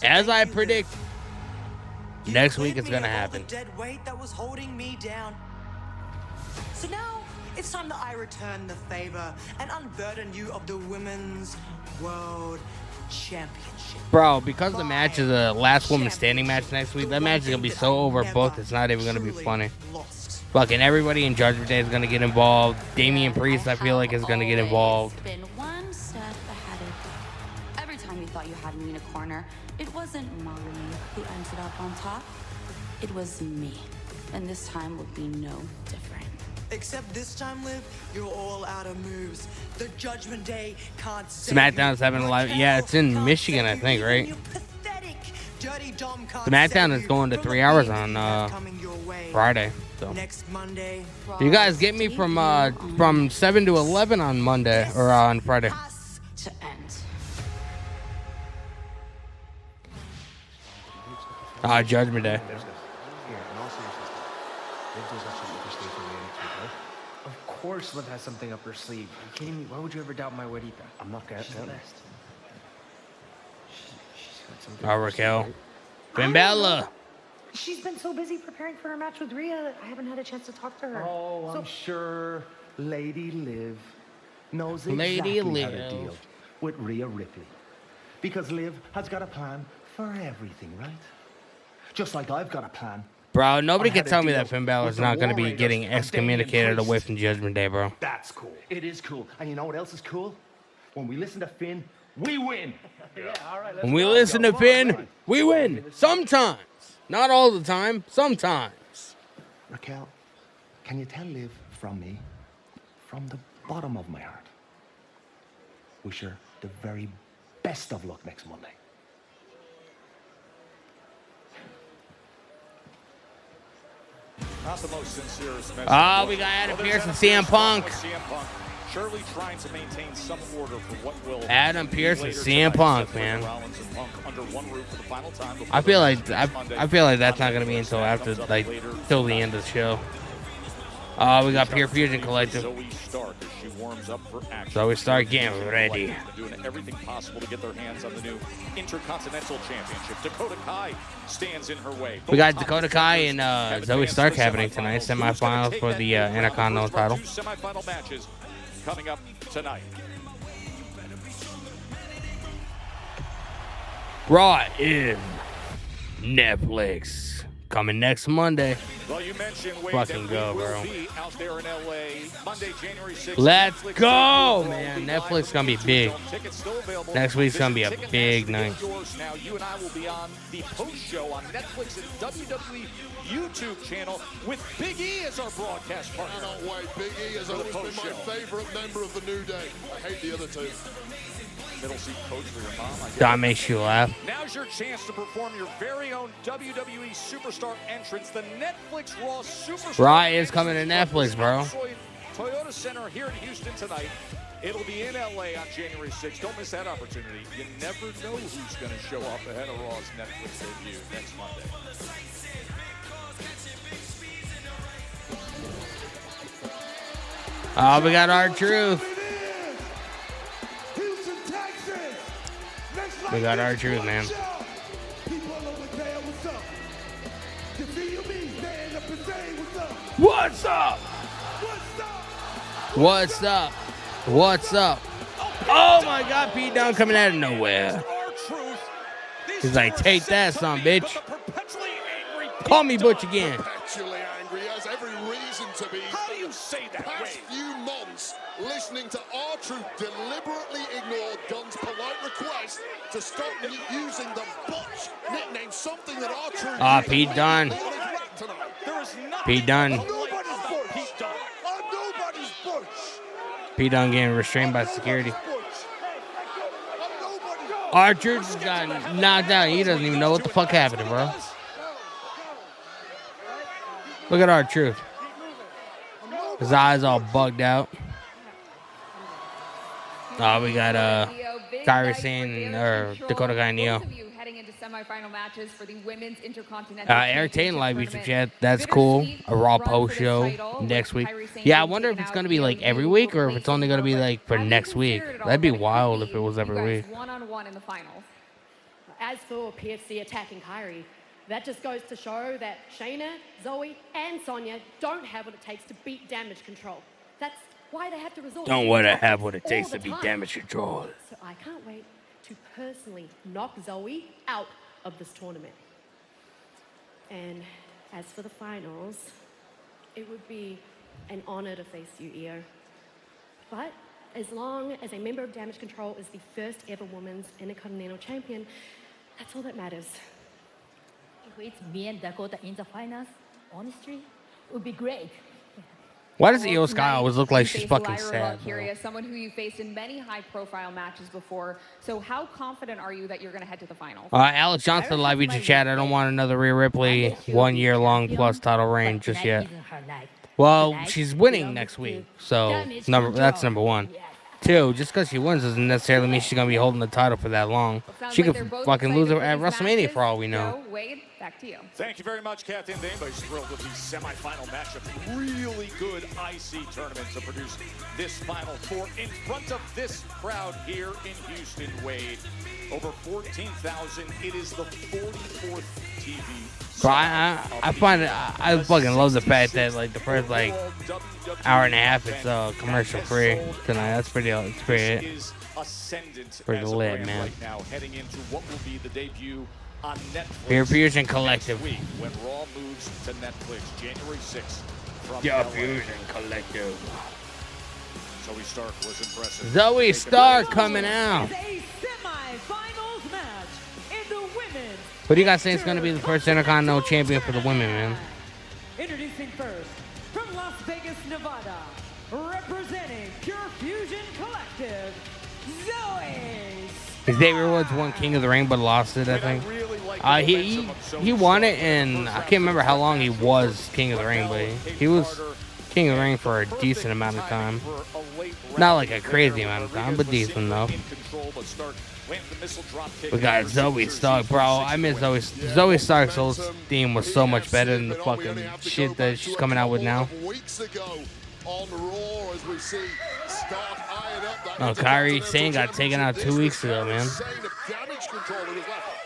As I predict, next week it's gonna happen. The dead weight that was holding me down. So now it's time that I return the favor and unburden you of the Women's World Championship. Bro, because the match is a last woman standing match next week, that match is gonna be so overbooked it's not even gonna be funny. Fucking everybody in Judgment Day is gonna get involved. Damian Priest, I feel like, is gonna get involved. Been one step ahead of you. Every time you thought you had me in a corner, it wasn't Mommy who ended up on top. It was me. And this time would be no different. Except this time, Liv, you're all out of moves. The Judgment Day can't save SmackDown's having a live. Yeah, it's in Michigan, I think, right? SmackDown is going to 3 hours on Friday. So next Monday, you guys get me from 7 to 11 on Monday or on Friday. To end. Judgment Day. In all seriousness, Liv does have some interesting course Liv has something up her sleeve. Are you kidding me? Why would you ever doubt my Juanita? I'm not gonna She's tell the you. best. She's got something Oh, up her sleeve, Raquel. right? Finn Balor. She's been so busy preparing for her match with Rhea, I haven't had a chance to talk to her. Oh, I'm sure Lady Liv knows Lady exactly how to Liv. deal with Rhea Ripley. Because Liv has got a plan for everything, right? Just like I've got a plan. Bro, nobody on can how to tell me deal that Finn Balor's with the not going to War be Raiders getting of Damian excommunicated Priest. away from Judgment Day, bro. That's cool. It is cool. And you know what else is cool? When we listen to Finn, we win. Yeah, all right, let's When we go. listen to Come on, Finn, man. we win. Sometimes. Not all the time. Sometimes. Raquel, can you tell Liv from me, from the bottom of my heart, wish her the very best of luck next Monday. Not the most sincerest message. Oh, we got Adam Pearce and CM Punk. CM Punk surely trying to maintain some order for what will Adam be Pearce and later CM tonight. Punk, Seth man. Rollins and Punk under one roof for the final time before I feel their like match next Monday. I feel like that's not gonna be until after till the end of the show. We got Pure Fusion Collective. Zoe Stark as she warms up for action. So we start getting ready. They're doing everything possible to get their hands on the new Intercontinental Championship. Dakota Kai stands in her way. We got Dakota Kai and Zoe Stark happening tonight, semifinals for the Intercontinental title. Two semifinal matches coming up tonight. Raw is Netflix. Coming next Monday. Well, you mentioned Wade Fucking that go, we will bro. be out there in LA Monday, January 6th. Let's Netflix go, will man. be Netflix live gonna be with big. Tickets still available. Next week's gonna be a Visit big Ticketmaster to night. get yours now. You and I will be on the post show on Netflix and WWE YouTube channel with Big E as our broadcast partner. Cannot wait. Big E has For the always been my post-show. favorite member of the New Day. I hate the other two. Middle seat coach for your mom. I get That it. makes you laugh. Now's your chance to perform your very own WWE Superstar entrance, the Netflix Raw Superstar. Raw is coming to Netflix, bro. Toyota Center here in Houston tonight. It'll be in LA on January 6th. Don't miss that opportunity. You never know who's going to show up ahead of Raw's Netflix debut next Monday. Oh, we got R-Truth. Houston, Texas. Next We got R-Truth, man. People over there, what's up? You feel me? Stand up and say what's up. What's up? What's up? What's up? Oh my God, Pete Dunne coming out of nowhere. He's like, take that, son, bitch. Call me Butch again. Perpetually angry, has every reason to be. How do you say that, Past Wade? few months, listening to R-Truth deliberately ignore Dunn's polite request to stop using the Butch nickname, something that R-Truth Ah, Pete Dunne. There is nothing Pete Dunne. about Pete Dunne. I'm nobody's Butch. Pete Dunne getting restrained by security. R-Truth just got knocked out. He doesn't even know what the fuck happened, bro. Look at R-Truth. His eyes all bugged out. Oh, we got Kyrie Sane or Dakota Kai and Neo. Both of you heading into semifinal matches for the Women's Intercontinental Eric Tate Championship live YouTube tournament. chat. That's cool. A Raw Bittersweet post run show for the title next with week. Kyrie Sane Yeah, I being wonder if taken it's out gonna be like EOD every week or if it's replacing only gonna be her. like for How do you next week. consider it all That'd be when it wild could if it was be every you week. guys one-on-one in the finals? As for PFC attacking Kyrie, that just goes to show that Shayna, Zoe, and Sonya don't have what it takes to beat damage control. That's why they have to resort Don't to want to tactics have what it all takes the to be time. damage control. So I can't wait to personally knock Zoe out of this tournament. And as for the finals, it would be an honor to face you, Io. But as long as a member of Damage Control is the first ever women's Intercontinental Champion, that's all that matters. If it's me and Dakota in the finals, honestly, it would be great. Why does Io Sky always look like she's You face fucking Lyra sad, Valkyria, someone who you faced in many high-profile matches before. So how confident are you that you're going to head to the finals? Alex Johnson live YouTube chat. I don't want another Rhea Ripley 1 year long plus title reign just yet. Well, she's winning next week, so that's number one. Two, just because she wins doesn't necessarily mean she's gonna be holding the title for that long. Sounds She like could they're both fucking lose it excited at for these WrestleMania matches. for all we know. Joe, Wade, back back to you. Thank you very much, Kathy and Anybody's thrilled with these semifinal matchup. Really good IC tournament to produce this Final Four in front of this crowd here in Houston, Wade. Over 14,000. It is the 44th TV. Bro, I find it, I fucking love the fact that like the first like hour and a half it's commercial free tonight. That's pretty. It's pretty. Ascendant Pretty as a lit, brand man. right now, heading into what will be the debut on Netflix. Pure Fusion Collective. Next week when Raw moves to Netflix, January 6th. From Pure LA. Fusion Collective. Zoe Stark was impressive. Zoe Stark coming out. A semi-finals match in the women's. Who do you guys think is going to be the first Intercontinental Champion for the women, man? Introducing first, from Las Vegas, Nevada, representing Pure Fusion Collective, Zoe. Xavier Woods won King of the Ring, but lost it, I think. He won it, and I can't remember how long he was King of the Ring, but he was King of the Ring for a decent amount of time. Not like a crazy amount of time, but decent enough. We got Zoe Stark, bro. I miss Zoe Stark's old theme was so much better than the fucking shit that she's coming out with now. Oh, Kyrie Sane got taken out 2 weeks ago, man.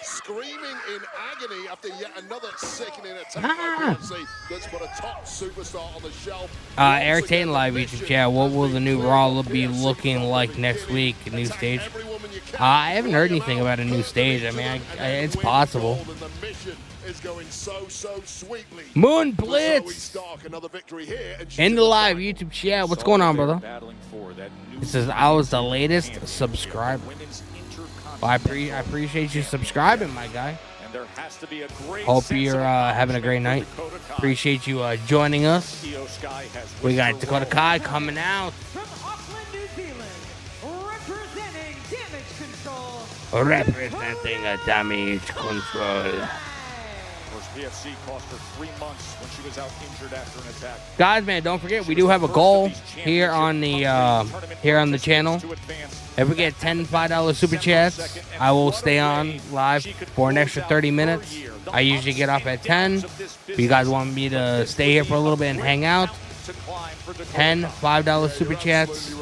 Screaming in agony after yet another sickening attack that's put a top superstar on the shelf. Eric Tate live YouTube chat. What will the new Raw be looking like next week? A new stage? I haven't heard anything about a new stage. I mean, it's possible. Moon Blitz in the live YouTube chat. What's going on, brother? It says I was the latest subscriber. Well, I appreciate you subscribing, my guy. Hope you're having a great night. Appreciate you joining us. We got Dakota Kai coming out. From Auckland, New Zealand, representing Damage Control. Representing a Damage Control. PFC cost her 3 months when she was out injured after an attack. Guys, man, don't forget we do have a goal here on the channel. If we get 10 $5 super chats, I will stay on live for an extra 30 minutes. I usually get off at 10. If you guys want me to stay here for a little bit and hang out, 10 $5 super chats,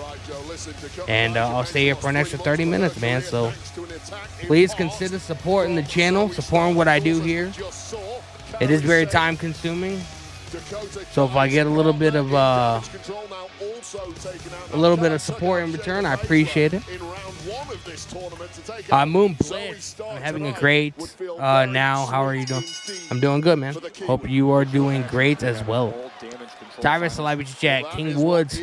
and I'll stay here for an extra 30 minutes, man. So please consider supporting the channel, supporting what I do here. It is very time consuming, so if I get a little bit of support in return, I appreciate it. Moon Blitz, I'm having a great now. How are you doing? I'm doing good, man. Hope you are doing great as well. Tyrus Celebrity Chat, King Woods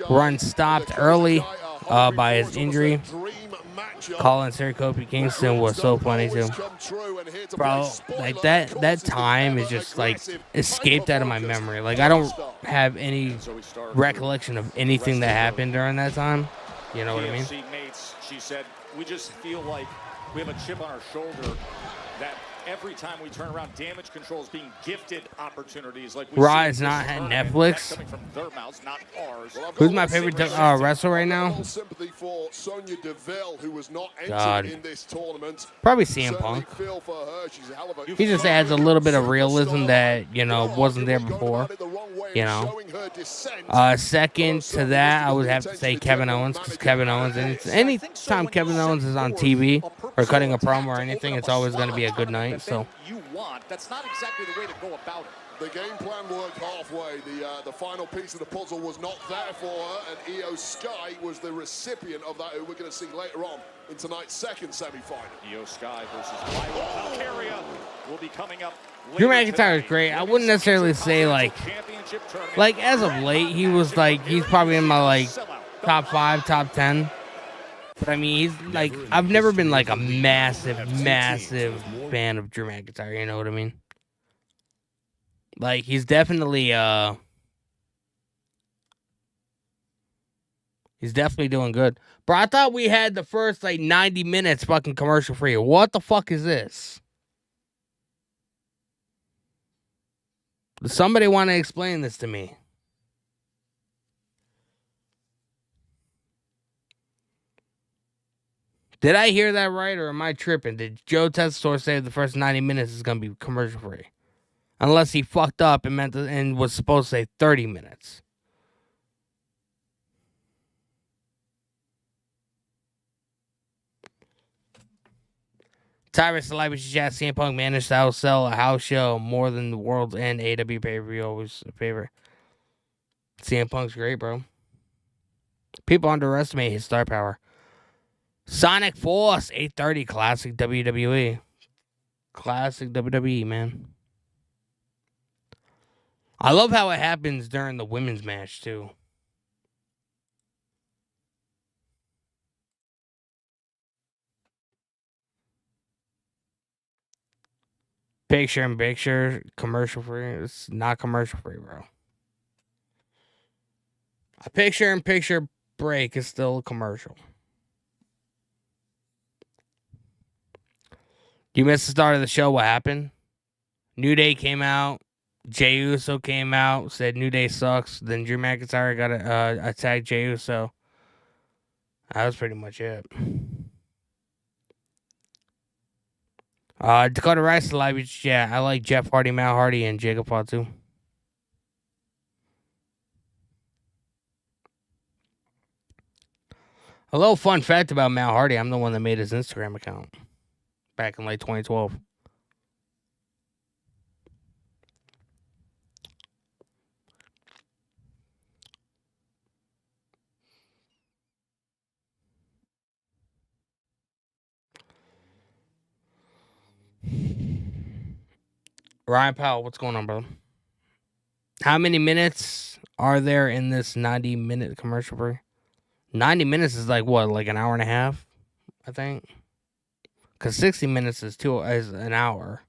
run stopped early by his injury. Colin Sir Kofi Kingston was so funny too. Bro, like that time is just like escaped out of my memory. Like I don't have any recollection of anything that happened during that time. You know what I mean? Mates, she said, we just feel like we have a chip on our shoulder that every time we turn around, Damage Control is being gifted opportunities. Like Raw is not at Netflix. Coming from their mouths, not ours. Who's my favorite wrestler right now? God. Probably CM Punk. He just adds a little bit of realism that, you know, wasn't there before. You know. Second to that, I would have to say Kevin Owens, because Kevin Owens, and any time Kevin Owens is on TV or cutting a promo or anything, it's always going to be a good night. So you want, that's not exactly the way to go about it. The game plan worked halfway. The final piece of the puzzle was not there for her, and Io Sky was the recipient of that, who we're going to see later on in tonight's second semi-final. Io Sky versus Valkyria will be coming up. Drew McIntyre is great. I wouldn't necessarily say like as of late he's probably in my like top 5, top 10. But I mean, he's like, I've never been like a massive fan of Drew McIntyre, you know what I mean? Like, he's definitely doing good. Bro, I thought we had the first like 90 minutes fucking commercial free. What the fuck is this? Does somebody want to explain this to me? Did I hear that right, or am I tripping? Did Joe Tessitore say the first 90 minutes is going to be commercial free? Unless he fucked up and and was supposed to say 30 minutes. Tyrus Celebrity Chat, CM Punk managed to outsell a house show more than the World's End AW pay-per-view. Always a favorite. CM Punk's great, bro. People underestimate his star power. Sonic Force, 8:30, classic WWE. Classic WWE, man. I love how it happens during the women's match, too. Picture in picture, commercial free. It's not commercial free, bro. A picture in picture break is still a commercial. You missed the start of the show. What happened? New Day came out. Jey Uso came out, said New Day sucks. Then Drew McIntyre got attacked Jey Uso. That was pretty much it. Dakota Rice live. Yeah, I like Jeff Hardy, Matt Hardy, and Jacob Fatu. A little fun fact about Matt Hardy. I'm the one that made his Instagram account back in like 2012. Ryan Powell, what's going on, bro? How many minutes are there in this 90-minute commercial break? 90 minutes is like what, like an hour and a half, I think. Because 60 minutes is an hour.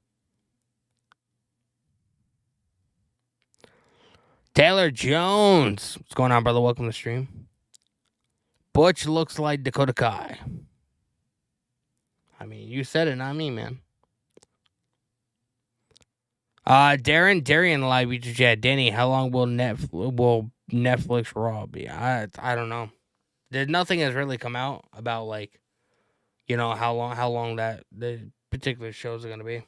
Taylor Jones, what's going on, brother? Welcome to the stream. Butch looks like Dakota Kai. I mean, you said it, not me, man. Darian live YouTube chat. Danny, how long will Netflix Raw be? I don't know. Nothing has really come out about like, you know, how long that the particular shows are gonna be.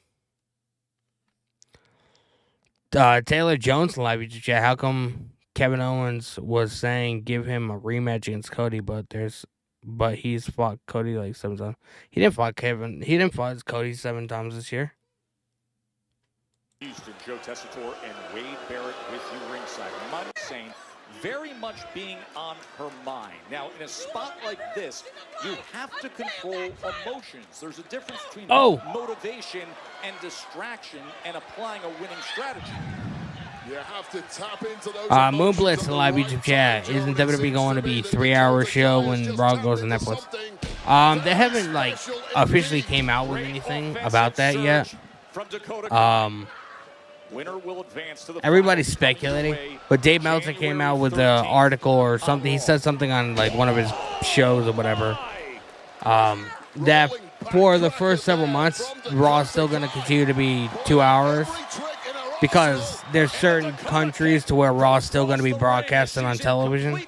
Taylor Jones live YouTube chat. How come Kevin Owens was saying give him a rematch against Cody, but he's fought Cody like 7 times. He didn't fight Cody 7 times this year. Houston, Joe Tessitore and Wade Barrett with you ringside. Mama saying very much being on her mind. Now, in a spot like this, you have to control emotions. There's a difference between motivation and distraction and applying a winning strategy. You have to tap into those Moonblitz live YouTube chat. Isn't WWE going to be 3-hour show when Raw goes to Netflix? They haven't like officially came out with anything about that yet. Everybody's speculating, but Dave Meltzer came out with an article or something. He said something on like one of his shows or whatever. That for the first several months, Raw is still going to continue to be 2 hours because there's certain countries to where Raw is still going to be broadcasted on television.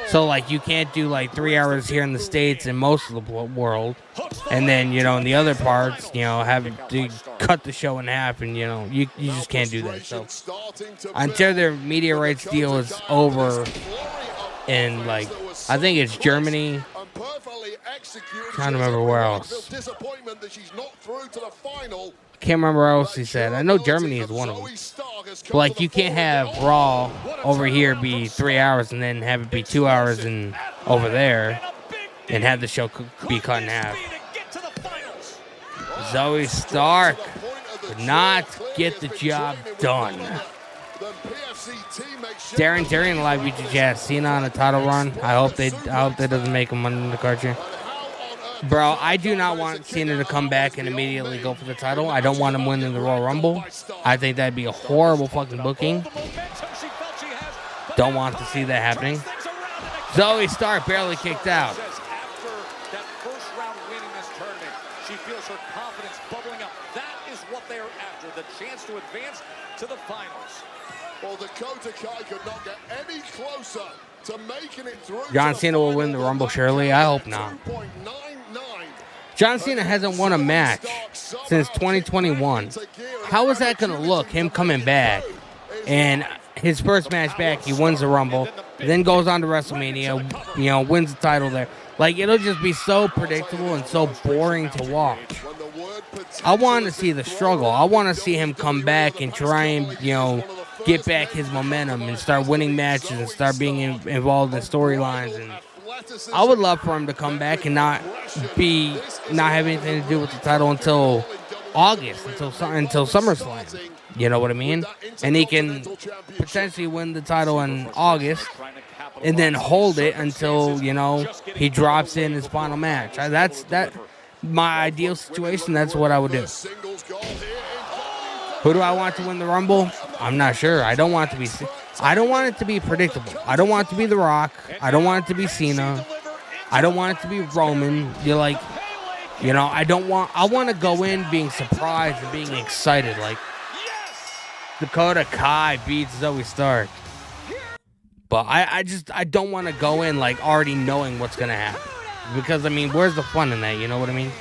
So like you can't do like 3 hours here in the States and most of the world, and then you know in the other parts, you know, having to cut the show in half, and you know you just can't do that. So until their media rights deal is over, in like I think it's Germany. Trying to remember where else. Can't remember where else he said. I know Germany is one of them. But like you can't have Raw over here be 3 hours and then have it be 2 hours and over there and have the show be cut in half. Zoe Stark could not get the job done. Darian live YouTube chat. Cena on a title run. I hope that doesn't make him Monday in the card here. Bro, I do not want Cena to come back and immediately go for the title. I don't want him winning the Royal Rumble. I think that'd be a horrible fucking booking. Don't want to see that happening. Zoe Stark barely kicked out. After that first round winning this tournament, she feels her confidence bubbling up. That is what they are after, the chance to advance to the finals. Well, Dakota Kai could not get any closer to making it through. John Cena will win the Rumble, surely. I hope not. John Cena hasn't won a match since 2021. How is that going to look, him coming back? And his first match back, he wins the Rumble, then goes on to WrestleMania, wins the title there. Like, it'll just be so predictable and so boring to watch. I want to see the struggle. I want to see him come back and try and, get back his momentum and start winning matches and start being involved in storylines. And I would love for him to come back and not have anything to do with the title until August, until SummerSlam. You know what I mean? And he can potentially win the title in August and then hold it until, he drops in his final match. That's my ideal situation. That's what I would do. Who do I want to win the Rumble? I'm not sure. I don't want it to be predictable. I don't want it to be The Rock. I don't want it to be Cena. I don't want it to be Roman. I want to go in being surprised and being excited. Like, Dakota Kai beats Zoe Stark. But I don't want to go in like already knowing what's going to happen. Because, where's the fun in that? You know what I mean?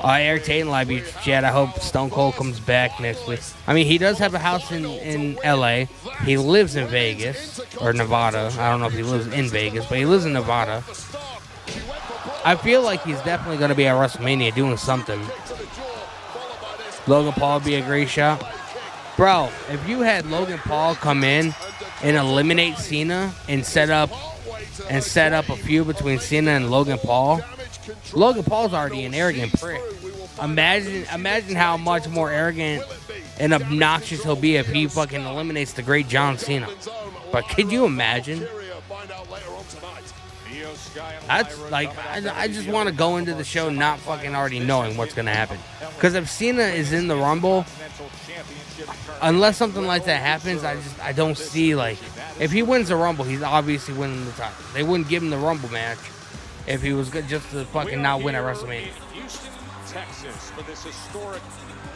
Eric Tate live beats Chad. I hope Stone Cold comes back next week. He does have a house in LA. He lives in Vegas or Nevada. I don't know if he lives in Vegas, but he lives in Nevada. I feel like he's definitely going to be at WrestleMania doing something. Logan Paul would be a great shot. Bro, if you had Logan Paul come in and eliminate Cena and set up a feud between Cena and Logan Paul's already an arrogant prick. Imagine how much more arrogant and obnoxious he'll be if he fucking eliminates the great John Cena. But could you imagine? That's like, I just want to go into the show not fucking already knowing what's going to happen. Because if Cena is in the Rumble, unless something like that happens, I don't see, like, if he wins the Rumble, he's obviously winning the title. They wouldn't give him the Rumble match if he was good just to fucking not win at WrestleMania. Houston, Texas, for this historic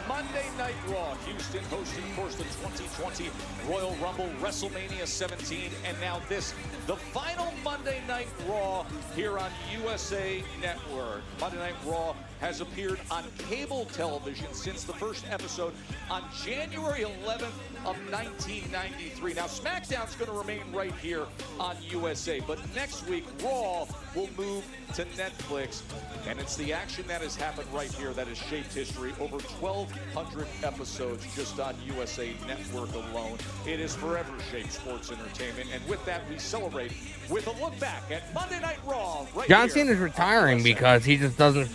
Monday Night Raw. Houston hosting, of course, the 2020 Royal Rumble, WrestleMania 17, and now this, the final Monday Night Raw here on USA Network. Monday Night Raw has appeared on cable television since the first episode on January 11th of 1993. Now, SmackDown's going to remain right here on USA, but next week, Raw will move to Netflix, and it's the action that has happened right here that has shaped history. Over 1,200 episodes just on USA Network alone. It has forever shaped sports entertainment, and with that, we celebrate with a look back at Monday Night Raw right John here. Cena's retiring because he just doesn't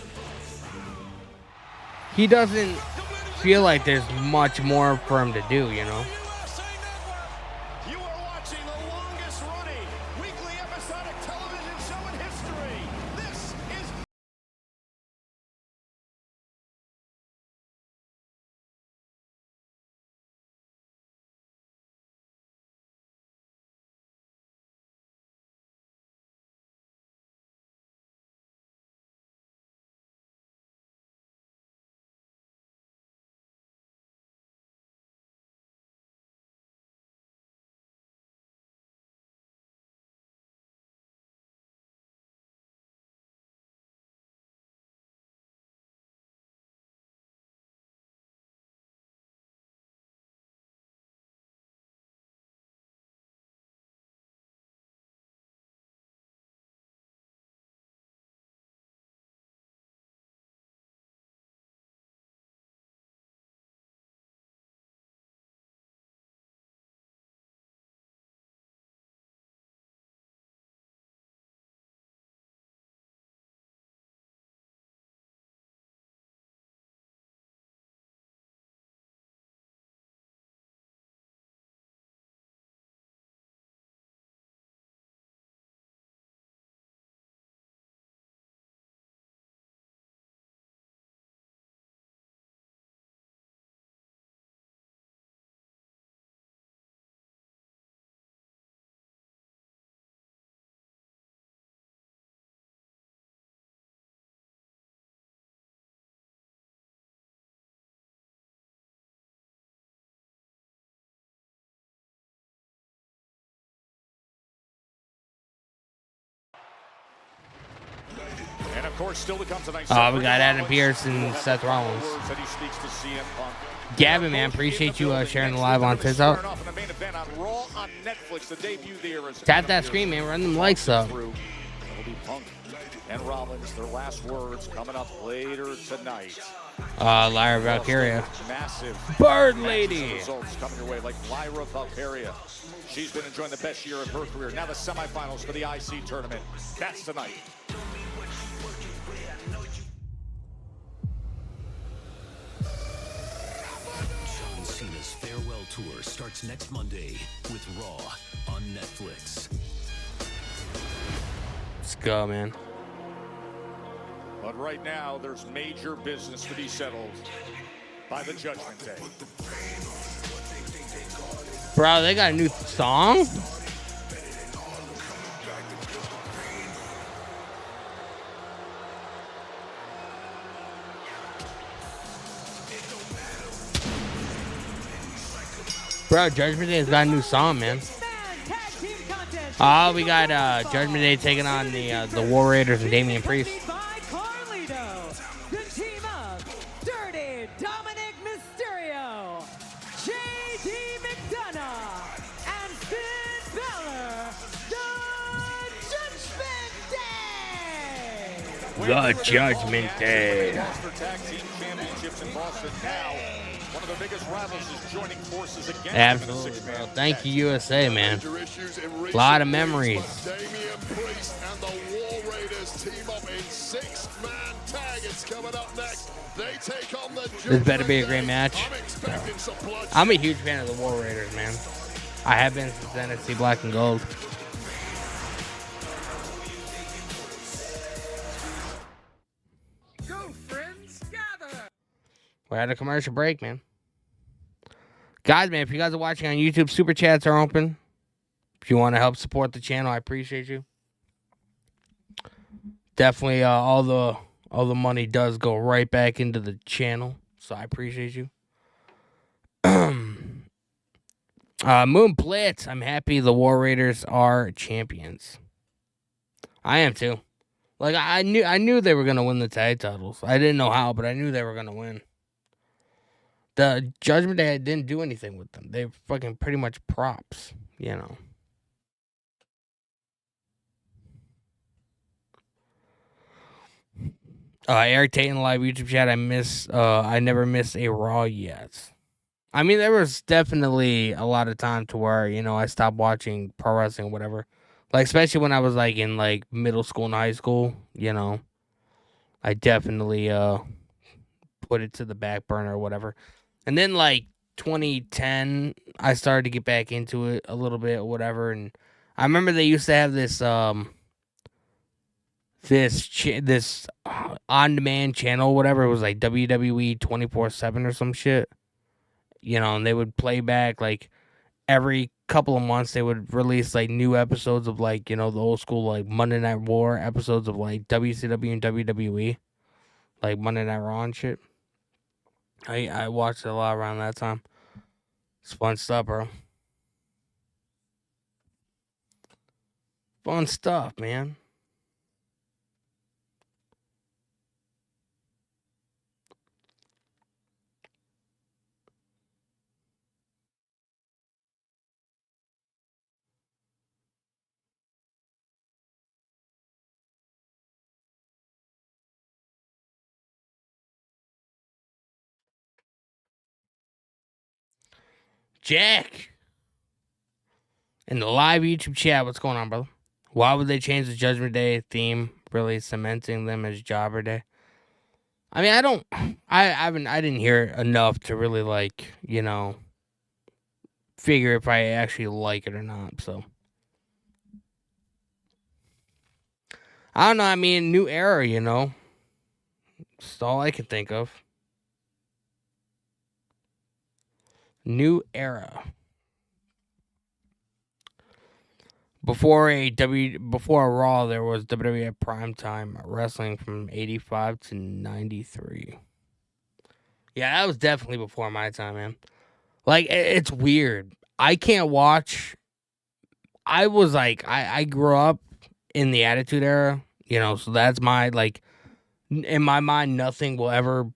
feel like there's much more for him to do, Of course, still to come tonight. We got Adam Pearce and Seth Rollins. That he speaks to CM Punk. Gavin, man, appreciate you sharing the live on TikTok. Tap that screen, man. Run them likes up. It'll be Punk and Rollins. Their last words coming up later tonight. Lyra Valkyria. Massive Bird Lady. Results coming your way, like Lyra Valkyria. She's been enjoying the best year of her career. Now the semifinals for the IC tournament. That's tonight. John Cena's farewell tour starts next Monday with Raw on Netflix. Let's go, man. But right now, there's major business to be settled by the Judgment Day. Bro, they got a new song? Bro, Judgment Day has got a new song, man. We got Judgment Day taking on the War Raiders and Damian Priest. The team of Dirty Dominic Mysterio, J.D. McDonough, and Finn Balor, the Judgment Day. The Judgment Day. Monster Tag Team Championships in Boston now. One of the biggest rivals is joining forces against Absolutely, bro. Thank you, USA, man. A lot of memories. Damian Priest and the War Raiders team up in 6-man tag. It's coming up next. They take on the This better be a great match. I'm a huge fan of the War Raiders, man. I have been since NXT Black and Gold. Go, friends, gather. We're at a commercial break, man. Guys, man, if you guys are watching on YouTube, Super Chats are open. If you want to help support the channel, I appreciate you. Definitely, all the money does go right back into the channel, so I appreciate you. Moon Blitz, I'm happy the War Raiders are champions. I am too. Like I knew they were gonna win the tag titles. I didn't know how, but I knew they were gonna win. The Judgment Day didn't do anything with them. They fucking pretty much props, you know. Eric Tate in the live YouTube chat. I never missed a Raw yet. I mean, there was definitely a lot of time to where, you know, I stopped watching pro wrestling or whatever. Like, especially when I was, like, in, like, middle school and high school, you know. I definitely put it to the back burner or whatever. And then, like, 2010, I started to get back into it a little bit or whatever. And I remember they used to have this this on-demand channel or whatever. It was like WWE 24/7 or some shit. You know, and they would play back, like, every couple of months they would release, like, new episodes of, like, you know, the old school, like, Monday Night War episodes of, like, WCW and WWE. Like, Monday Night Raw and shit. I watched it a lot around that time. It's fun stuff, bro. Fun stuff, man. Jack in the live YouTube chat, what's going on, brother? Why would they change the Judgment Day theme, really cementing them as Jobber Day? I mean, I didn't hear enough to really, like, you know, figure if I actually like it or not, so. I don't know, I mean, new era, you know. That's all I can think of. New era. Before a Raw, there was WWE Primetime Wrestling from 85 to 93. Yeah, that was definitely before my time, man. Like, it's weird. I can't watch. I was like, I grew up in the Attitude Era, you know, so that's my, like, in my mind, nothing will ever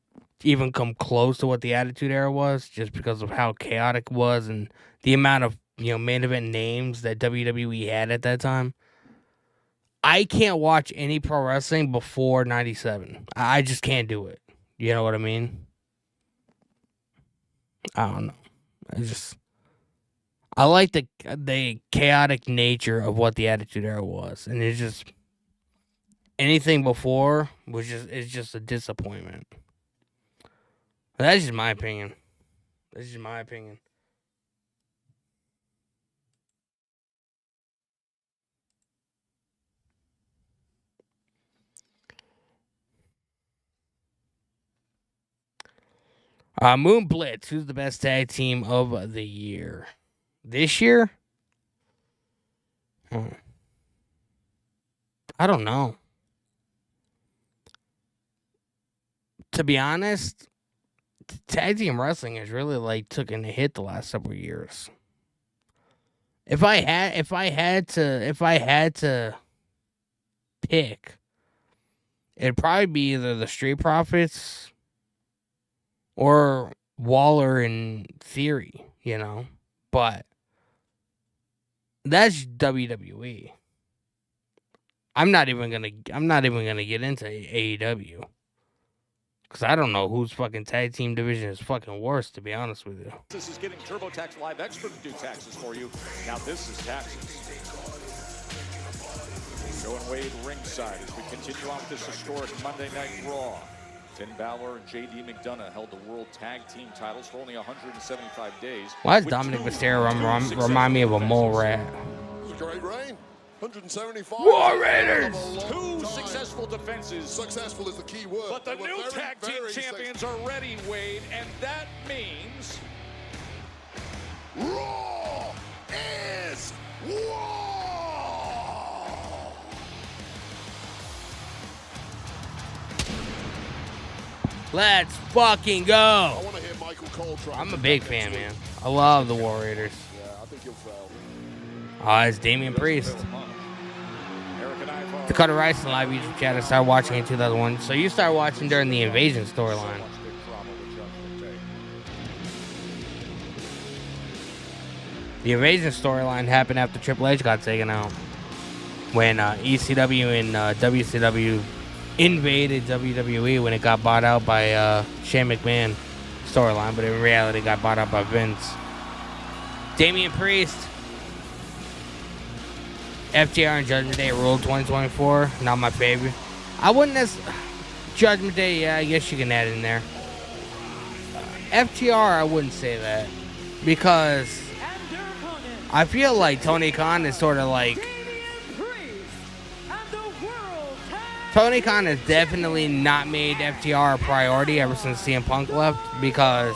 even come close to what the Attitude Era was, just because of how chaotic it was and the amount of main event names that WWE had at that time. I can't watch any pro wrestling before '97. I just can't do it. You know what I mean? I don't know. I like the chaotic nature of what the Attitude Era was, and it's just anything before is just a disappointment. That's just my opinion. Moon Blitz, who's the best tag team of the year? This year? I don't know. To be honest, tag team wrestling has really like taken a hit the last several years. If I had to pick, it'd probably be either the Street Profits or Waller and Theory, But that's WWE. I'm not even gonna get into AEW. Because I don't know whose fucking tag team division is fucking worse, to be honest with you. This is getting TurboTax Live Expert to do taxes for you. Now this is taxes. Joe and Wade ringside as we continue on with this historic Monday Night Raw. Finn Balor and J.D. McDonough held the World Tag Team titles for only 175 days. Why does Dominic Mysterio remind me of a mole rat? Great reign. 175. War Raiders! 2 successful defenses. Successful is the key word. But the new tag team champions are ready, Wade, and that means Raw is War! Let's fucking go! I want to hear Michael Cole try. I'm a big fan, man. I love the War Raiders. Yeah, I think you'll fail. It's Damian Priest. Dakota Rice in live YouTube chat. I started watching in 2001. So you started watching during the Invasion storyline. The Invasion storyline happened after Triple H got taken out. When ECW and WCW invaded WWE when it got bought out by Shane McMahon storyline. But in reality got bought out by Vince. Damian Priest. FTR and Judgment Day ruled 2024. Not my favorite. I wouldn't Judgment Day, yeah, I guess you can add in there. FTR, I wouldn't say that. Because I feel like Tony Khan is sort of like... Tony Khan has definitely not made FTR a priority ever since CM Punk left. Because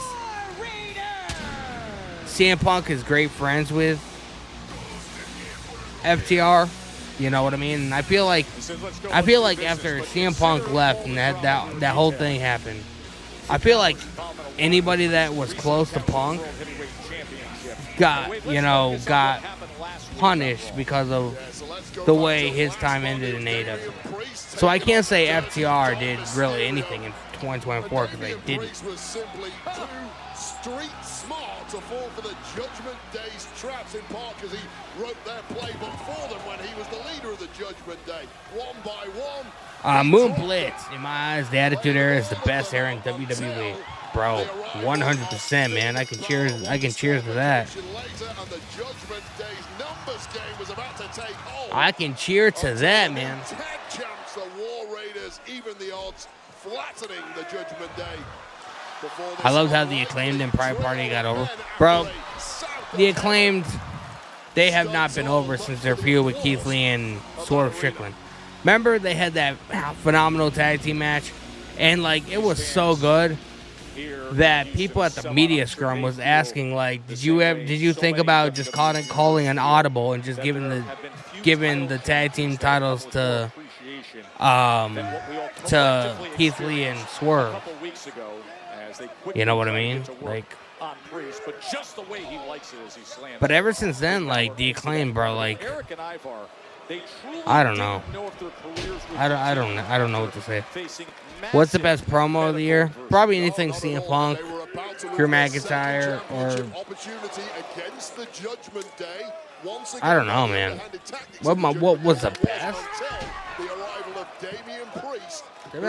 CM Punk is great friends with FTR, you know what I mean? And I feel like after CM Punk left and that whole thing happened, I feel like anybody that was close to Punk got punished because of the way his time ended in AEW. So I can't say FTR did really anything in 2024 because they didn't. Street smart to fall for the Judgment Day's traps, in part because he wrote their playbook for them when he was the leader of the Judgment Day. One by one. Moon Blitz, in my eyes, the Attitude Era is the best era in WWE. Bro, 100%, man. I can cheers to that. I can cheer to that, man. Tag champs, the War Raiders, even the odds, flattening the Judgment Day. I loved how the Acclaimed and Pride Party got over. Bro, the Acclaimed, they have not been over since their feud with Keith Lee and Swerve Strickland. Remember, they had that phenomenal tag team match? And, like, it was so good that people at the media scrum was asking, like, did you think about just calling an audible and just giving the tag team titles to Keith Lee and Swerve? You know what I mean? Like, but ever since then, like, the Acclaim, bro, like, They truly I don't know. didn't know if their careers would I don't continue know what to say. facing What's the massive best promo of the year? medical Probably adversity. anything CM Punk, Drew McIntyre, or Opportunity against the Judgment Day. Once I don't again, know, man. What was the best? the arrival of Damian Priest. There've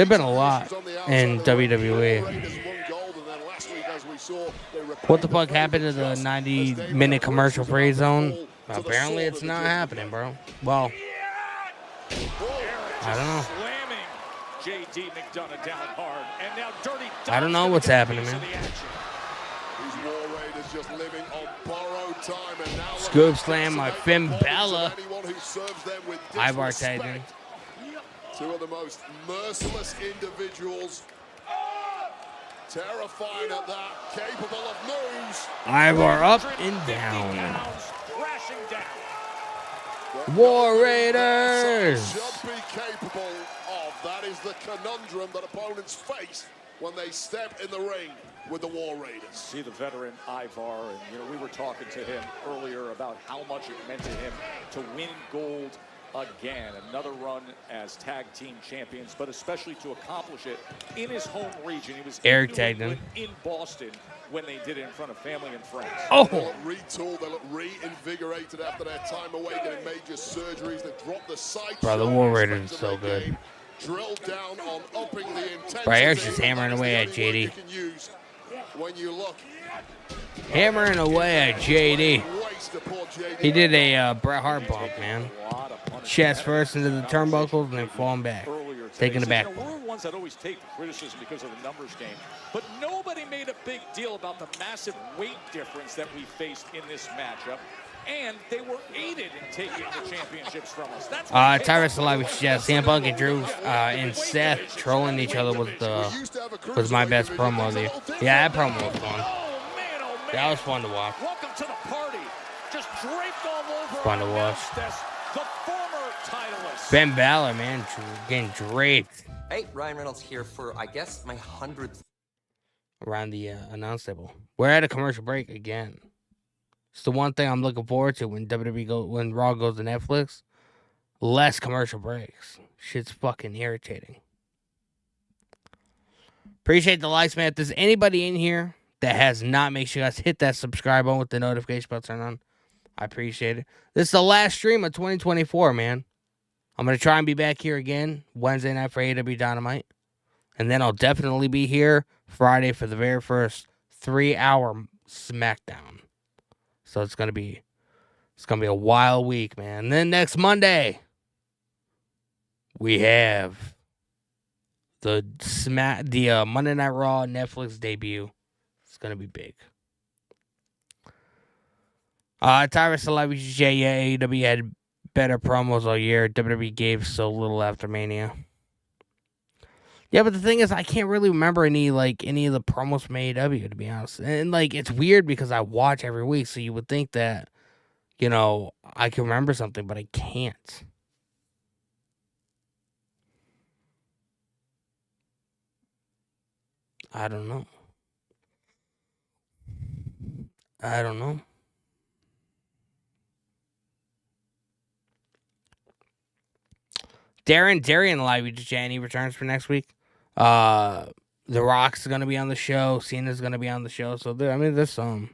been a lot in WWE. What the fuck happened to the 90-minute commercial free zone? Apparently, it's not happening, bro. Well, I don't know. Slamming J.D. McDonough down hard, and now Dirty I don't know what's happening, man. These War Raiders just living on borrowed time, and now Scoop slam by Finn Balor. Ivar tagged him. Two of the most merciless individuals. Terrifying at that, capable of moves. Ivar up and down. Crashing down. War Raiders. Should be capable of. That is the conundrum that opponents face when they step in the ring with the War Raiders. See the veteran Ivar, and we were talking to him earlier about how much it meant to him to win gold again. Another run as tag team champions, but especially to accomplish it in his home region. He was Eric tagged him in Boston when they did it in front of family and friends. Oh! They look retooled, they look reinvigorated after their time away getting major surgeries. They've dropped the sight. Bro, the War Raiders is so good. Drilled down on upping the intensity. Bro, Eric's just hammering away at JD. When you look. Hammering away at JD. He did a Bret Hart bump, man. Chest first into the turnbuckles and then falling back. Taking it back. We're the ones that always take the criticism because of the numbers game. But nobody made a big deal about the massive weight difference that we faced in this matchup. And they were aided in taking the championships from us. That's Tyrus Alive, CM Punk and Drew and Seth trolling each other was my best promo of the year. Yeah, that promo was fun. That was fun to watch. Welcome to the party. Just draped all over. Fun to watch. The former titleist. Ben Balor, man, getting draped. Hey, Ryan Reynolds here for, I guess, my 100th. Around the announce table. We're at a commercial break again. It's the one thing I'm looking forward to when when Raw goes to Netflix. Less commercial breaks. Shit's fucking irritating. Appreciate the likes, man. If there's anybody in here that has not, make sure you guys hit that subscribe button with the notification bell turned on. I appreciate it. This is the last stream of 2024, man. I'm going to try and be back here again Wednesday night for AEW Dynamite. And then I'll definitely be here Friday for the very first 3-hour SmackDown. So it's gonna be a wild week, man. And then next Monday, we have the Monday Night Raw Netflix debut. It's gonna be big. Tyrus Alive, yeah, AEW had better promos all year. WWE gave so little after Mania. Yeah, but the thing is, I can't really remember any of the promos from AEW, to be honest. And, it's weird because I watch every week, so you would think that, I can remember something, but I can't. I don't know. Darian Live, Jenny returns for next week. The Rock's gonna be on the show. Cena's gonna be on the show. So there's some.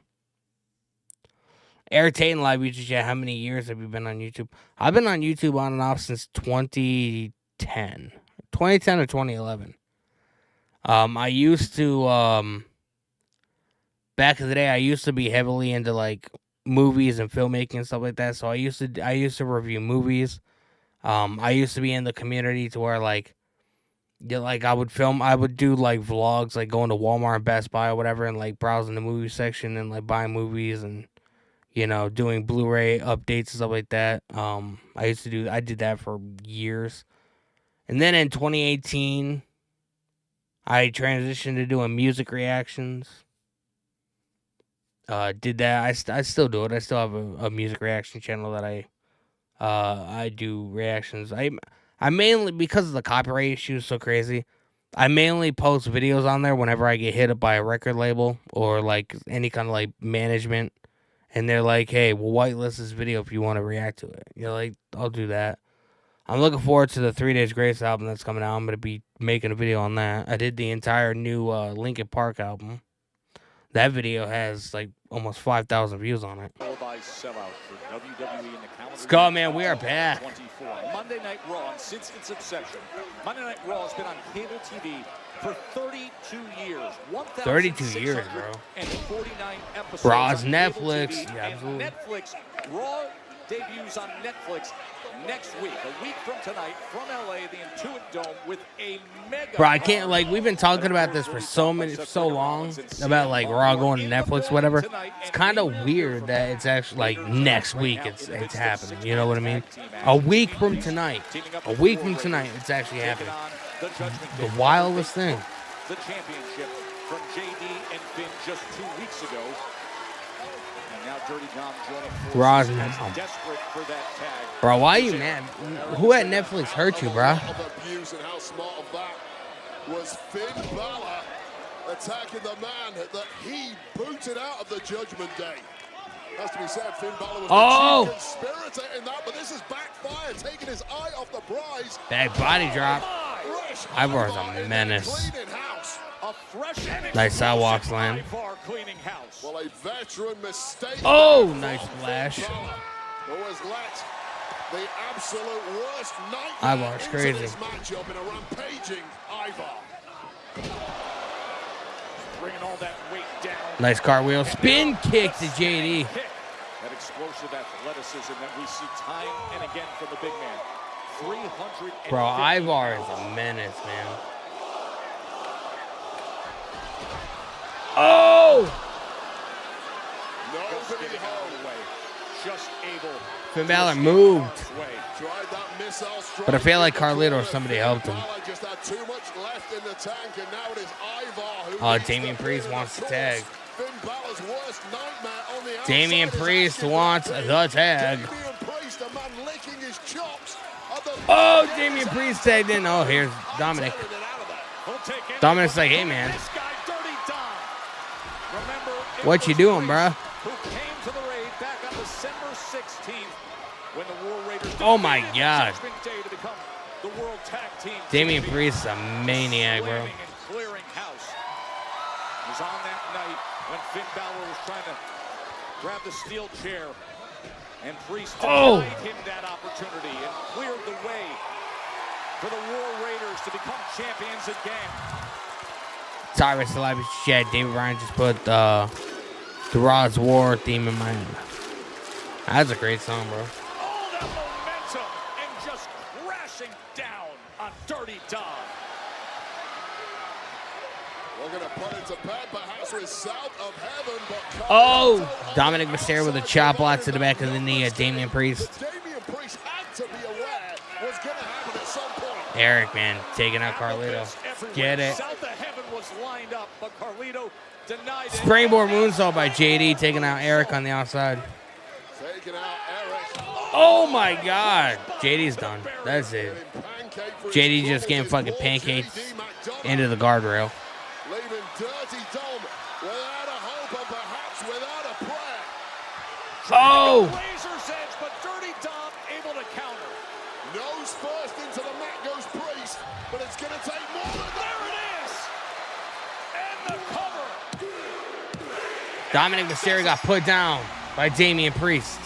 Eric Tate and Live, how many years have you been on YouTube? I've been on YouTube on and off since 2010 or 2011. I used to back in the day, I used to be heavily into movies and filmmaking and stuff like that. So I used to review movies. I used to be in the community to where I would do vlogs, going to Walmart and Best Buy or whatever, and browsing the movie section and buying movies and doing Blu-ray updates and stuff like that. I did that for years, and then in 2018, I transitioned to doing music reactions. Did that? I still do it. I still have a music reaction channel that I do reactions. I mainly, because of the copyright issue so crazy, I mainly post videos on there whenever I get hit up by a record label or any kind of management and they're like, "Hey, we'll whitelist this video if you want to react to it." You're like, "I'll do that." I'm looking forward to the 3 Days Grace album that's coming out. I'm gonna be making a video on that. I did the entire new Linkin Park album. That video has like almost 5,000 views on it. Let's go, man. We are back. 24. Monday Night Raw, and since its inception, Monday Night Raw has been on cable TV for 32 years. 32 years, bro. And 49 episodes. Raw's on Netflix. cable TV, Yeah, absolutely. and Netflix. Raw debuts on Netflix next week. A week from tonight, from LA, the Intuit Dome with a mega. Bro, I can't, like, we've been talking about this for so long about like Raw going to Netflix, whatever. It's kind of weird that it's actually like next week it's happening. You know what I mean? A week from tonight, it's actually happening. The wildest thing. The championship from JD and Finn just 2 weeks ago. And now Dirty Dom joining forces. Raw's He's Netflix. desperate for that tag. Bro, why are you mad? Who at Netflix hurt you, bro? Abuse, and how smart of that was Finn Balor attacking the man that he booted out of the Judgment Day. Has to be said, Finn Balor was the chief conspirator in that, but this is backfire, taking his eye off the prize. Back body drop. Ivar's a menace. Nice sidewalk slam. Well, a veteran mistake. Oh, nice splash. Always let the absolute worst Ivar's nightmare crazy. into this matchup in a rampaging Ivar. Bringing all that weight down. Nice cartwheel. Spin kick to JD. That explosive athleticism that we see time and again from the big man. 300. Bro, Ivar is a menace, man. Oh! Just able. Finn Balor moved. But I feel like Carlito or somebody helped him. Just had too much left in the tank, and now it is Ivar who Oh, Damian Priest wants to tag. Finn Balor's worst nightmare on the outside. Damian Priest wants the tag. Damian Priest, a man licking his chops. Oh, Damian Priest tagged in. Oh, here's Dominic. Dominic's like, hey, man. What you doing, bro? Who came to the raid back on December 16th when the War Raiders Oh, my God. Day to become the World Tag Team. Damian Priest is a maniac, bro. And clearing house. It was on that night when Finn Balor was trying to grab the steel chair, and Priest denied him that opportunity and cleared the way for the War Raiders to become champions again. Cyrus Alive Shed. David Ryan just put the Raw's War theme in my head. That's a great song, bro. All that momentum and just crashing down on Dirty Dom. We're going to put it to bed, perhaps with South of Heaven, but Oh, Dominic Mysterio with a chop block to the back of the knee at Damian Priest. Damian Priest had to be aware was going to happen at some point. Eric, man, taking out Carlito. Get it. South of Heaven was lined up, but Carlito denied it. Springboard moonsault by JD, taking out Eric on the outside. Taking out Eric. Oh my God, JD's done. That's it. JD just getting fucking pancaked into the guardrail. Leaving Dirty Dom without a hope and perhaps without a prayer. Oh! Razor's edge, but Dirty Dom able to counter. Nose first into the mat goes Priest, but it's going to take more than there it is! And the cover! Dominic Mysterio got put down by Damian Priest.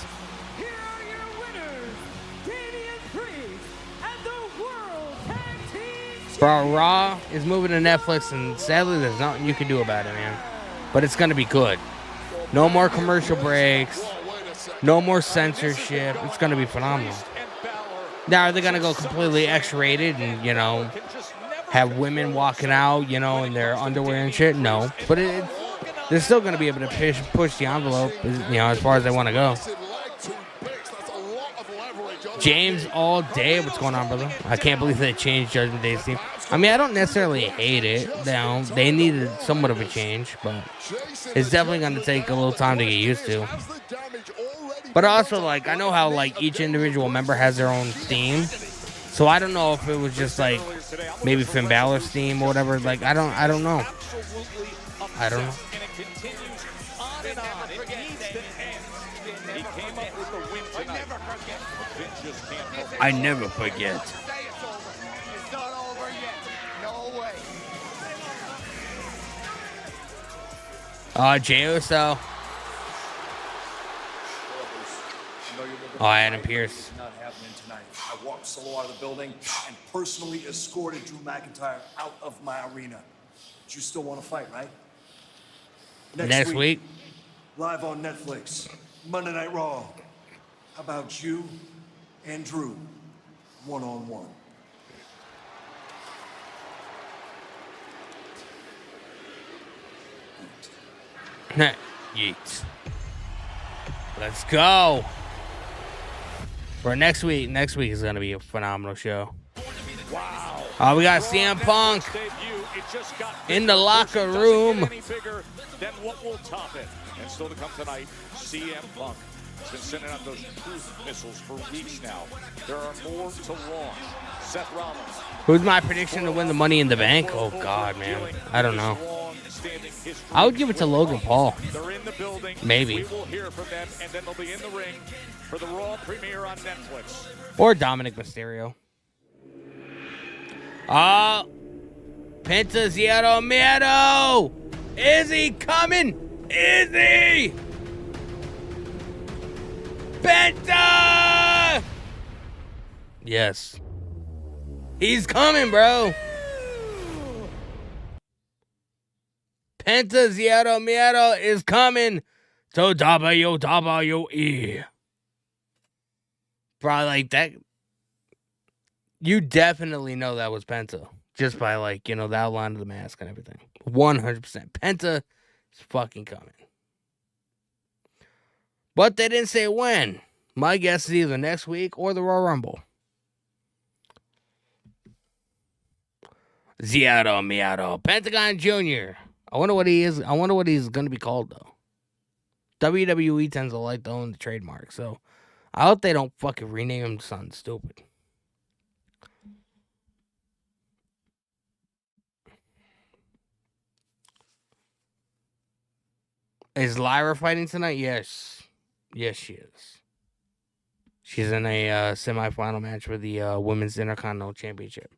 Here are your winners, Damian Priest and the World Tag Team. Bro, Raw is moving to Netflix, and sadly, there's nothing you can do about it, man. But it's going to be good. No more commercial breaks. No more censorship. It's going to be phenomenal. Now, are they going to go completely X-rated and, you know, have women walking out, you know, in their underwear and shit? No. But they're still going to be able to push the envelope, you know, as far as they want to go. James all day. What's going on, brother? I can't believe they changed Judgment Day's team. I mean, I don't necessarily hate it. They needed somewhat of a change, but it's definitely going to take a little time to get used to. But also, like, I know how, like, each individual member has their own theme. So I don't know if it was just, like, maybe Finn Balor's theme or whatever. Like, I don't know. I don't know. And it continues on and on. It needs to end. I never forget. Say it's over. It's not over yet. No way. Jey Uso. Adam Pearce. Not happening tonight. I walked solo out of the building and personally escorted Drew McIntyre out of my arena. But you still want to fight, right? Next week. Live on Netflix. Monday Night Raw. How about you and Drew? One-on-one. Yeet. Let's go. For next week. Next week is going to be a phenomenal show. Wow. We got CM Punk in the locker room. Any bigger than what will top it. And still to come tonight, CM Punk has been sending out those truth missiles for weeks now. There are more to launch. Seth Rollins. Who's my prediction to win the Money in the Bank? Oh, God, man. I don't know. I would give it to Logan Paul. They're in the building. Maybe. We will hear from them, and then they'll be in the ring for the Raw premiere on Netflix. Or Dominic Mysterio. Penta Zero Miedo! Is he coming? Is he? Penta! Yes. He's coming, bro. Penta Zero Miedo is coming to WWE. Probably like that. You definitely know that was Penta. Just by, like, you know, the outline of the mask and everything. 100%. Penta is fucking coming. But they didn't say when. My guess is either next week or the Royal Rumble. Zero Miedo. Pentagon Jr. I wonder what he is. I wonder what he's going to be called, though. WWE tends to like to own the trademark, so I hope they don't fucking rename him something stupid. Is Lyra fighting tonight? Yes. Yes, she is. She's in a semifinal match for the Women's Intercontinental Championship.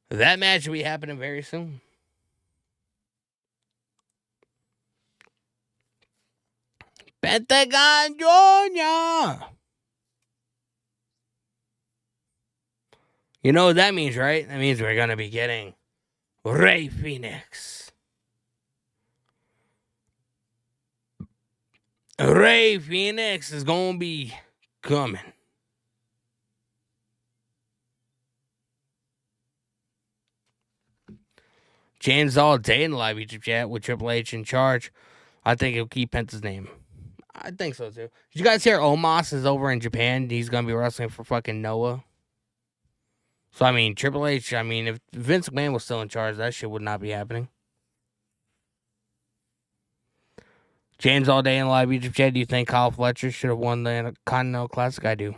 That match will be happening very soon. Pentagon Jr. You know what that means, right? That means we're going to be getting Rey Fenix. Rey Fenix is going to be coming. James all day in the live YouTube chat with Triple H in charge. I think he'll keep Penta's name. I think so, too. Did you guys hear Omos is over in Japan? He's going to be wrestling for fucking Noah. So, I mean, Triple H, I mean, if Vince McMahon was still in charge, that shit would not be happening. James all day in the live YouTube chat. Do you think Kyle Fletcher should have won the Continental Classic? I do.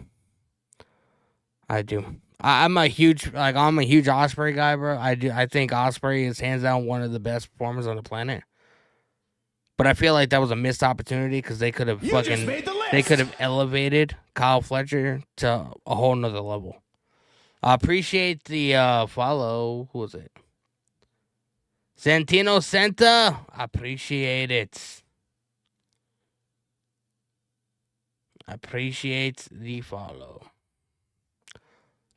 I'm a huge Ospreay guy, bro. I think Ospreay is hands down one of the best performers on the planet. But I feel like that was a missed opportunity because they could have elevated Kyle Fletcher to a whole nother level. I appreciate the follow. Who was it? Santino Senta. I appreciate it. Appreciate the follow.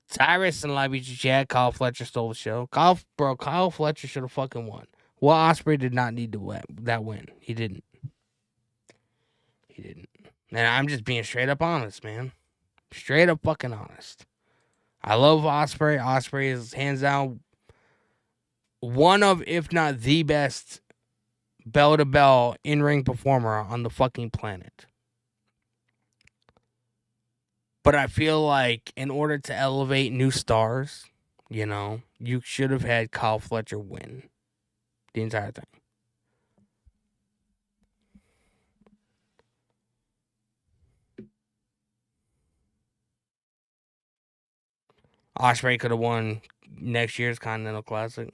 Tyrus and live YouTube chat. Kyle Fletcher stole the show. Kyle Fletcher should have fucking won. Will Ospreay did not need to win that win. He didn't. And I'm just being straight up honest, man. Straight up fucking honest. I love Ospreay. Ospreay is hands down one of, if not the best, bell-to-bell in-ring performer on the fucking planet. But I feel like in order to elevate new stars, you know, you should have had Kyle Fletcher win the entire thing. Ospreay could have won next year's Continental Classic.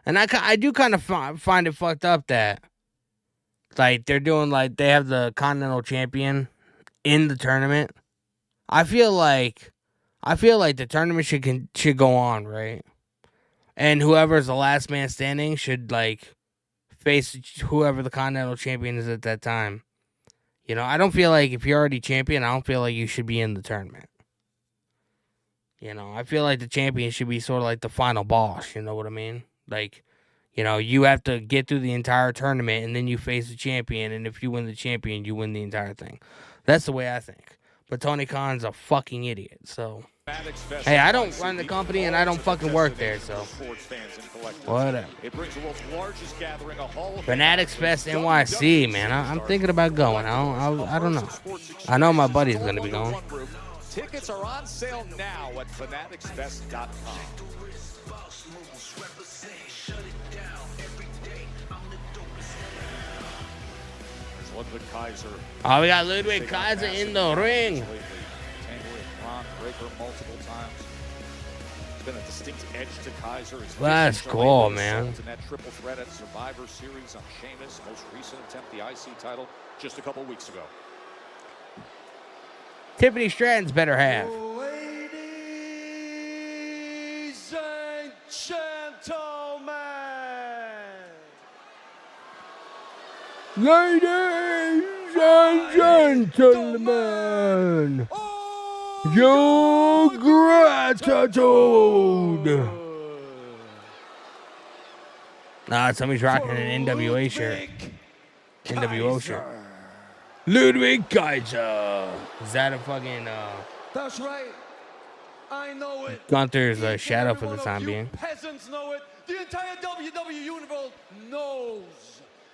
And I do kind of find it fucked up that, like, they're doing, like, they have the Continental Champion in the tournament, I feel like the tournament should go on, right? And whoever's the last man standing should like face whoever the Continental Champion is at that time. You know, I don't feel like if you're already champion, I don't feel like you should be in the tournament. You know, I feel like the champion should be sort of like the final boss. You know what I mean? Like, you know, you have to get through the entire tournament and then you face the champion. And if you win the champion, you win the entire thing. That's the way I think. But Tony Khan's a fucking idiot. So, hey, I don't run the company and I don't fucking work there. So, whatever. Fanatics Fest NYC, man. I'm thinking about going. I don't know. I know my buddy's going to be going. Tickets are on sale now at fanaticsfest.com. Ludwig Kaiser. Oh, we got Ludwig Kaiser in the ring. Breaker multiple times. It's been a distinct edge to Kaiser. That's cool, man. In that triple threat at Survivor Series on Sheamus, most recent attempt the IC title just a couple weeks ago. Tiffany Stratton's better half. Ladies and gentlemen. Ladies and gentlemen, your gratitude. Nah, somebody's rocking an NWA shirt. NWO shirt. Ludwig Kaiser. Is that a fucking That's right. I know it. Gunther's shadow for the time being? Peasants know it. The entire WWE universe knows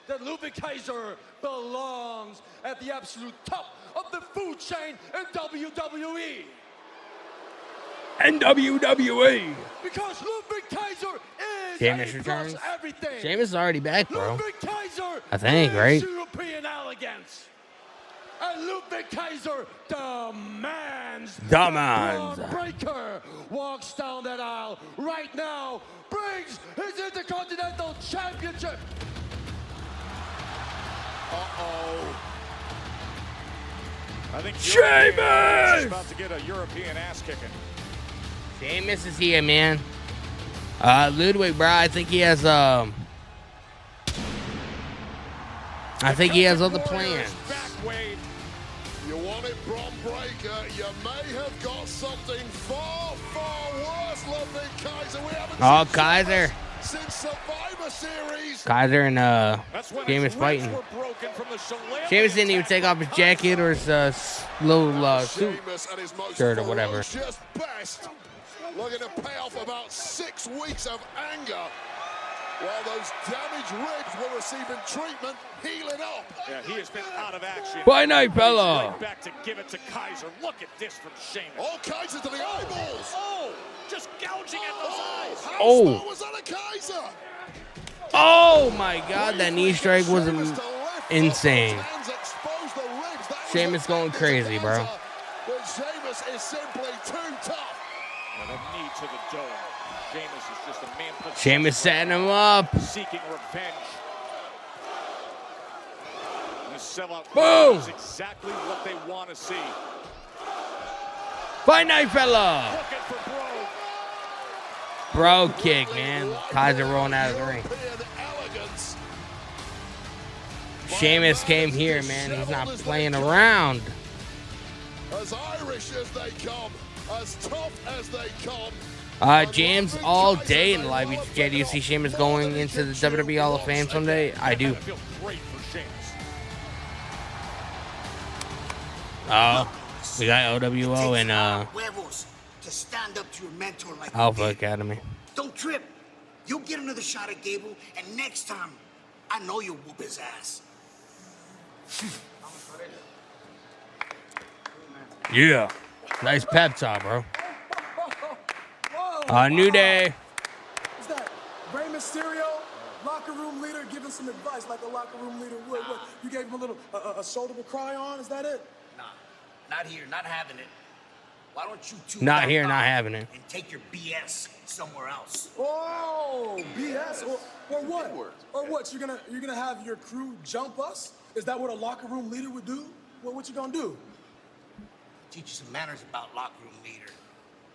that Ludwig Kaiser belongs at the absolute top of the food chain in WWE. And WWE. Because Ludwig Kaiser is Sheamus A returns. plus everything. Sheamus is already back, bro. Ludwig Kaiser I think, is right? European elegance. And Ludwig Kaiser demands. Demands. The Breaker walks down that aisle right now, brings his Intercontinental Championship. Uh-oh. I think Sheamus is about to get a European ass kicking. Sheamus is here, man. Ludwig, bro, I think he has other plans. You want it, Bron Breakker? You may have got something far, far worse, Ludwig Kaiser. We haven't seen Kaiser. since Survivor Series. Kaiser and Sheamus fighting. Sheamus didn't even take off his jacket or his little suit shirt or whatever. Just best. Looking to pay off about 6 weeks of anger. While those damaged ribs were receiving treatment, healing up. Yeah, he has been out of action. Fight night, fella. Right back to give it to Kaiser. Look at this from Sheamus. Oh, Kaiser to the eyeballs. Oh, just gouging at those eyes. How smart was that a Kaiser? Oh my God, that knee strike was insane. Sheamus going crazy, bro. But Sheamus is simply too tough. And a knee to the dome. Sheamus is just a man. Sheamus setting him up. Seeking revenge. The sellout Boom. is exactly what they want to see. Fight night, fella. Looking for Bro kick, man. Kaiser rolling out of the ring. Sheamus came here, man. He's not playing around. As Irish as they come, as tough as they come. Jams all day in the live BTJ. Do you see Sheamus going into the WWE Hall of Fame someday? I do. We got OWO and to stand up to your mentor like Alpha Academy. Don't trip. You'll get another shot at Gable, and next time, I know you'll whoop his ass. Yeah. Nice pep talk, bro. New Day. Is that Rey Mysterio, locker room leader, giving some advice like a locker room leader would? What, you gave him a little a shoulder to cry on? Is that it? Nah, not here, not having it. Why don't you two Not here, not having it. and take your BS somewhere else? Oh, BS or what? Or what? You're gonna have your crew jump us? Is that what a locker room leader would do? What you gonna do? teach you some manners about locker room leader.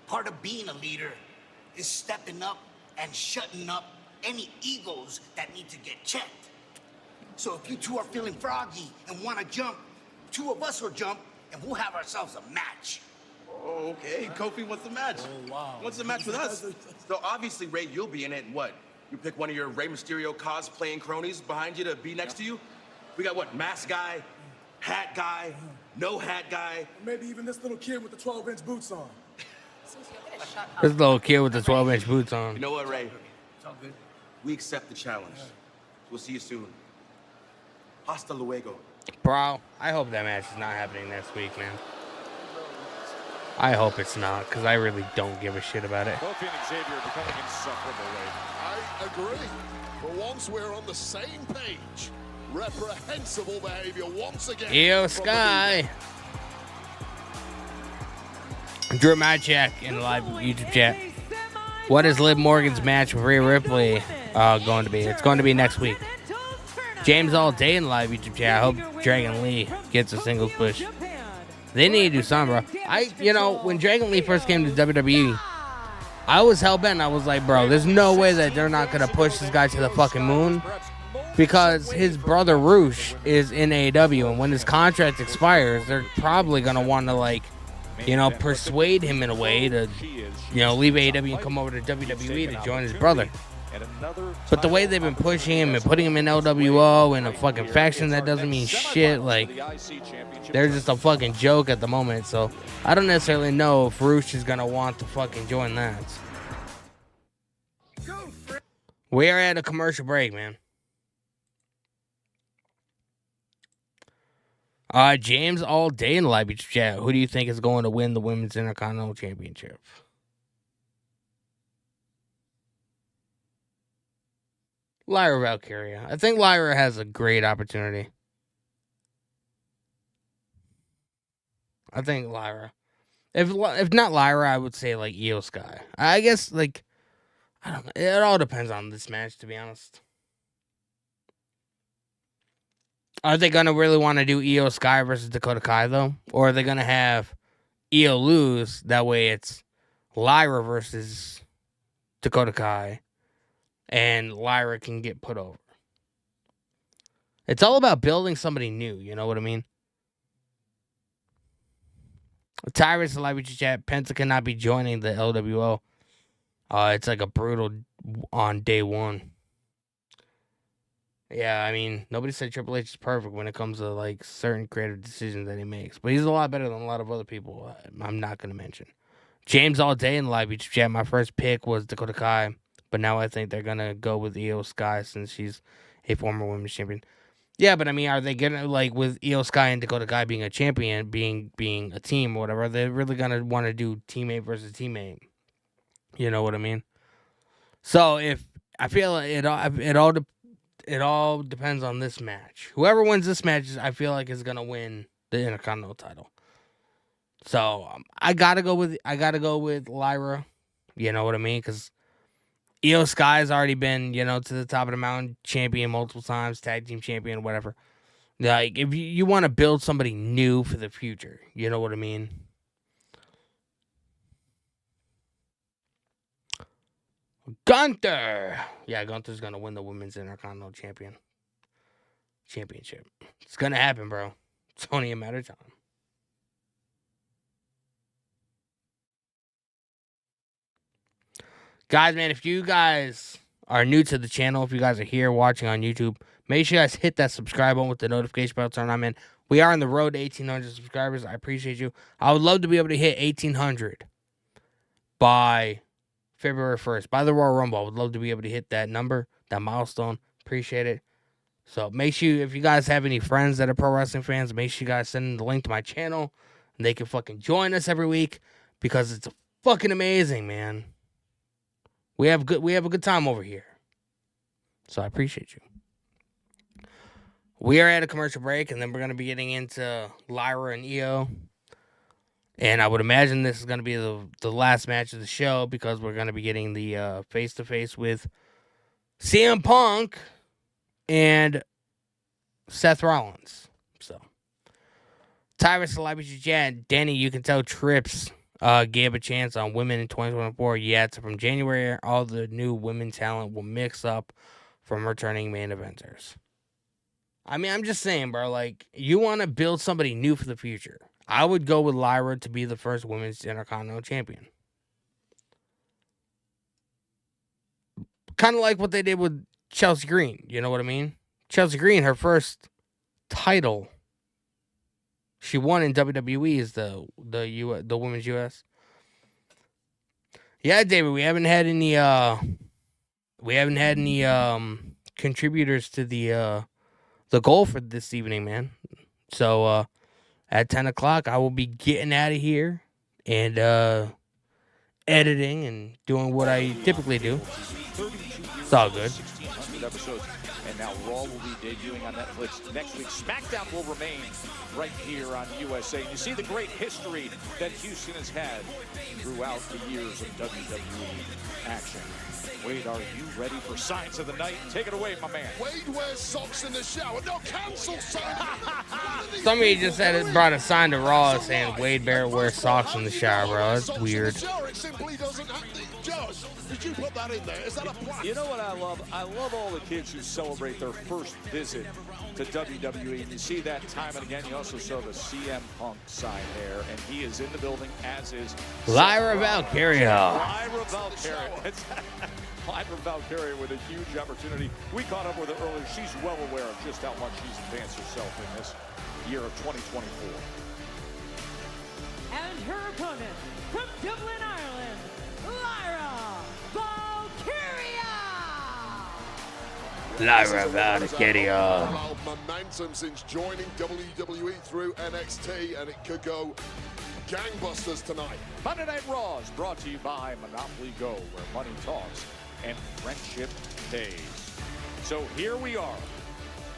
Part of being a leader is stepping up and shutting up any egos that need to get checked. So if you two are feeling froggy and want to jump, two of us will jump and we'll have ourselves a match. Oh, okay. Kofi wants a match. Oh, wow. What's the match with us? So obviously, Ray, you'll be in it, and what? You pick one of your Rey Mysterio cosplaying cronies behind you to be next to you? We got what? Mask guy, hat guy, no hat guy. Maybe even this little kid with the 12-inch boots on. This little kid with the 12-inch boots on. You know what, Ray? It's all good. We accept the challenge. We'll see you soon. Hasta luego. Bro, I hope that match is not happening next week, man. I hope it's not, because I really don't give a shit about it. Kofi and Xavier are becoming insufferable, Ray. I agree. For once, we're on the same page. Reprehensible behavior once again. Io Sky. Drew Matchak in the live YouTube chat. What is Liv Morgan's match with Rhea Ripley going to be? It's going to be next week. James All Day in the live YouTube chat. I hope Dragon Lee gets a singles push. They need to do something, bro. When Dragon Lee first came to WWE, I was hell-bent. I was like, bro, there's no way that they're not going to push this guy to the fucking moon. Because his brother Roosh is in AEW, and when his contract expires, they're probably going to want to, persuade him in a way to, leave AEW and come over to WWE to join his brother. But the way they've been pushing him and putting him in LWO in a fucking faction that doesn't mean shit, they're just a fucking joke at the moment. So I don't necessarily know if Roosh is going to want to fucking join that. We are at a commercial break, man. James All Day in the live chat. Who do you think is going to win the Women's Intercontinental Championship? Lyra Valkyria. I think Lyra has a great opportunity. I think Lyra. If not Lyra, I would say Io Sky. I guess I don't know. It all depends on this match, to be honest. Are they gonna really want to do Io Sky versus Dakota Kai though, or are they gonna have Io lose? That way, it's Lyra versus Dakota Kai, and Lyra can get put over. It's all about building somebody new. You know what I mean? Tyrus live chat. Penta cannot be joining the LWO. It's like a brutal on day one. Yeah, I mean, nobody said Triple H is perfect when it comes to certain creative decisions that he makes, but he's a lot better than a lot of other people. I'm not gonna mention. James All Day in the live chat. My first pick was Dakota Kai, but now I think they're gonna go with Io Sky since she's a former women's champion. Yeah, but I mean, are they gonna with Io Sky and Dakota Kai being a champion, being a team or whatever? Are they really gonna want to do teammate versus teammate? You know what I mean? So if I feel it all depends on this match. Whoever wins this match, I feel like is gonna win the Intercontinental title. So I gotta go with Lyra. You know what I mean? Because Io Sky has already been, to the top of the mountain, champion multiple times, tag team champion, whatever. If you want to build somebody new for the future, you know what I mean? Gunther. Yeah, Gunther's going to win the Women's Intercontinental Championship. It's going to happen, bro. It's only a matter of time. Guys, man, if you guys are new to the channel, if you guys are here watching on YouTube, make sure you guys hit that subscribe button with the notification bell turned on, man. We are on the road to 1,800 subscribers. I appreciate you. I would love to be able to hit 1,800 by February 1st. By the Royal Rumble, I would love to be able to hit that number, that milestone. Appreciate it. So make sure, if you guys have any friends that are pro wrestling fans, make sure you guys send them the link to my channel, and they can fucking join us every week, because it's fucking amazing, man. We have a good time over here. So I appreciate you. We are at a commercial break, and then we're going to be getting into Lyra and Io. And I would imagine this is going to be the last match of the show, because we're going to be getting the face-to-face with CM Punk and Seth Rollins. So Tyrus Celebrity Chat, Danny, you can tell Trips gave a chance on women in 2024. Yet from January, all the new women talent will mix up from returning main eventers. I mean, I'm just saying, bro, like, you want to build somebody new for the future. I would go with Lyra to be the first women's Intercontinental Champion. Kind of like what they did with Chelsea Green. You know what I mean? Chelsea Green, her first title she won in WWE is the Women's US. Yeah, David, we haven't had any contributors to the goal for this evening, man. So at 10 o'clock, I will be getting out of here and editing and doing what I typically do. It's all good. 1,600 episodes, and now Raw will be debuting on Netflix next week. SmackDown will remain right here on USA. And you see the great history that Houston has had throughout the years of WWE action. Wade, are you ready for Signs of the Night? Take it away, my man. Wade wears socks in the shower. No, cancel sign. Somebody just said it brought a sign to Raw saying Wade Barrett wears socks in the shower, bro. That's weird. It simply doesn't have to. Josh, did you put that in there? Is that a plan? You know what I love? I love all the kids who celebrate their first visit to WWE. And you see that time and again. You also saw the CM Punk sign there, and he is in the building, as is Lyra Valkyria. Lyra Valkyria. Lyra Valkyria with a huge opportunity. We caught up with her earlier. She's well aware of just how much she's advanced herself in this year of 2024. And her opponent from Dublin, Ireland, Lyra Valkyria. Lyra Valkyria. Momentum since joining WWE through NXT, and it could go gangbusters tonight. Monday Night Raw is brought to you by Monopoly Go, where money talks and friendship pays. So here we are,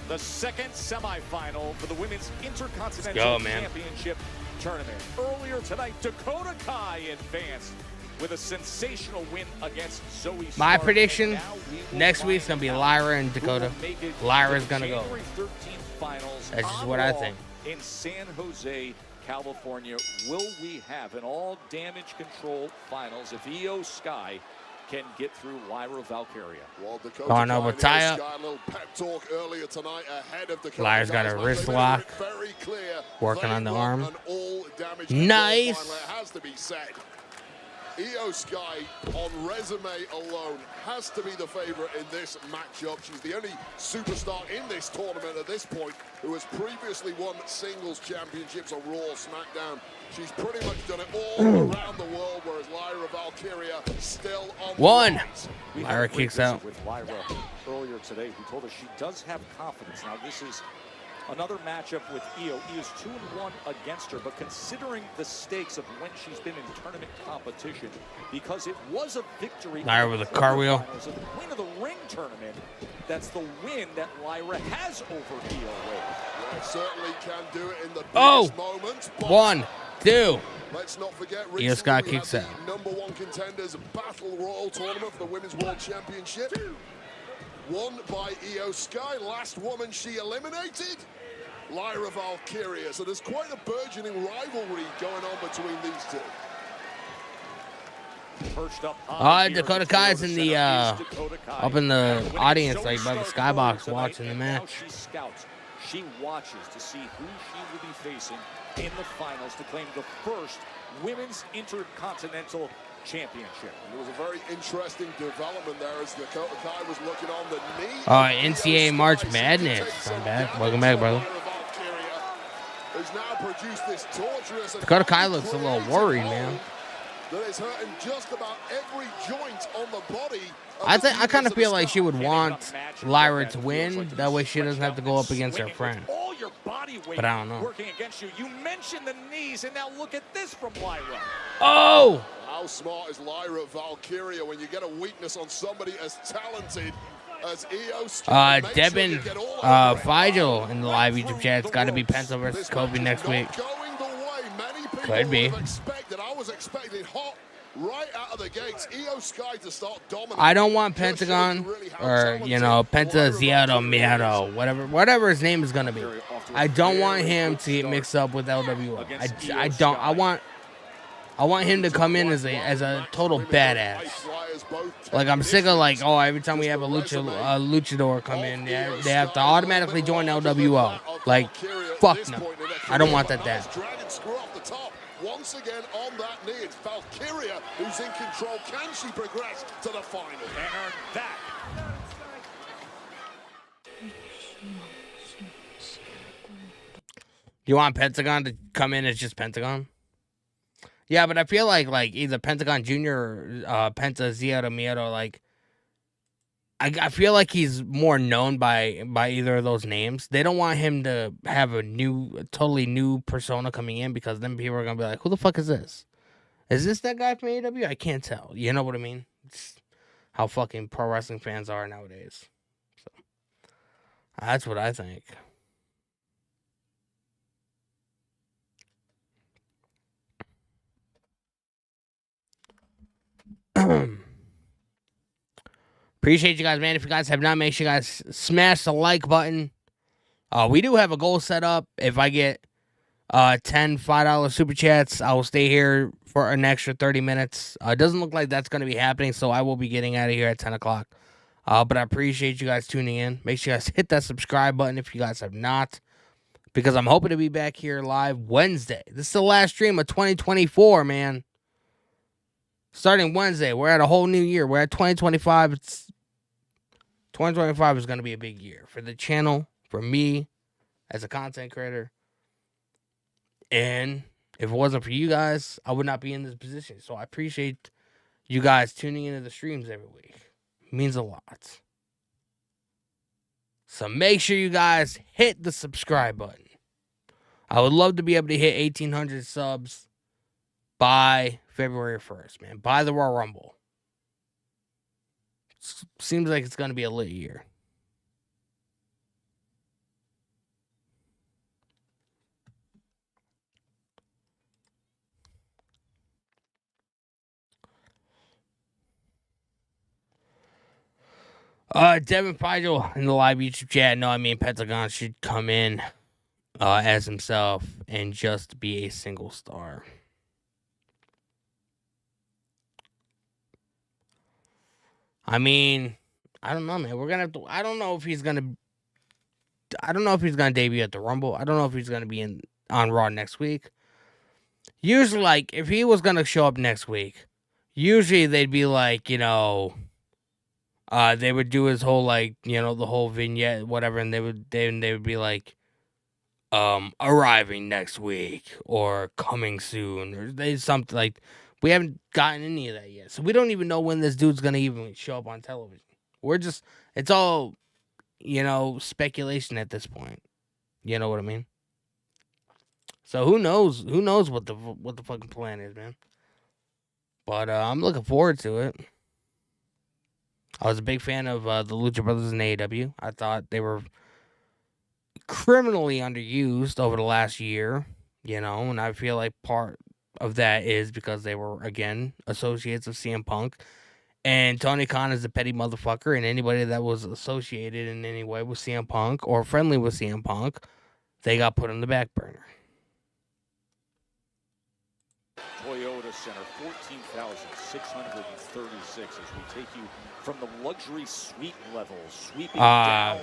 the second semifinal for the Women's Intercontinental Championship tournament. Earlier tonight, Dakota Kai advanced with a sensational win against Zoe Stark. My prediction, next week's going to be Lyra and Dakota. Lyra's going to go. That's just what I think. In San Jose, California, will we have an all damage control finals if Io Sky can get through Lyra Valkyria? Well, Dakota Going over Taya. got a little pep talk earlier tonight ahead of Dakota. Lyra's got a wrist lock. Working on the arm. Nice. It has to be said. Io Sky, on resume alone, has to be the favorite in this matchup. She's the only superstar in this tournament at this point who has previously won singles championships on Raw, SmackDown. She's pretty much done it all around the world, whereas Lyra Valkyria still on one. the rise. Lyra kicks out. With Lyra earlier today, who told us she does have confidence. Now, this is another matchup with Io. Io's 2-1 against her, but considering the stakes of when she's been in tournament competition, because it was a victory. Lyra with a car wheel. The Queen of the Ring tournament, that's the win that Lyra has over Io with. Yeah, certainly can do it in the biggest moments. 1, 2. Let's not forget, Io Sky recently we kicks had out. the #1 contenders Battle Royal tournament for the Women's World Championship. Won by Io Sky, last woman she eliminated, Lyra Valkyria. So there's quite a burgeoning rivalry going on between these two. Perched up high Dakota Kai's in the up in the audience, like by the skybox, watching the match. She scouts. She watches to see who she will be facing in the finals to claim the first Women's Intercontinental Championship. It was a very interesting development there as Dakota Kai was looking on the knee. NCAA March Madness. I'm back. Welcome back, brother. Who's now produced this torturous Dakota Kai looks a little worried, man. That is hurting just about every joint on the body. I kind of feel like she would want Lyra to win. That way she doesn't have to go up against her friend. All your body weight But I don't know. working against you. You mentioned the knees, and now look at this from Lyra. Oh! How smart is Lyra Valkyria when you get a weakness on somebody as talented as Io Sky? Devin Feigl in the live YouTube chat. It's got to be Penta versus Kobe next week. Going the way many people Could be. have expected. I was expecting hot right out of the gates. Io Sky to start dominating. I don't want Pentagon or, you know, Penta Ziedo Miedo, whatever his name is gonna be. I don't want him to get mixed up with LWO. I don't. I want him to come in as a total badass. Like, I'm sick of, like, oh, every time we have a luchador come in, they have to automatically join LWO. Like, fuck no. I don't want that. Dragon screw off the top. Once again on that knee, it's Valkyria who's in control. Can she progress to the final? And earn that. You want Pentagon to come in as just Pentagon? Yeah, but I feel like either Pentagon Jr. or Penta Ziedo Miedo, like, I feel like he's more known by either of those names. They don't want him to have a totally new persona coming in, because then people are going to be like, who the fuck is this? Is this that guy from AEW? I can't tell. You know what I mean? It's how fucking pro wrestling fans are nowadays. So that's what I think. Appreciate you guys, man. If you guys have not, make sure you guys smash the like button. We do have a goal set up. If I get 10 $5 super chats, I will stay here for an extra 30 minutes. It doesn't look like that's going to be happening, so I will be getting out of here at 10 o'clock. But I appreciate you guys tuning in. Make sure you guys hit that subscribe button if you guys have not, because I'm hoping to be back here live Wednesday. This is the last stream of 2024, man. Starting Wednesday, we're at a whole new year. We're at 2025. 2025 is going to be a big year for the channel, for me as a content creator. And if it wasn't for you guys, I would not be in this position. So I appreciate you guys tuning into the streams every week. It means a lot. So make sure you guys hit the subscribe button. I would love to be able to hit 1,800 subs by February 1st, man. By the Royal Rumble. Seems like it's going to be a lit year. Devin Feigl in the live YouTube chat. No, I mean, Pentagon should come in as himself and just be a single star. I mean, I don't know, man. We're gonna have to. I don't know if he's gonna debut at the Rumble. I don't know if he's gonna be on Raw next week. Usually, like, if he was gonna show up next week, usually they'd be like, you know, they would do his whole, like, you know, the whole vignette, whatever, and they would be like, arriving next week or coming soon, or they something like. We haven't gotten any of that yet. So we don't even know when this dude's going to even show up on television. It's all, you know, speculation at this point. You know what I mean? So who knows? Who knows what the fucking plan is, man? But I'm looking forward to it. I was a big fan of the Lucha Brothers in AEW. I thought they were criminally underused over the last year, you know, and I feel like part of that is because they were, again, associates of CM Punk, and Tony Khan is a petty motherfucker, and anybody that was associated in any way with CM Punk or friendly with CM Punk, they got put on the back burner. Toyota Center, 14,636 as we take you from the luxury suite level, sweeping down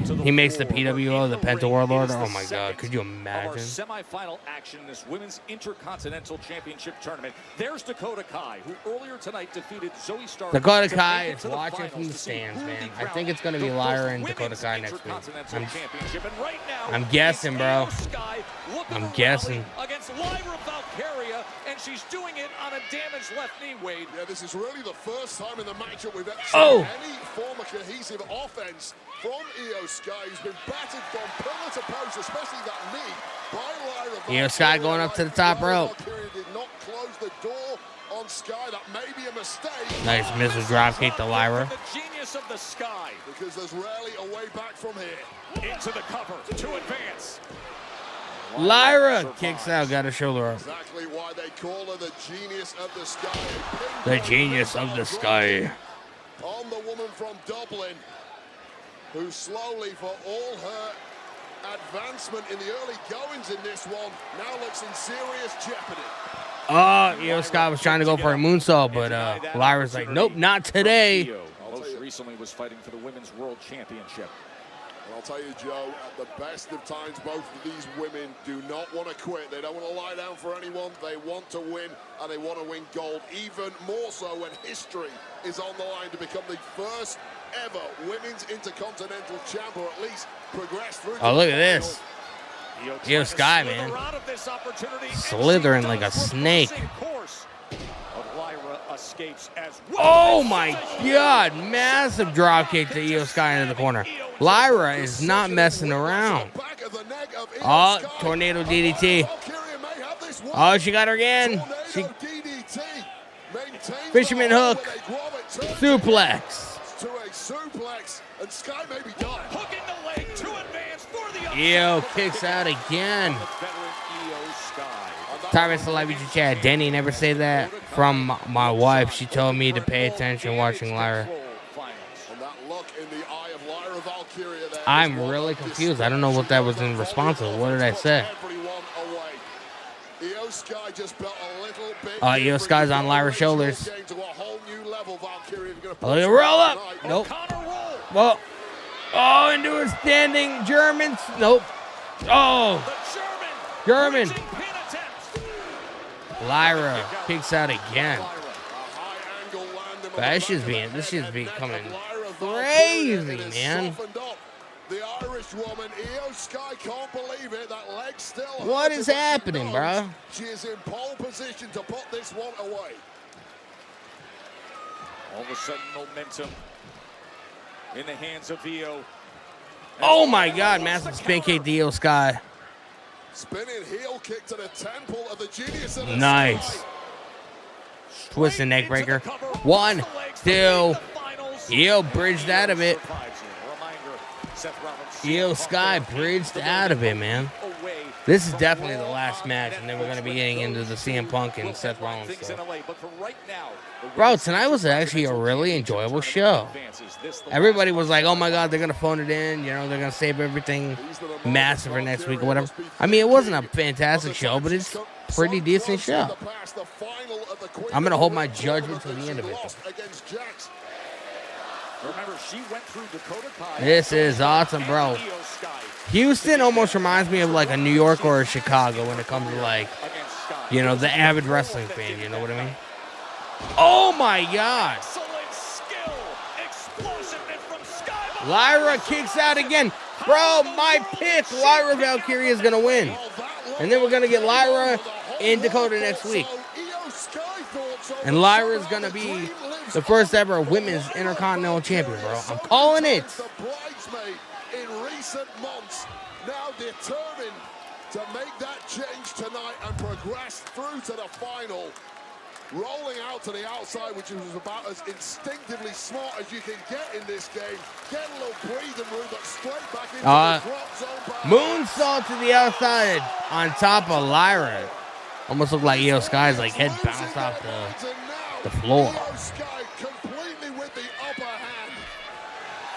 to the he makes the floor. PWO, the Penta Warlord. Oh my God, God, could you Our imagine? semifinal action in this Women's Intercontinental Championship tournament. There's Dakota Kai, who earlier tonight defeated Zoe Stark. Dakota to Kai make it is to the watching finals from the to see stands, who man. will be I think it's crowned going to be the Lyra first and Dakota Women's Kai next week. Intercontinental Championship. And right now, I'm guessing, bro. it's Io Sky looking I'm to guessing. rally against Lyra Valkyria, and she's doing it on a damaged left knee, Wade. Yeah, this is really the first time in the matchup we've ever Oh. seen any form of cohesive offense from Io Sky. He's been battered from pillar to post, especially that knee by Lyra Io Sky going up to the top rope. Valkyria did not close the door on Sky. That may be a mistake. Nice missile dropkick to Lyra. The genius of the Sky. Because there's rarely a way back from here. Into the cover to advance. Lyra kicks out, got her shoulder up. Exactly why they call her the genius of the sky. The genius of the sky. On the woman from Dublin, who slowly, for all her advancement in the early goings in this one, now looks in serious jeopardy. Io Sky was trying to go for a moonsault, but Lyra's like, nope, not today. Most recently was fighting for the Women's World Championship. And I'll tell you, Joe, at the best of times, both of these women do not want to quit. They don't want to lie down for anyone. They want to win, and they want to win gold, even more so when history is on the line to become the first ever women's intercontinental champ, or at least progress through. Oh, look at this. Io Sky, man. Slithering like a snake. Oh my God, massive dropkick to Io Sky into the corner. Lyra is not messing around. Oh, tornado DDT. Oh, she got her again. Fisherman hook. Suplex. To a suplex, and Sky may be done. Hooking the leg to advance for the Io kicks out again. Tyrus Alive Chad. Danny never say that from my wife. She told me to pay attention watching Lyra. I'm really confused. I don't know what that was in response to. What did I say? Io Sky's on Lyra's shoulders. Oh, you roll up. Nope. Well, oh, into a standing German. Nope. Oh, German. Lyra kicks out again. But this shit's becoming crazy, man. The Irish woman, Io Sky, can't believe it. That leg still. What is happening, bro? She is in pole position to put this one away. All of a sudden, momentum in the hands of Io. Oh my God, massive spin kick to Io Sky. Spinning heel kick to the temple of the genius of the nice. Sky. Twist and neck breaker. 1, 2. Io bridged out of it. Io Sky bridged out of it, man. This is definitely the last match, and then we're going to be getting into the CM Punk and Seth Rollins stuff. Bro, tonight was actually a really enjoyable show. Everybody was like, oh my God, they're going to phone it in. You know, they're going to save everything massive for next week or whatever. I mean, it wasn't a fantastic show, but it's a pretty decent show. I'm going to hold my judgment till the end of it. Remember, she went through Dakota Kai. This is awesome, bro. Houston almost reminds me of like a New York or a Chicago when it comes to like, you know, the avid wrestling fan. You know what I mean? Oh my God! Lyra kicks out again, bro. My pick, Lyra Valkyrie is gonna win, and then we're gonna get Lyra in Dakota next week, and Lyra is gonna be the first ever women's intercontinental champion, bro. I'm calling it. The bridesmaid in recent months, now determined to make that change tonight and progress through to the final. Rolling out to the outside, which was about as instinctively smart as you can get in this game. Get a little breathing room, but straight back into the drop zone. Moonsault to the outside on top of Lyra. Almost looked like Io Sky's like head bounced off the floor. Io Sky completely with the upper hand,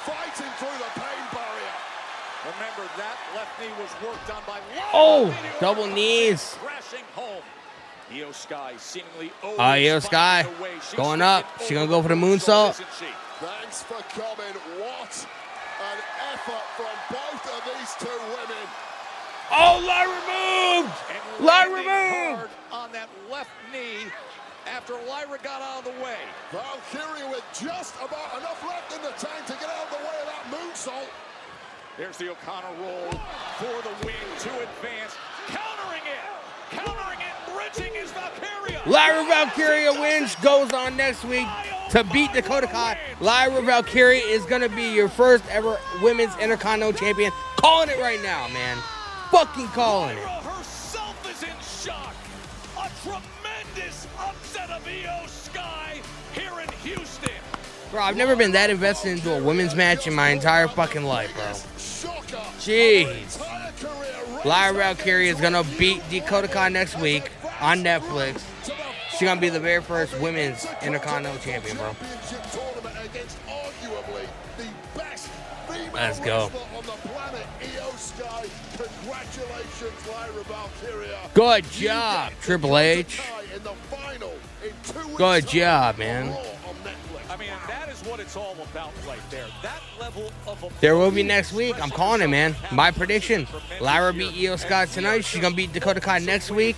fighting through the pain barrier. Remember, that left knee was worked on by Lyra. Oh, double knees. Crashing home. Io Sky seemingly Io Sky going up. She gonna go for the moonsault. Thanks for coming. What an effort from both of these two women. Oh, Lyra moved! Lyra moved! On that left knee after Lyra got out of the way. Valkyrie with just about enough left in the tank to get out of the way of that moonsault. There's the O'Connor roll for the win to advance. Countering it, bridging is Valkyria. Lyra Valkyria wins, goes on next week to beat Dakota Kai. Lyra Valkyria is going to be your first ever women's intercontinental champion. Calling it right now, man. Fucking calling it. Lyra herself is in shock. A tremendous upset of Io Sky here in Houston. Bro, I've never been that invested into a women's match in my entire fucking life, bro. Jeez. Lyra Valkyria is gonna beat Dakota Kai next week on Netflix. She's gonna be the very first women's Intercontinental Champion, bro. Let's go. Good job, Triple H. Good job, man. I mean, that is what it's all about right there. That level of There will be next week. I'm calling it, man. My prediction. Lyra beat Io Scott tonight. She's going to beat Dakota Kai next week.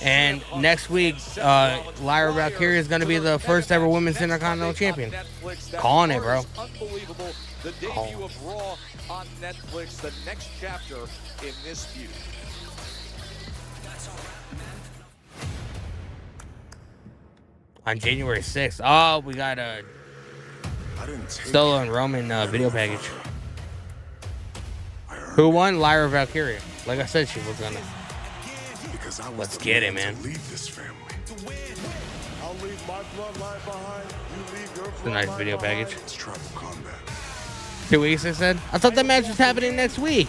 And next week, Lyra Valkyria is going to be the first ever women's Intercontinental Champion. Calling it, bro. Unbelievable. The debut of Raw on Netflix, the next chapter in this feud. On January 6th. Oh, we got a Solo and Roman video package. Who won? Lyra Valkyria. Like I said, she was gonna. Let's get it, man. It's a nice video package. 2 weeks, I said? I thought that match was happening next week.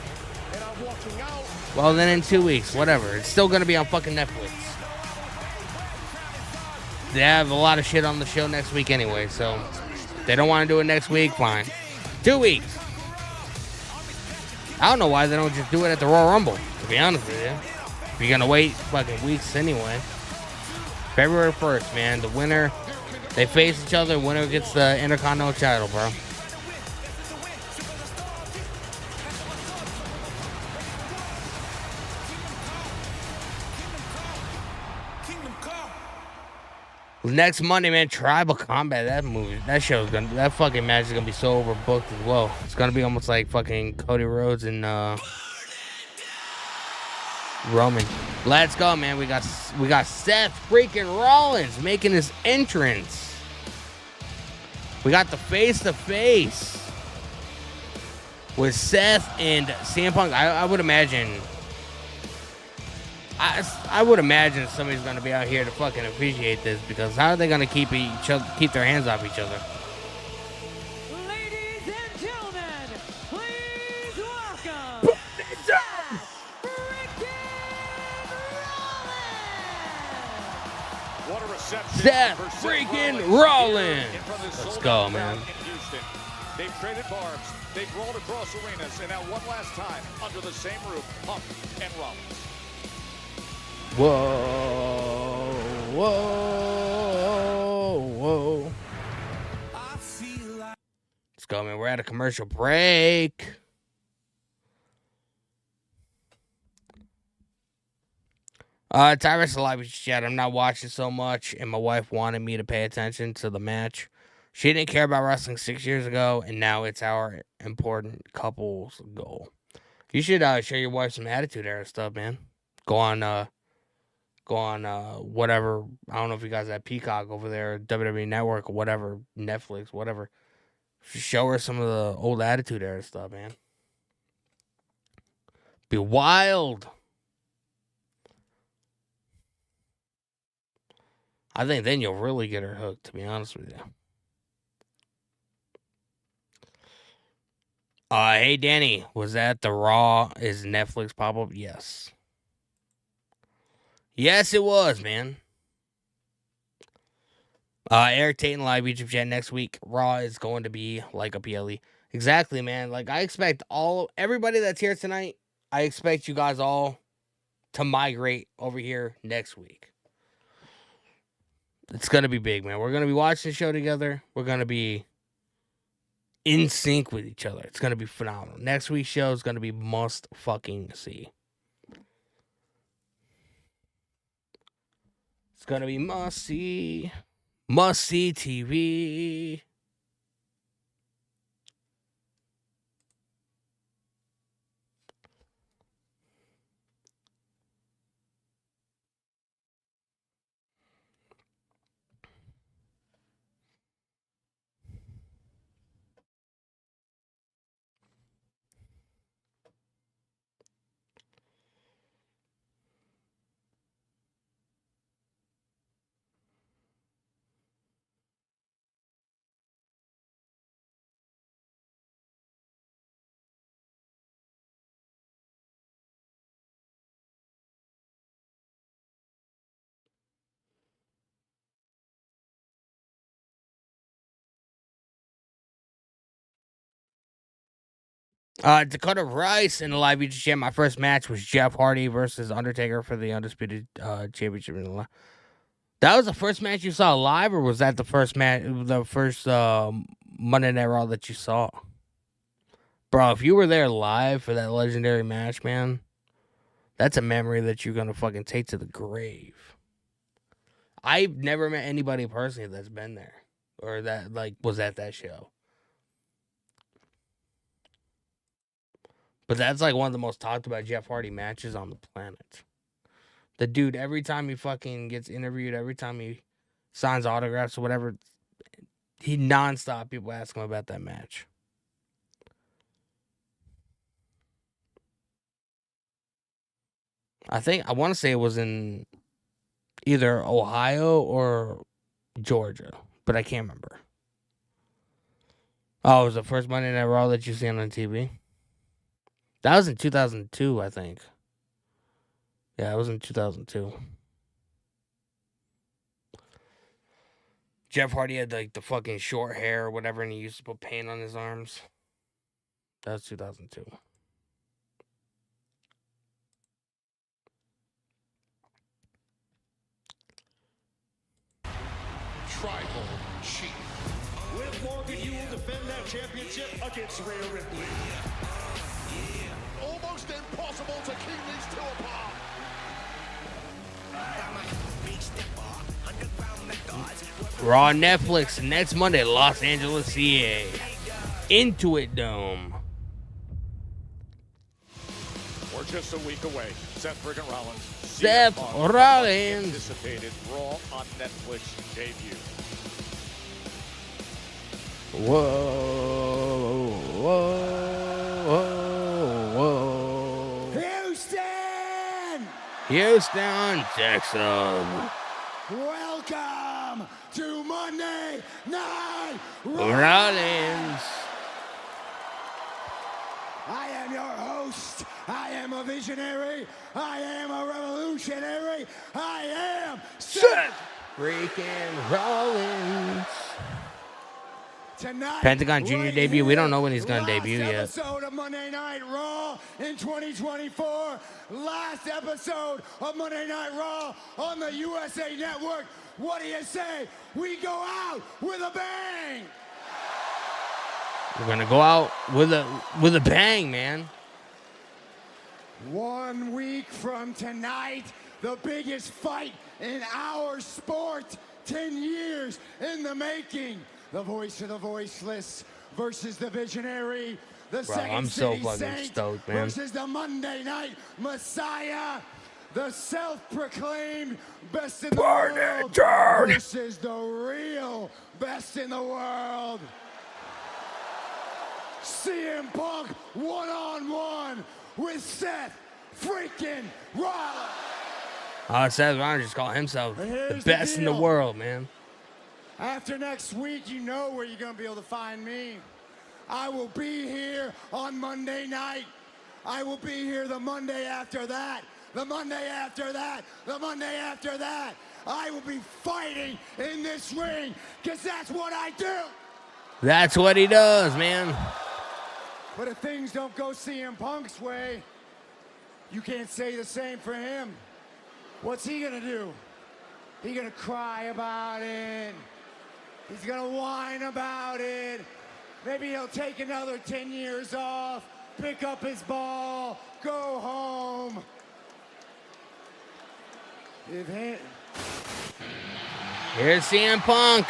Well, then in 2 weeks, whatever. It's still gonna be on fucking Netflix. They have a lot of shit on the show next week anyway, so if they don't want to do it next week, fine. 2 weeks. I don't know why they don't just do it at the Royal Rumble, to be honest with you. If you're going to wait fucking weeks anyway. February 1st, man. The winner, they face each other. Winner gets the Intercontinental title, bro. Next Monday, man, Tribal Combat. That fucking match is gonna be so overbooked as well. It's gonna be almost like fucking Cody Rhodes and Roman. Let's go, man. We got Seth freaking Rollins making his entrance. We got the face-to-face with Seth and CM Punk. I would imagine. I would imagine somebody's gonna be out here to fucking appreciate this, because how are they gonna keep their hands off each other? Ladies and gentlemen, please welcome What a reception. Seth freaking Rollins. Let's go, man. They've traded barbs. They've rolled across arenas, and now one last time under the same roof, Punk and Rollins. Whoa, whoa, whoa. Let's go, man. We're at a commercial break. Tyrus Live chat. I'm not watching so much, and my wife wanted me to pay attention to the match. She didn't care about wrestling 6 years ago, and now it's our important couple's goal. You should show your wife some Attitude Era stuff, man. Go on whatever. I don't know if you guys have Peacock over there, WWE Network or whatever, Netflix, whatever. Show her some of the old Attitude Era stuff, man. Be wild. I think then you'll really get her hooked, to be honest with you. Hey Danny, was that the Raw is Netflix pop-up? Yes. Yes, it was, man. Eric Tate live YouTube chat next week. Raw is going to be like a PLE. Exactly, man. Like, I expect everybody that's here tonight, I expect you guys all to migrate over here next week. It's going to be big, man. We're going to be watching the show together. We're going to be in sync with each other. It's going to be phenomenal. Next week's show is going to be must fucking see. It's going to be must see TV. Dakota Rice in the live champ. My first match was Jeff Hardy versus Undertaker for the undisputed championship. That was the first match you saw live, or was that the first match, the first Monday Night Raw that you saw? Bro, if you were there live for that legendary match, man, that's a memory that you're gonna fucking take to the grave. I've never met anybody personally that's been there or that was at that show. But that's one of the most talked about Jeff Hardy matches on the planet. The dude, every time he fucking gets interviewed, every time he signs autographs or whatever, he nonstop people ask him about that match. I want to say it was in either Ohio or Georgia, but I can't remember. Oh, it was the first Monday Night Raw that you seen on TV? That was in 2002, I think. Yeah, it was in 2002. Jeff Hardy had the fucking short hair or whatever, and he used to put paint on his arms. That was 2002. Tribal Chief. Liv Morgan, you will defend that championship against Rhea Ripley. Almost impossible to keep these two apart. Raw on Netflix next Monday, Los Angeles, CA. Intuit Dome. We're just a week away. Seth Friggin Rollins. Seth Rollins. Anticipated Raw on Netflix debut. Whoa, whoa, whoa. Houston, Texas. Welcome to Monday Night Rollins. I am your host. I am a visionary. I am a revolutionary. I am Seth freaking Rollins. Tonight, Pentagon Jr. right debut. We don't know here, when he's going to debut yet. Last episode of Monday Night Raw in 2024. Last episode of Monday Night Raw on the USA Network. What do you say? We go out with a bang. We're gonna go out with a bang, man. 1 week from tonight, the biggest fight in our sport. 10 years in the making. The voice of the voiceless versus the visionary. The Second I'm so City fucking Saint stoked, man. versus the Monday Night Messiah. The self-proclaimed best in the world versus the real best in the world. CM Punk one-on-one with Seth freaking Rollins. Seth Rollins just called himself the Here's best in the deal. world, man. After next week, you know where you're going to be able to find me. I will be here on Monday night. I will be here the Monday after that, the Monday after that, the Monday after that. I will be fighting in this ring because that's what I do. That's what he does, man. But if things don't go CM Punk's way, you can't say the same for him. What's he going to do? He going to cry about it. He's gonna whine about it. Maybe he'll take another 10 years off, pick up his ball, go home. Here's CM Punk.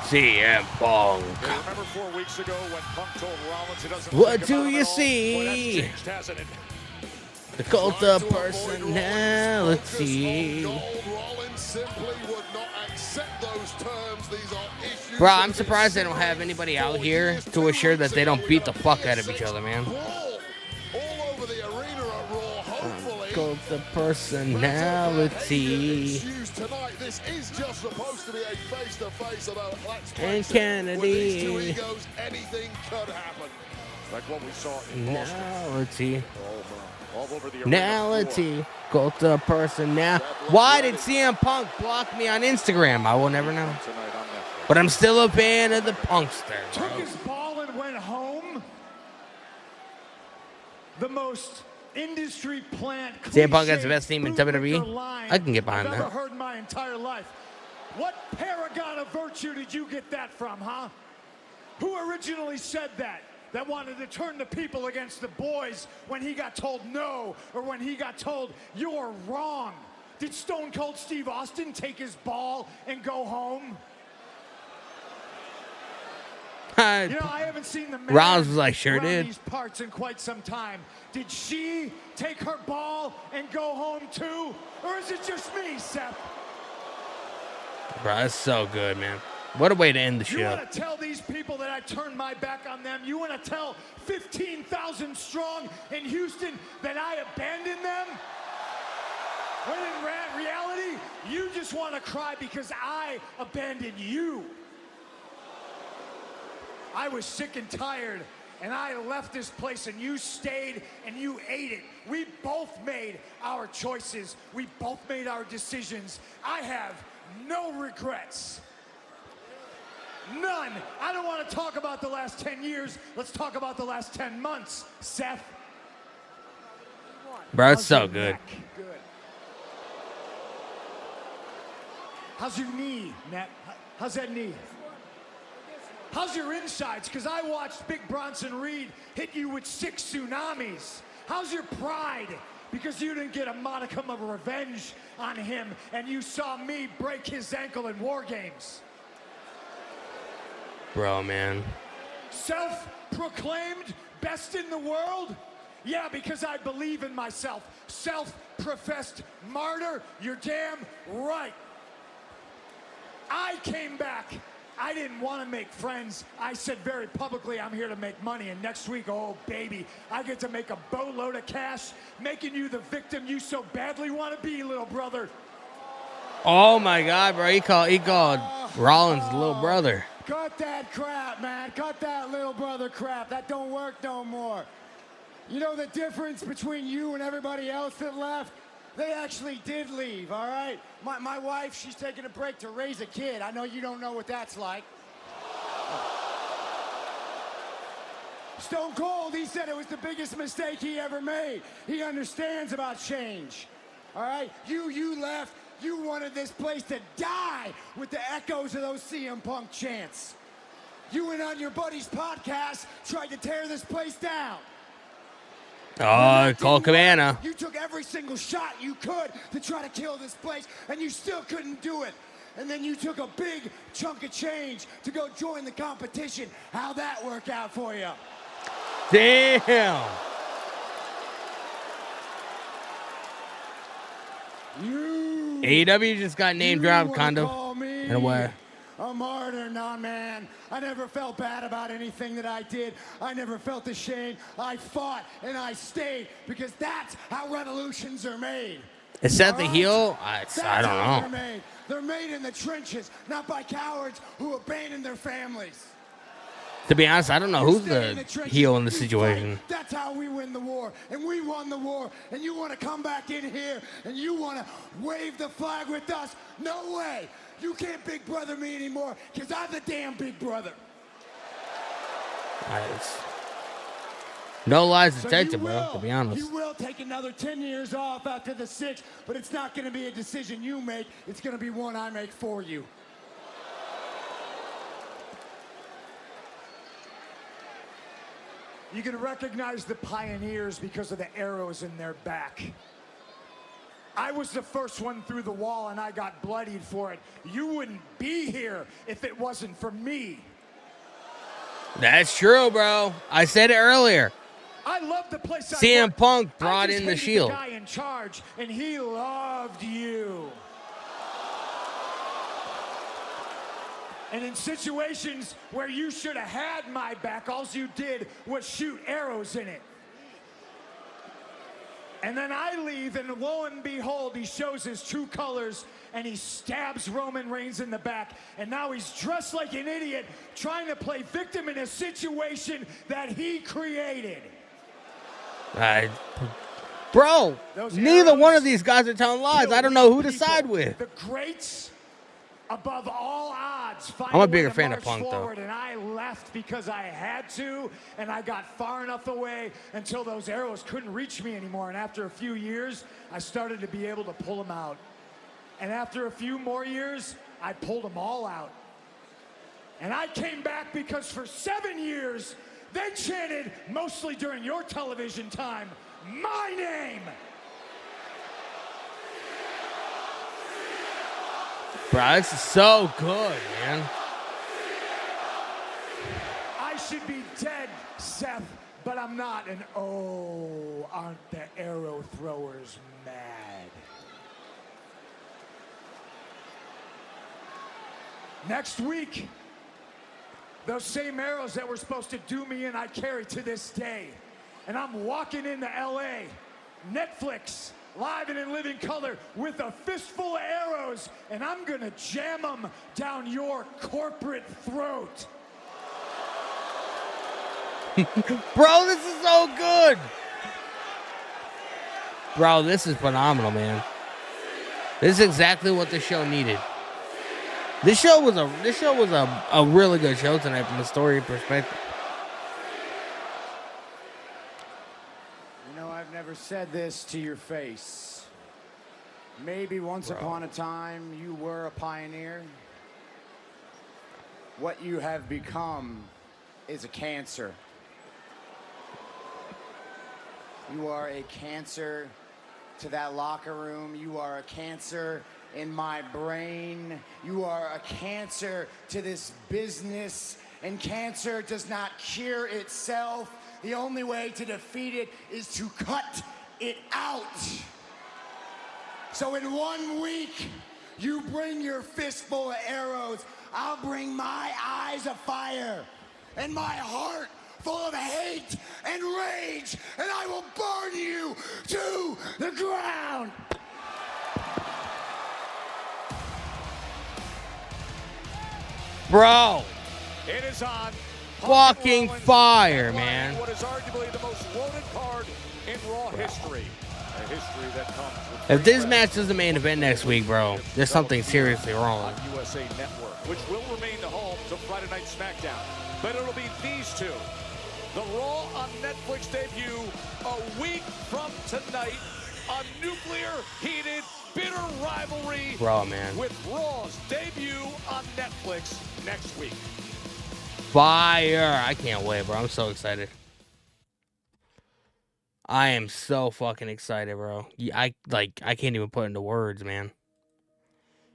CM Punk. Yeah, remember 4 weeks ago when Punk told Rollins he doesn't What think do about him you at all? see? Boy, that's changed, hasn't it? The cult of personality. Rollins simply would not accept those terms. These are issues. Bro, I'm surprised they don't have anybody out here to assure that they don't beat the fuck out of each other, man. All over the arena at Raw, hopefully. Cult of personality. Tonight, this is just supposed to be a face-to-face, although let's And face it, with these two Kennedy. egos, anything could happen. Like what we saw in Boston. Now let's see. All over the arena Now let's floor. see. Go to a person now. Why did CM Punk block me on Instagram? I will never know. But I'm still a fan of the Punkster. Took his ball and went home. The most industry plant. CM Punk has the best team in WWE. I can get behind I've ever that. heard in my entire life. What paragon of virtue did you get that from, huh? Who originally said that? That wanted to turn the people against the boys when he got told no, or when he got told you're wrong? Did Stone Cold Steve Austin take his ball and go home? You know, I haven't seen the man Rollins was like, sure around did. these parts in quite some time. Did she take her ball and go home too? Or is it just me, Seth? Bro, that's so good, man. What a way to end the You show. want to tell these people that I turned my back on them? You want to tell 15,000 strong in Houston that I abandoned them? When in reality, you just want to cry because I abandoned you. I was sick and tired, and I left this place, and you stayed, and you ate it. We both made our choices. We both made our decisions. I have no regrets. None. I don't want to talk about the last 10 years. Let's talk about the last 10 months, Seth. Bro, it's so good. Good. How's your knee, Nat? How's that knee? How's your insides? Because I watched Big Bronson Reed hit you with 6 tsunamis. How's your pride? Because you didn't get a modicum of revenge on him, and you saw me break his ankle in War Games. Bro, man. Self-proclaimed best in the world? Yeah, because I believe in myself. Self-professed martyr? You're damn right. I came back. I didn't want to make friends. I said very publicly, I'm here to make money. And next week, oh, baby, I get to make a boatload of cash, making you the victim you so badly want to be, little brother. Oh, my God, bro. He called Rollins the little brother. Cut that crap, man. Cut that little brother crap. That don't work no more. You know the difference between you and everybody else that left? They actually did leave, all right? My wife, she's taking a break to raise a kid. I know you don't know what that's like. Stone Cold, he said it was the biggest mistake he ever made. He understands about change, all right? You left. You wanted this place to die with the echoes of those CM Punk chants. You went on your buddy's podcast, tried to tear this place down. Cole Cabana. You took every single shot you could to try to kill this place, and you still couldn't do it. And then you took a big chunk of change to go join the competition. How'd that work out for you? Damn. AEW just got name dropped, kind of, in a way. A martyr, nah, man. I never felt bad about anything that I did. I never felt ashamed. I fought and I stayed because that's how revolutions are made. Is that the heel? I don't know. They're made in the trenches, not by cowards who abandon their families. To be honest, I don't know who's the heel in the situation. That's how we win the war, and we won the war, and you want to come back in here, and you want to wave the flag with us? No way. You can't big brother me anymore, because I'm the damn big brother. Nice. No lies detected, bro, to be honest. You will take another 10 years off after the 6, but it's not going to be a decision you make. It's going to be one I make for you. You can recognize the pioneers because of the arrows in their back. I was the first one through the wall, and I got bloodied for it. You wouldn't be here if it wasn't for me. That's true, bro. I said it earlier. I love the place. CM Punk brought in the Shield. The guy in charge, and he loved you. And in situations where you should have had my back, all you did was shoot arrows in it. And then I leave, and lo and behold, he shows his true colors, and he stabs Roman Reigns in the back. And now he's dressed like an idiot, trying to play victim in a situation that he created. Bro, neither one of these guys are telling lies. I don't know who to side with. The greats, above all odds, I'm a bigger fan of Punk, though. And I left because I had to, and I got far enough away until those arrows couldn't reach me anymore. And after a few years, I started to be able to pull them out. And after a few more years, I pulled them all out. And I came back because for 7 years, they chanted, mostly during your television time, my name. Bro, this is so good, man. I should be dead, Seth, but I'm not. And oh, aren't the arrow throwers mad? Next week, those same arrows that were supposed to do me in, I carry to this day. And I'm walking into LA, Netflix, live and in living color, with a fistful of arrows, and I'm gonna jam them down your corporate throat. Bro, this is so good. Bro, this is phenomenal, man. This is exactly what the show needed. This show was a really good show tonight from a story perspective. You know, I've never said this to your face. Maybe once upon a time you were a pioneer. What you have become is a cancer. You are a cancer to that locker room. You are a cancer in my brain. You are a cancer to this business. And cancer does not cure itself. The only way to defeat it is to cut it out. So in 1 week, you bring your fistful of arrows. I'll bring my eyes of fire and my heart full of hate and rage, and I will burn you to the ground. Bro, It is on. fucking fire, man. What is arguably the most loaded card in Raw history. A history that comes with If this match is the main event next week, bro, there's something seriously wrong. on USA Network, which will remain the home to Friday Night SmackDown. But it'll be these two. The Raw on Netflix debut a week from tonight. A nuclear-heated, bitter rivalry Bro, man. with Raw's debut on Netflix next week. Fire. I can't wait, bro. I'm so excited. I am so fucking excited, bro. I can't even put it into words, man.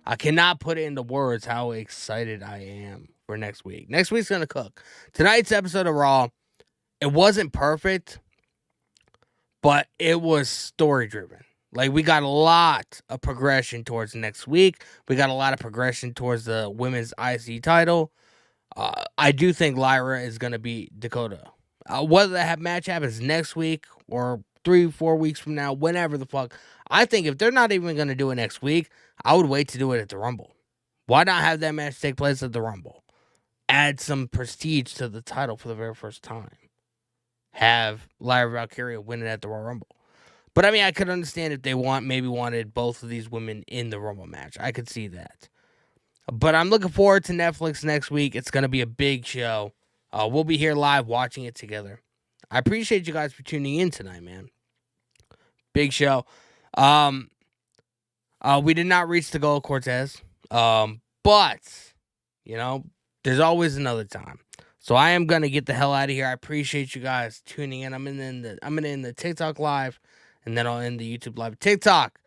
I cannot put it into words how excited I am for next week. Next week's gonna cook. Tonight's episode of Raw, it wasn't perfect, but it was story driven. Like, we got a lot of progression towards next week. We got a lot of progression towards the women's IC title. I do think Lyra is going to beat Dakota. Whether that match happens next week or 3-4 weeks from now, whenever the fuck. I think if they're not even going to do it next week, I would wait to do it at the Rumble. Why not have that match take place at the Rumble? Add some prestige to the title for the very first time. Have Lyra Valkyria win it at the Royal Rumble. But I mean, I could understand if they maybe wanted both of these women in the Rumble match. I could see that. But I'm looking forward to Netflix next week. It's going to be a big show. We'll be here live watching it together. I appreciate you guys for tuning in tonight, man. Big show. We did not reach the goal, Cortez. But, you know, there's always another time. So I am going to get the hell out of here. I appreciate you guys tuning in. I'm going to end the TikTok live, and then I'll end the YouTube live. TikTok.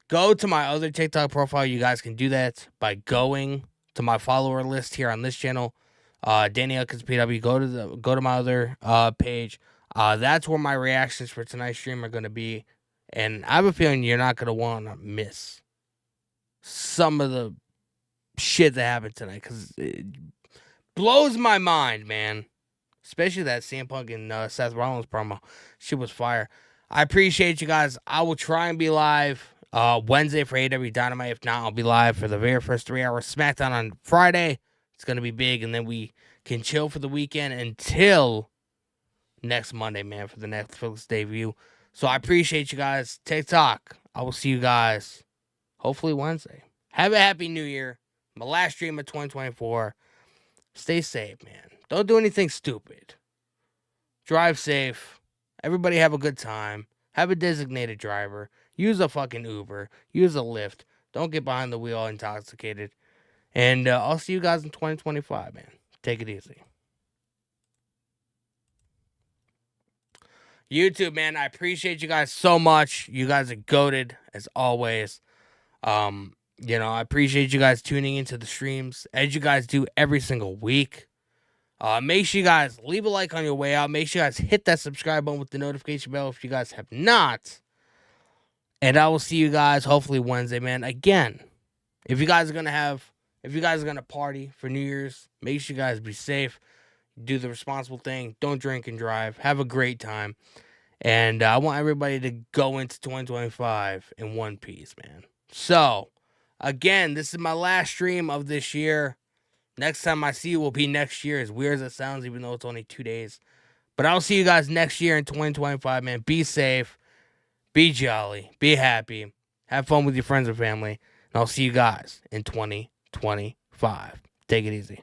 Go to my other TikTok profile. You guys can do that by going to my follower list here on this channel. Danny Huckins PW. Go to my other page. That's where my reactions for tonight's stream are going to be. And I have a feeling you're not going to want to miss some of the shit that happened tonight, because it blows my mind, man. Especially that CM Punk and Seth Rollins promo. Shit was fire. I appreciate you guys. I will try and be live Wednesday for AW Dynamite. If not, I'll be live for the very first 3 hours SmackDown on Friday. It's going to be big, and then we can chill for the weekend until next Monday, man, for the Netflix debut. So I appreciate you guys. TikTok. I will see you guys hopefully Wednesday. Have a happy new year. My last stream of 2024. Stay safe, man. Don't do anything stupid. Drive safe. Everybody have a good time. Have a designated driver. Use a fucking Uber. Use a Lyft. Don't get behind the wheel intoxicated. And I'll see you guys in 2025, man. Take it easy. YouTube, man, I appreciate you guys so much. You guys are goated, as always. I appreciate you guys tuning into the streams, as you guys do every single week. Make sure you guys leave a like on your way out. Make sure you guys hit that subscribe button with the notification bell if you guys have not. And I will see you guys hopefully Wednesday, man. Again, if you guys are gonna party for New Year's, make sure you guys be safe. Do the responsible thing. Don't drink and drive. Have a great time. And I want everybody to go into 2025 in one piece, man. So, again, this is my last stream of this year. Next time I see you will be next year, as weird as it sounds, even though it's only 2 days. But I'll see you guys next year in 2025, man. Be safe. Be jolly. Be happy. Have fun with your friends and family. And I'll see you guys in 2025. Take it easy.